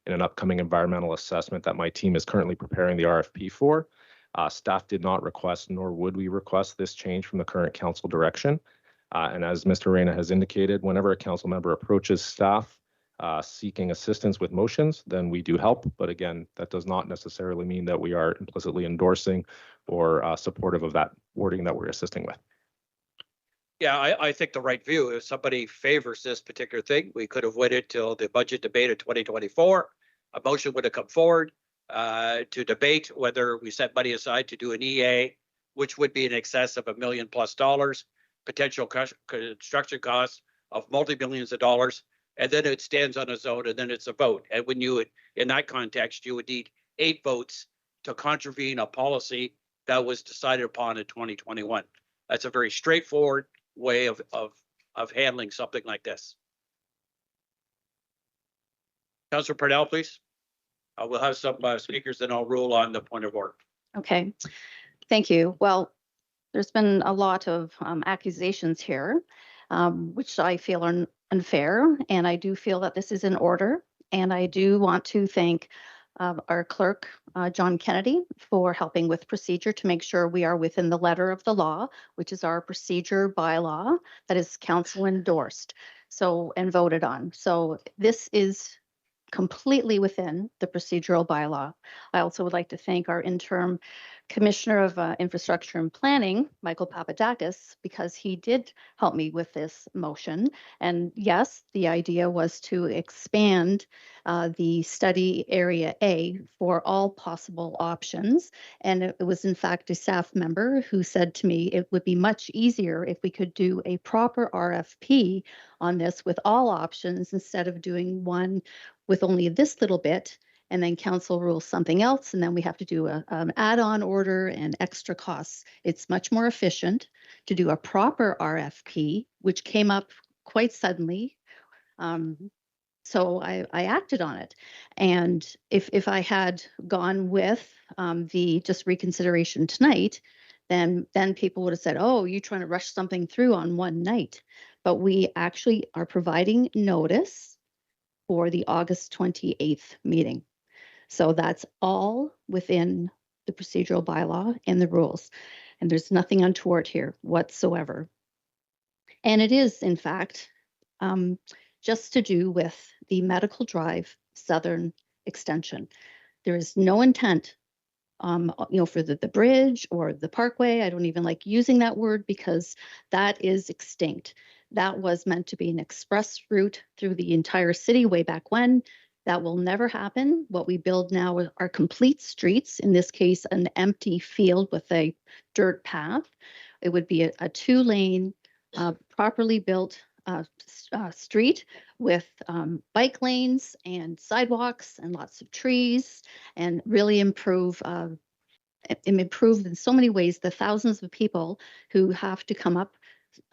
in an upcoming environmental assessment that my team is currently preparing the RFP for. Staff did not request, nor would we request this change from the current council direction. And as Mr. Reyna has indicated, whenever a council member approaches staff seeking assistance with motions, then we do help. But again, that does not necessarily mean that we are implicitly endorsing or supportive of that wording that we're assisting with. Yeah, I think the right view, if somebody favors this particular thing, we could have waited till the budget debate of 2024. A motion would have come forward to debate whether we set money aside to do an EA, which would be in excess of $1 million+ potential construction costs of multi-millions of dollars. And then it stands on its own, and then it's a vote. And when you would, in that context, you would need 8 votes to contravene a policy that was decided upon in 2021. That's a very straightforward way of handling something like this. Councillor Purnell, please. We'll have some speakers, then I'll rule on the point of order. Okay, thank you. Well, there's been a lot of accusations here, which I feel are unfair, and I do feel that this is in order. And I do want to thank our clerk, John Kennedy, for helping with procedure to make sure we are within the letter of the law, which is our procedure bylaw that is council endorsed and voted on. So this is completely within the procedural bylaw. I also would like to thank our interim Commissioner of Infrastructure and Planning, Michael Papadakis, because he did help me with this motion. And yes, the idea was to expand the study area A for all possible options. And it was in fact a staff member who said to me it would be much easier if we could do a proper RFP on this with all options instead of doing one with only this little bit, and then council rules something else, and then we have to do an add-on order and extra costs. It's much more efficient to do a proper RFP, which came up quite suddenly. So I acted on it. And if I had gone with the just reconsideration tonight, then people would have said, oh, you're trying to rush something through on one night. But we actually are providing notice for the August 28th meeting. So that's all within the procedural bylaw and the rules. And there's nothing untoward here whatsoever. And it is, in fact, just to do with the Medical Drive Southern Extension. There is no intent, for the bridge or the parkway. I don't even like using that word because that is extinct. That was meant to be an express route through the entire city way back when. That will never happen. What we build now are complete streets, in this case, an empty field with a dirt path. It would be a 2-lane, properly built street with bike lanes and sidewalks and lots of trees, and really improve in so many ways the thousands of people who have to come up,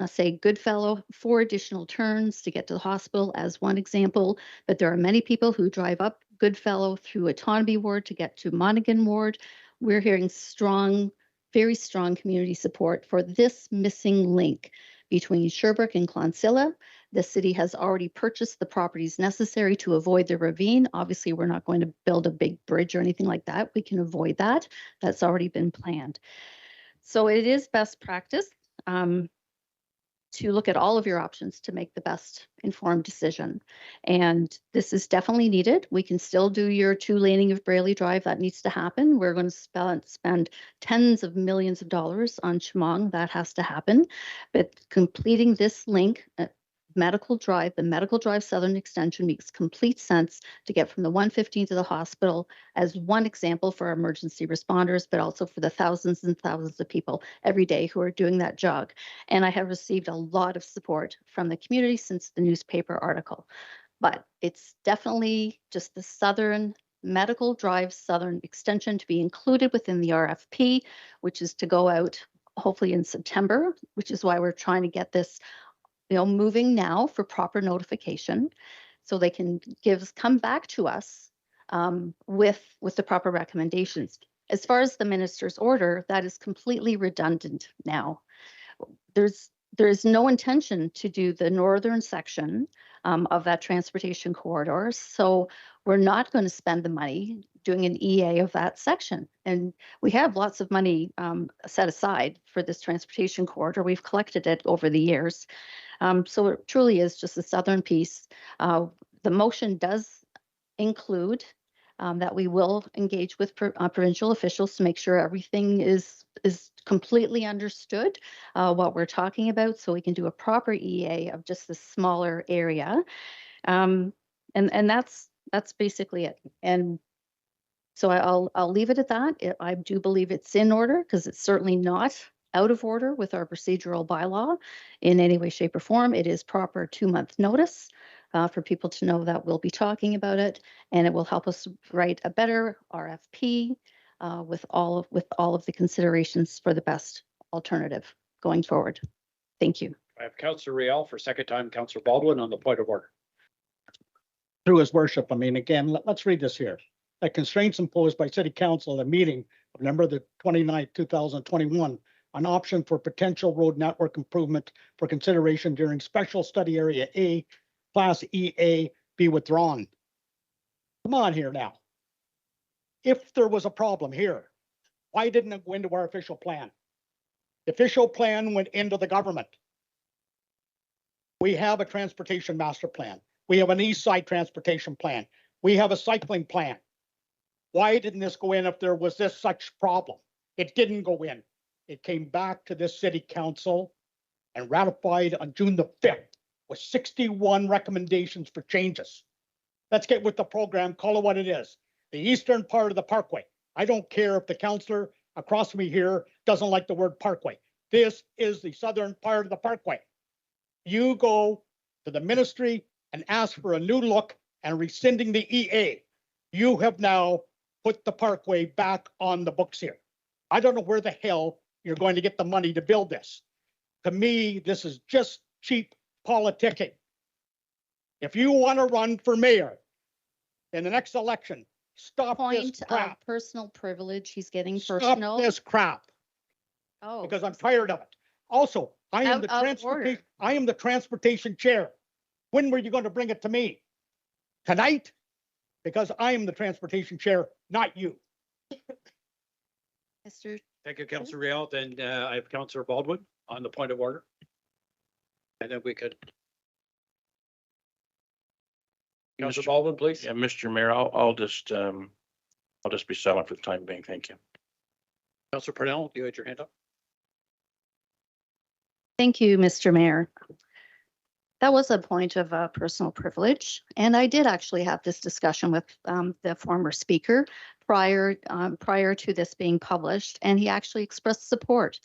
say Goodfellow, 4 additional turns to get to the hospital as one example. But there are many people who drive up Goodfellow through Autonomy Ward to get to Monaghan Ward. We're hearing very strong community support for this missing link between Sherbrooke and Clonsilla. The city has already purchased the properties necessary to avoid the ravine. Obviously, we're not going to build a big bridge or anything like that. We can avoid that. That's already been planned. So it is best practice. to look at all of your options to make the best informed decision. And this is definitely needed. We can still do your 2 laning of Braley Drive. That needs to happen. We're going to spend tens of millions of dollars on Chemong. That has to happen. But completing this link, Medical Drive, the Medical Drive Southern Extension makes complete sense to get from the 115 to the hospital as one example for emergency responders, but also for the thousands and thousands of people every day who are doing that jog. And I have received a lot of support from the community since the newspaper article. But it's definitely just the Southern Medical Drive Southern Extension to be included within the RFP, which is to go out hopefully in September, which is why we're trying to get this moving now for proper notification, so they can come back to us with the proper recommendations. As far as the minister's order, that is completely redundant now. There is no intention to do the northern section of that transportation corridor, so we're not going to spend the money doing an EA of that section. And we have lots of money set aside for this transportation corridor. We've collected it over the years. So it truly is just the southern piece. The motion does include that we will engage with provincial officials to make sure everything is completely understood what we're talking about, so we can do a proper EA of just the smaller area. And that's basically it. And so I'll leave it at that. I do believe it's in order, because it's certainly not out of order with our procedural bylaw in any way, shape, or form. It is proper 2-month notice for people to know that we'll be talking about it, and it will help us write a better RFP with all of the considerations for the best alternative going forward. Thank you. I have Councillor Riel for second time, Councillor Baldwin on the point of order. Through his worship, I mean, again, let's read this here. That constraints imposed by City Council at a meeting of November the 29th, 2021, an option for potential road network improvement for consideration during special study area A, class EA, be withdrawn. Come on here now. If there was a problem here, why didn't it go into our official plan? The official plan went into the government. We have a transportation master plan. We have an east side transportation plan. We have a cycling plan. Why didn't this go in if there was this such problem? It didn't go in. It came back to this city council and ratified on June the 5th with 61 recommendations for changes. Let's get with the program, call it what it is. The eastern part of the parkway. I don't care if the councillor across from me here doesn't like the word parkway. This is the southern part of the parkway. You go to the ministry and ask for a new look and rescinding the EA. You have now put the parkway back on the books here. I don't know where the hell you're going to get the money to build this. To me, this is just cheap politicking. If you want to run for mayor in the next election, stop this Point of crap. personal privilege. He's getting Stop personal. this crap, Oh, because I'm tired of it. Also, I am Out the of transportation. order. I am the transportation chair. When were you going to bring it to me? Tonight? Because I am the transportation chair, not you. Mr. Thank you, Councillor Riel. Then I have Councillor Baldwin on the point of order. And then we could. Councillor Baldwin, please. Yeah, Mr. Mayor, I'll just be silent for the time being. Thank you. Councillor Purnell, you had your hand up. Thank you, Mr. Mayor. That was a point of personal privilege, and I did actually have this discussion with the former speaker prior to this being published, and he actually expressed support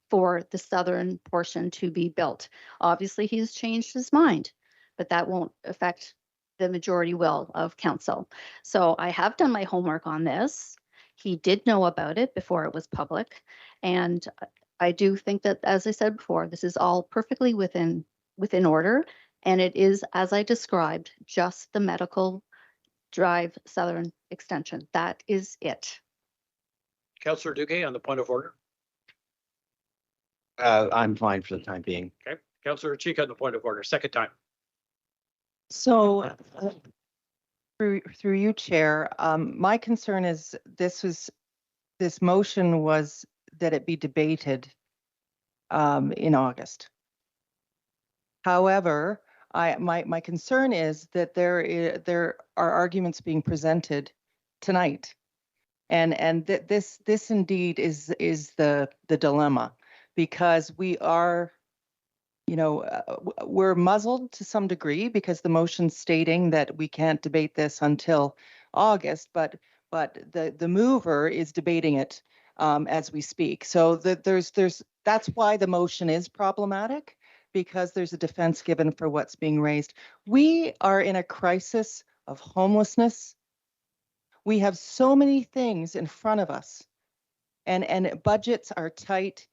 for the southern portion to be built. Obviously, he's changed his mind, but that won't affect the majority will of council. So I have done my homework on this. He did know about it before it was public, and I do think that, as I said before, this is all perfectly within order, and it is, as I described, just the Medical Drive Southern Extension. That is it. Councillor Duguay on the point of order. I'm fine for the time being. Okay. Councillor Chica on the point of order, second time. So through you, Chair, my concern is this motion was that it be debated in August. However, my concern is that there are arguments being presented tonight. And this indeed is the dilemma, because we are, we're muzzled to some degree because the motion's stating that we can't debate this until August, but the mover is debating it as we speak. So that's why the motion is problematic, because there's a defense given for what's being raised. We are in a crisis of homelessness. We have so many things in front of us, and budgets are tight.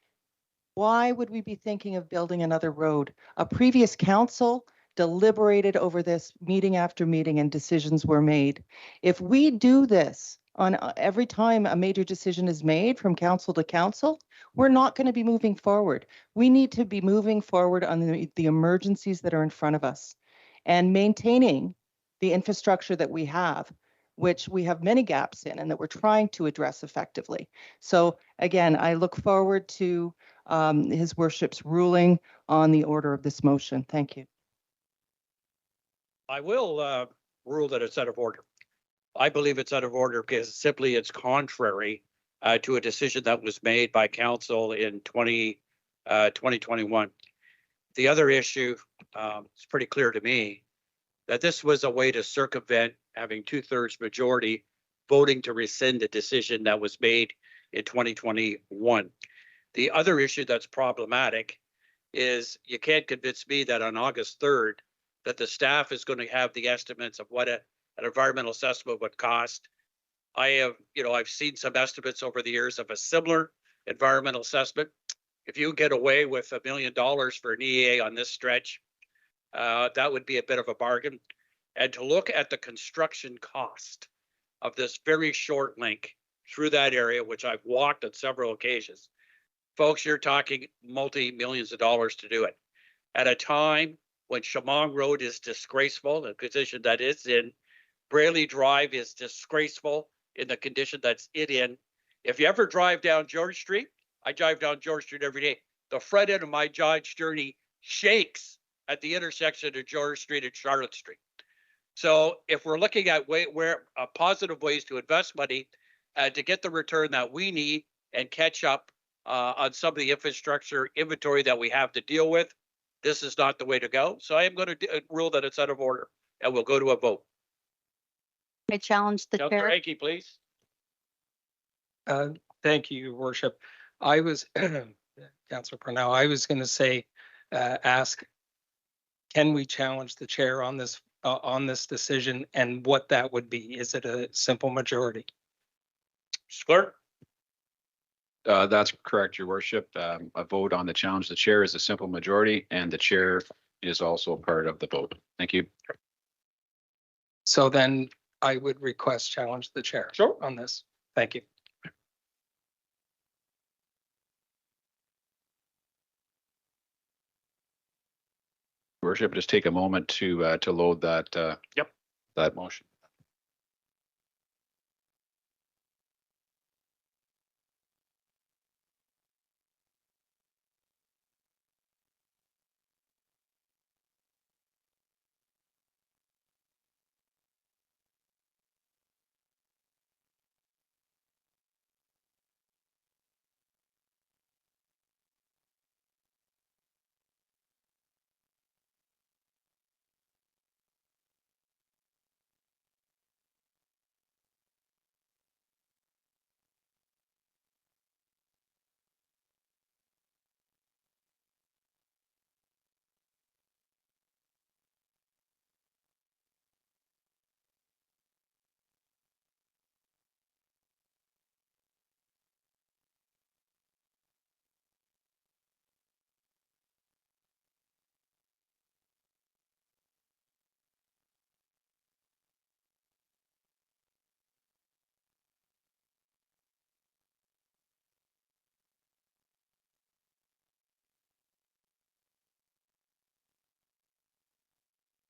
Why would we be thinking of building another road? A previous council deliberated over this meeting after meeting, and decisions were made. If we do this on every time a major decision is made from council to council, we're not going to be moving forward. We need to be moving forward on the emergencies that are in front of us and maintaining the infrastructure that we have, which we have many gaps in and that we're trying to address effectively. So again, I look forward to His Worship's ruling on the order of this motion. Thank you. I will rule that it's out of order. I believe it's out of order because simply it's contrary to a decision that was made by council in 2021. The other issue, it's pretty clear to me that this was a way to circumvent having 2/3 majority voting to rescind a decision that was made in 2021. The other issue that's problematic is you can't convince me that on August 3rd that the staff is going to have the estimates of what an environmental assessment would cost. I've seen some estimates over the years of a similar environmental assessment. If you get away with $1 million for an EA on this stretch, that would be a bit of a bargain. And to look at the construction cost of this very short link through that area, which I've walked on several occasions, folks, you're talking multi-millions of dollars to do it. At a time when Shamong Road is disgraceful, the position that it's in, Brayley Drive is disgraceful in the condition that's it in. If you ever drive down George Street, I drive down George Street every day. The front end of my Dodge journey shakes at the intersection of George Street and Charlotte Street. So if we're looking at where positive ways to invest money to get the return that we need and catch up on some of the infrastructure inventory that we have to deal with, this is not the way to go. So I am going to rule that it's out of order, and we'll go to a vote. I challenge the Councillor chair. Hanky, please. Thank you, Your Worship. I was, Councillor Purnell, I was going to say, ask, can we challenge the chair on this decision, and what that would be? Is it a simple majority? Clerk? That's correct, Your Worship. A vote on the challenge the chair is a simple majority, and the chair is also part of the vote. Thank you. So then I would request challenge the chair on this. Thank you. Your Worship, just take a moment to load that that motion.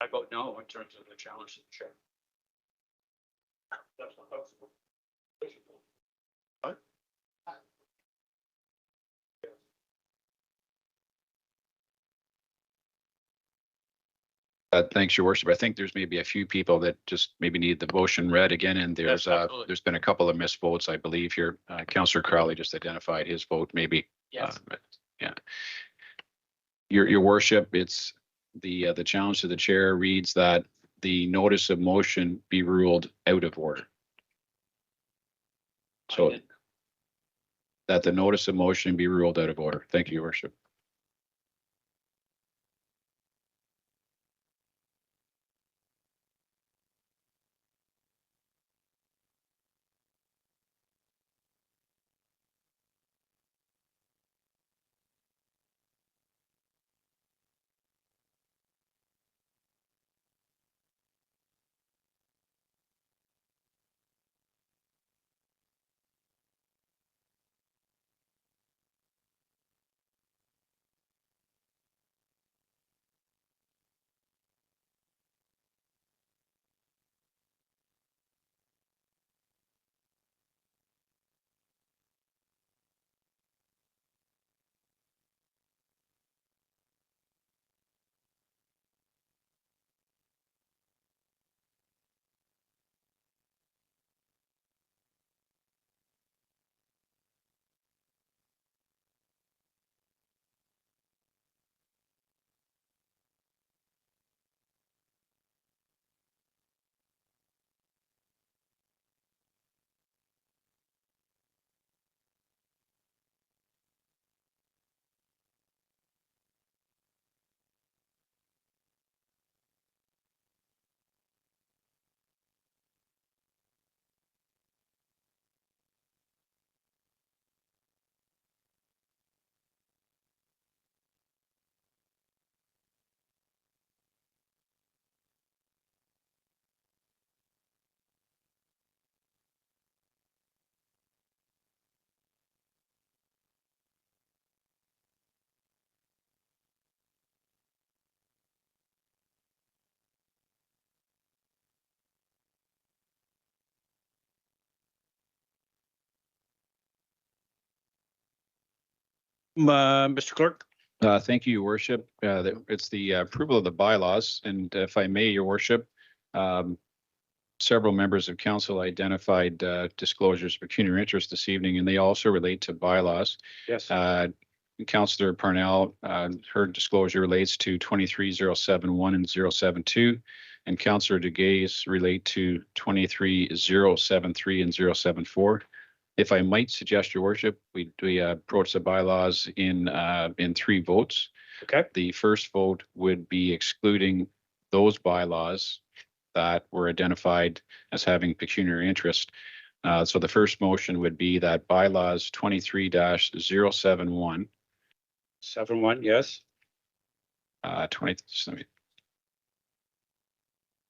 I vote no in terms of the challenge to the chair. That's not possible. What? Thanks, Your Worship. I think there's maybe a few people that just maybe need the motion read again, and there's been a couple of missed votes, I believe here. Councillor Crowley just identified his vote, maybe. Yes. Yeah. Your Worship, it's the challenge to the chair reads that the notice of motion be ruled out of order. So that the notice of motion be ruled out of order. Thank you, Your Worship. Mr. Clerk. Thank you, Your Worship. It's the approval of the bylaws, and if I may, Your Worship, several members of council identified disclosures of pecuniary interest this evening, and they also relate to bylaws. Yes. Councillor Parnell, her disclosure relates to 23071 and 072, and Councillor Duguay's relate to 23073 and 074. If I might suggest, Your Worship, we approach the bylaws in 3 votes. Okay. The first vote would be excluding those bylaws that were identified as having pecuniary interest. So the first motion would be that bylaws 23-071. 7-1, yes.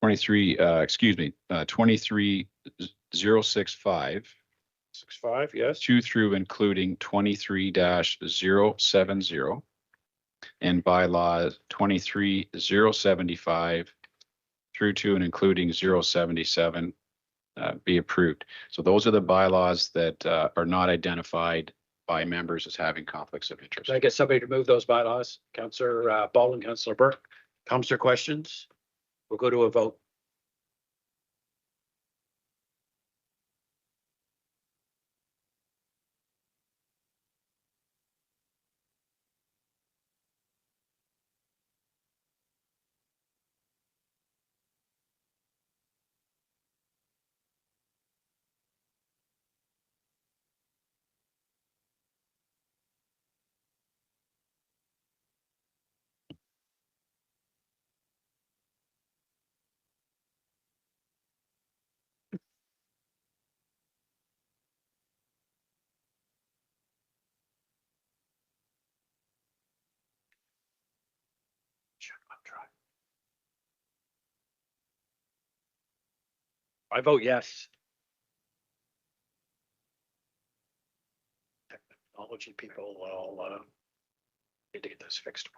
23, excuse me, 23065. 6-5, yes. 2 through including 23-070 and bylaw 23075 through to and including 077 be approved. So those are the bylaws that are not identified by members as having conflicts of interest. Can I get somebody to move those bylaws? Councillor Ball and Councillor Burke. Comments or questions? We'll go to a vote. I vote yes. Technology people will need to get this fixed.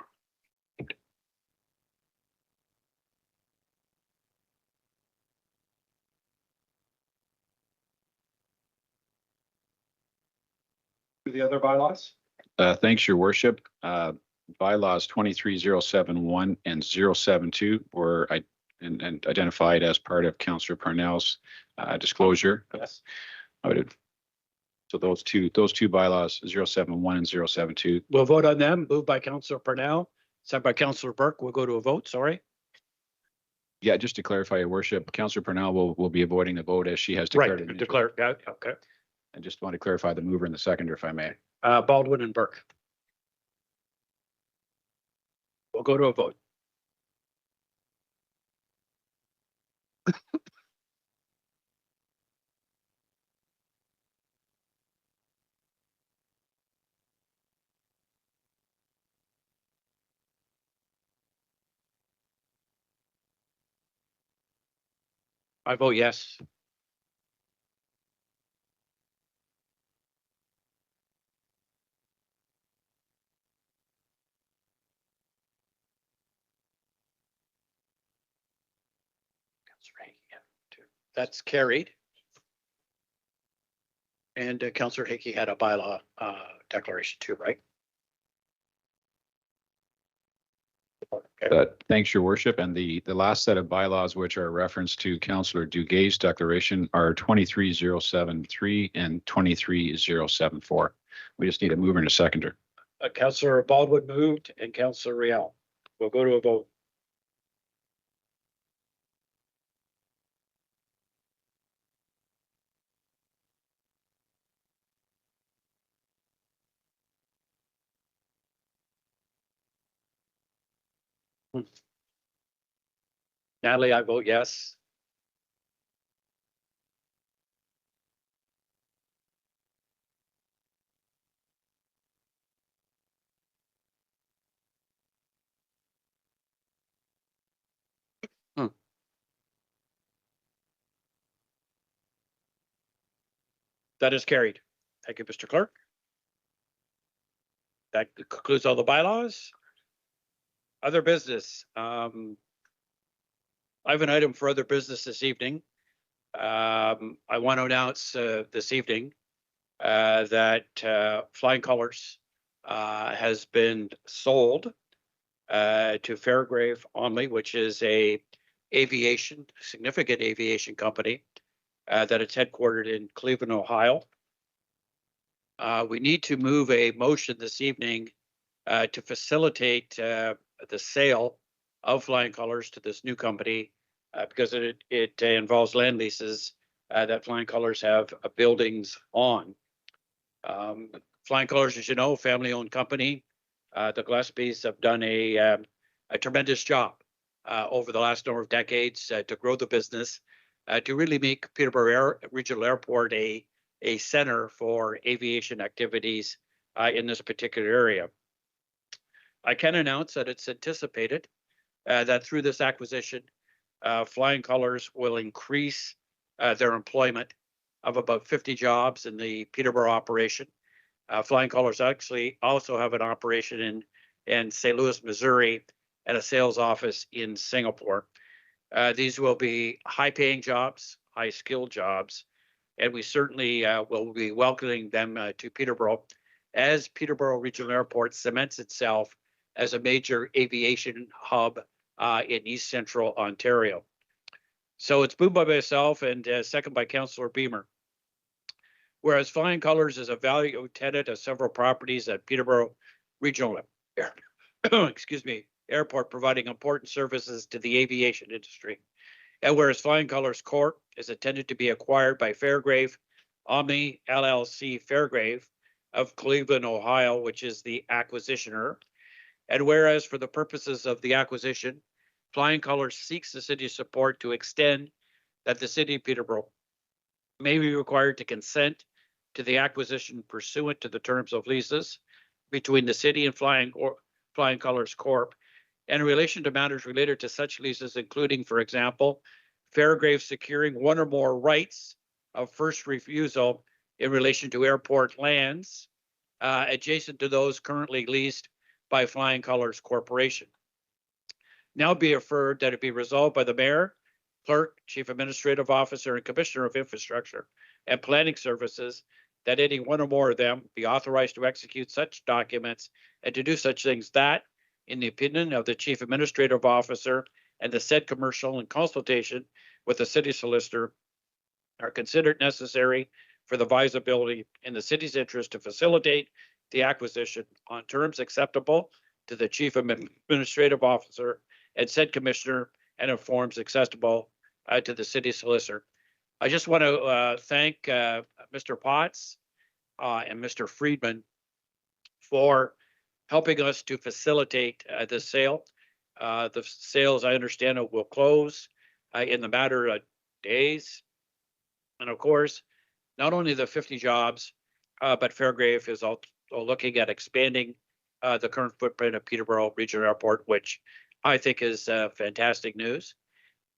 The other bylaws? Thanks, Your Worship. bylaws 23071 and 072 were and identified as part of Councillor Parnell's disclosure. Yes. So those two bylaws, 071 and 072. We'll vote on them. Moved by Councillor Parnell, second by Councillor Burke. We'll go to a vote. Sorry. Yeah, just to clarify, Your Worship, Councillor Parnell will be avoiding the vote as she has Right. declared. Declare. Yeah. Okay. I just want to clarify the mover and the seconder, if I may. Baldwin and Burke. We'll go to a vote. I vote yes. That's carried. And Councillor Hickey had a bylaw declaration too, right? Okay. Thanks, Your Worship. And the last set of bylaws, which are reference to Councillor Duguay's declaration, are 23073 and 23074. We just need a mover and a seconder. Councillor Baldwin moved and Councillor Riel. We'll go to a vote. Natalie, I vote yes. That is carried. Thank you, Mr. Clerk. That concludes all the bylaws. Other business. I have an item for other business this evening. I want to announce this evening that Flying Colors has been sold to Fairgrave Only, which is a significant aviation company that it's headquartered in Cleveland, Ohio. We need to move a motion this evening to facilitate the sale of Flying Colors to this new company because it involves land leases that Flying Colors have buildings on. Flying Colors, as you know, family-owned company. The Gillespies have done a tremendous job over the last number of decades to grow the business, to really make Peterborough Regional Airport a center for aviation activities in this particular area. I can announce that it's anticipated that through this acquisition, Flying Colors will increase their employment of about 50 jobs in the Peterborough operation. Flying Colors actually also have an operation in St. Louis, Missouri, and a sales office in Singapore. These will be high-paying jobs, high-skilled jobs, and we certainly will be welcoming them to Peterborough as Peterborough Regional Airport cements itself as a major aviation hub in East Central Ontario. So it's moved by myself and second by Councillor Beamer. Whereas Flying Colors is a valued tenant of several properties at Peterborough Regional Airport, providing important services to the aviation industry. And whereas Flying Colors Corp is intended to be acquired by Fairgrave Omni LLC Fairgrave of Cleveland, Ohio, which is the acquisitioner. And whereas for the purposes of the acquisition, Flying Colors seeks the city's support to extend that the city of Peterborough may be required to consent to the acquisition pursuant to the terms of leases between the city and Flying Colors Corp. And in relation to matters related to such leases, including, for example, Fairgrave securing one or more rights of first refusal in relation to airport lands adjacent to those currently leased by Flying Colors Corporation. Now be referred that it be resolved by the Mayor, Clerk, Chief Administrative Officer, and Commissioner of Infrastructure and Planning Services that any one or more of them be authorized to execute such documents and to do such things that, in the opinion of the chief administrative officer and the said commercial in consultation with the city solicitor, are considered necessary for the viability in the city's interest to facilitate the acquisition on terms acceptable to the chief administrative officer and said commissioner and in forms acceptable to the city solicitor. I just want to thank Mr. Potts and Mr. Friedman for helping us to facilitate this sale. The sale, as I understand it, will close in the matter of days. And of course, not only the 50 jobs, but Fairgrave is also looking at expanding the current footprint of Peterborough Regional Airport, which I think is fantastic news.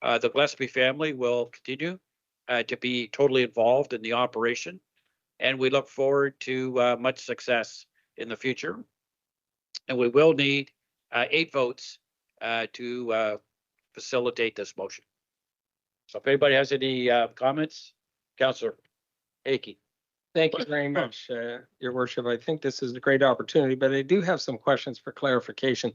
The Gillespie family will continue to be totally involved in the operation, and we look forward to much success in the future. And we will need 8 votes to facilitate this motion. So if anybody has any comments, Councillor Akey. Thank you very much, Your Worship. I think this is a great opportunity, but I do have some questions for clarification.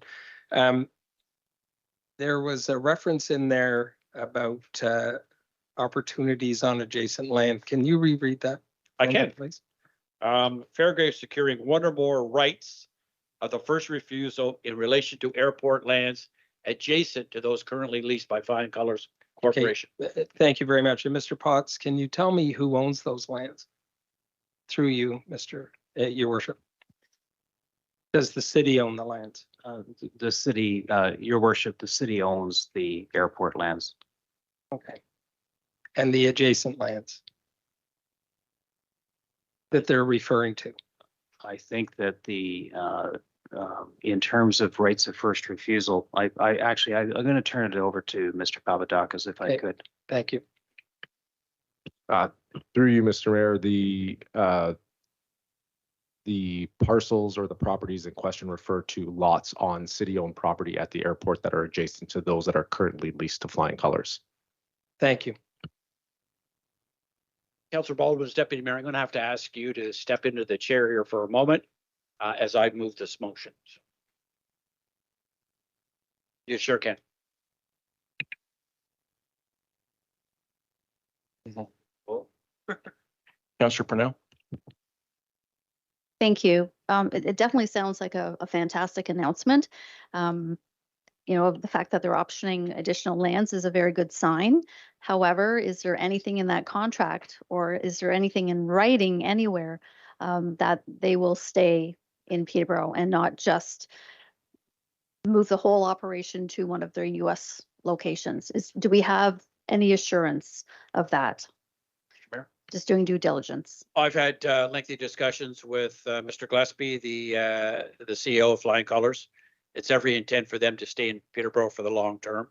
There was a reference in there about opportunities on adjacent land. Can you reread that? I can, please. Fairgrave securing one or more rights of the first refusal in relation to airport lands adjacent to those currently leased by Flying Colors Corporation. Thank you very much. And Mr. Potts, can you tell me who owns those lands? Through you, Your Worship. Does the city own the lands? The city, Your Worship, the city owns the airport lands. Okay. And the adjacent lands that they're referring to? I think that in terms of rights of first refusal, I'm going to turn it over to Mr. Papadakis if I could. Thank you. Through you, Mr. Mayor, the parcels or the properties in question refer to lots on city-owned property at the airport that are adjacent to those that are currently leased to Flying Colors. Thank you. Councillor Baldwin's deputy mayor, I'm going to have to ask you to step into the chair here for a moment as I move this motion. You sure can. Councillor Purnell. Thank you. It definitely sounds like a fantastic announcement. The fact that they're optioning additional lands is a very good sign. However, is there anything in that contract or is there anything in writing anywhere that they will stay in Peterborough and not just move the whole operation to one of their US locations? Do we have any assurance of that? Just doing due diligence. I've had lengthy discussions with Mr. Gillespie, the CEO of Flying Colors. It's every intent for them to stay in Peterborough for the long term.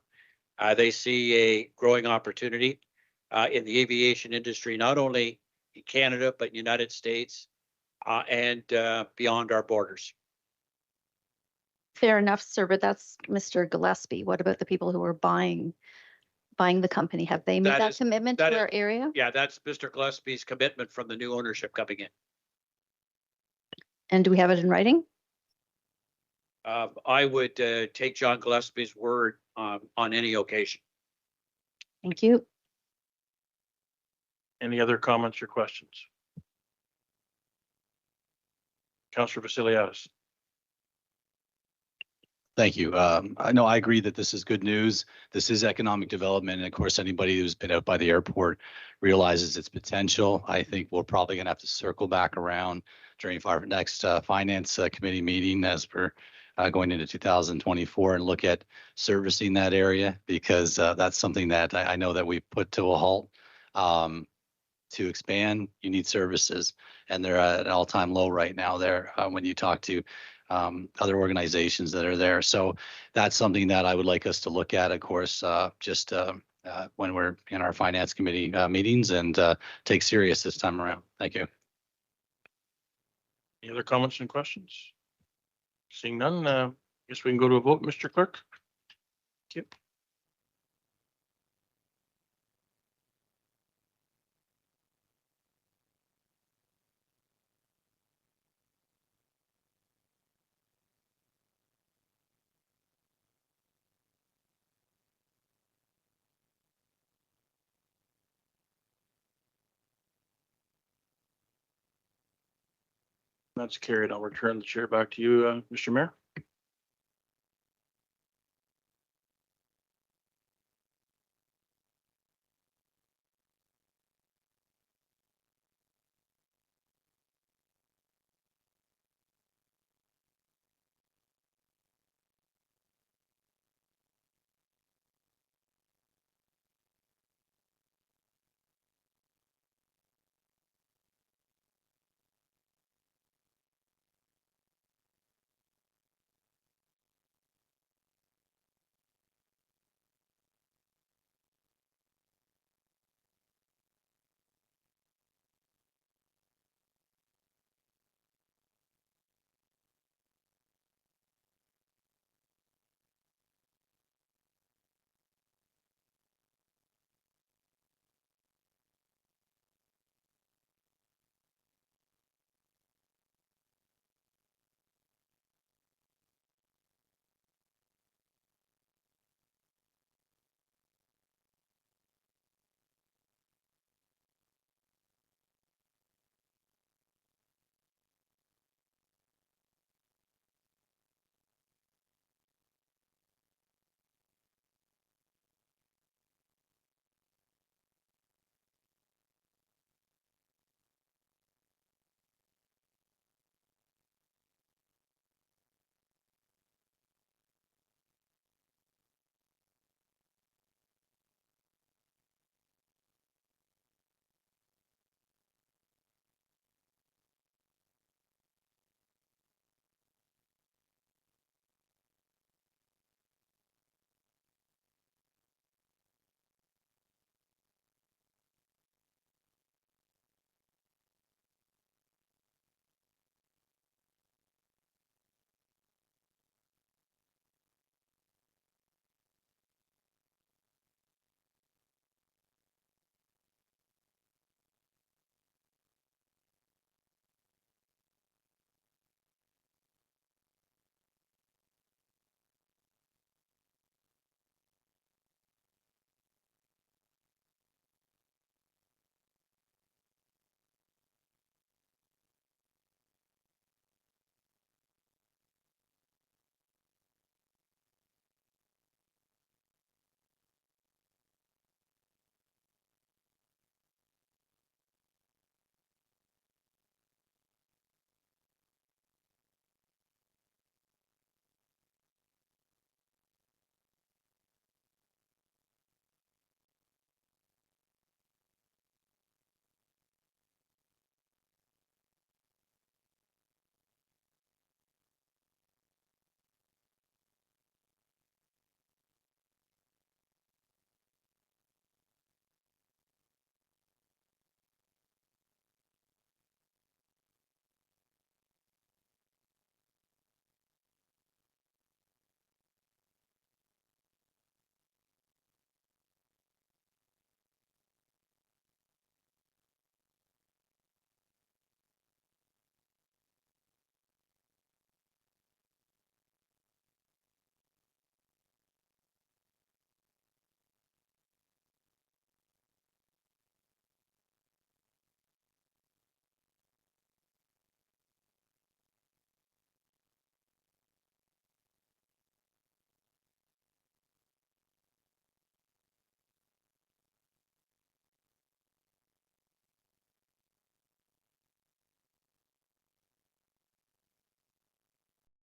They see a growing opportunity in the aviation industry, not only in Canada, but United States and beyond our borders. Fair enough, sir, but that's Mr. Gillespie. What about the people who are buying the company? Have they made that commitment to our area? Yeah, that's Mr. Gillespie's commitment from the new ownership coming in. And do we have it in writing? I would take John Gillespie's word on any occasion. Thank you. Any other comments or questions? Councillor Vasiliadis. Thank you. I know I agree that this is good news. This is economic development. And of course, anybody who's been out by the airport realizes its potential. I think we're probably going to have to circle back around during our next finance committee meeting as we're going into 2024 and look at servicing that area, because that's something that I know that we put to a halt. To expand, you need services, and they're at an all-time low right now there when you talk to other organizations that are there. So that's something that I would like us to look at, of course, just when we're in our finance committee meetings, and take serious this time around. Thank you. Any other comments and questions? Seeing none, I guess we can go to a vote, Mr. Clerk. Thank you. That's carried. I'll return the chair back to you, Mr. Mayor.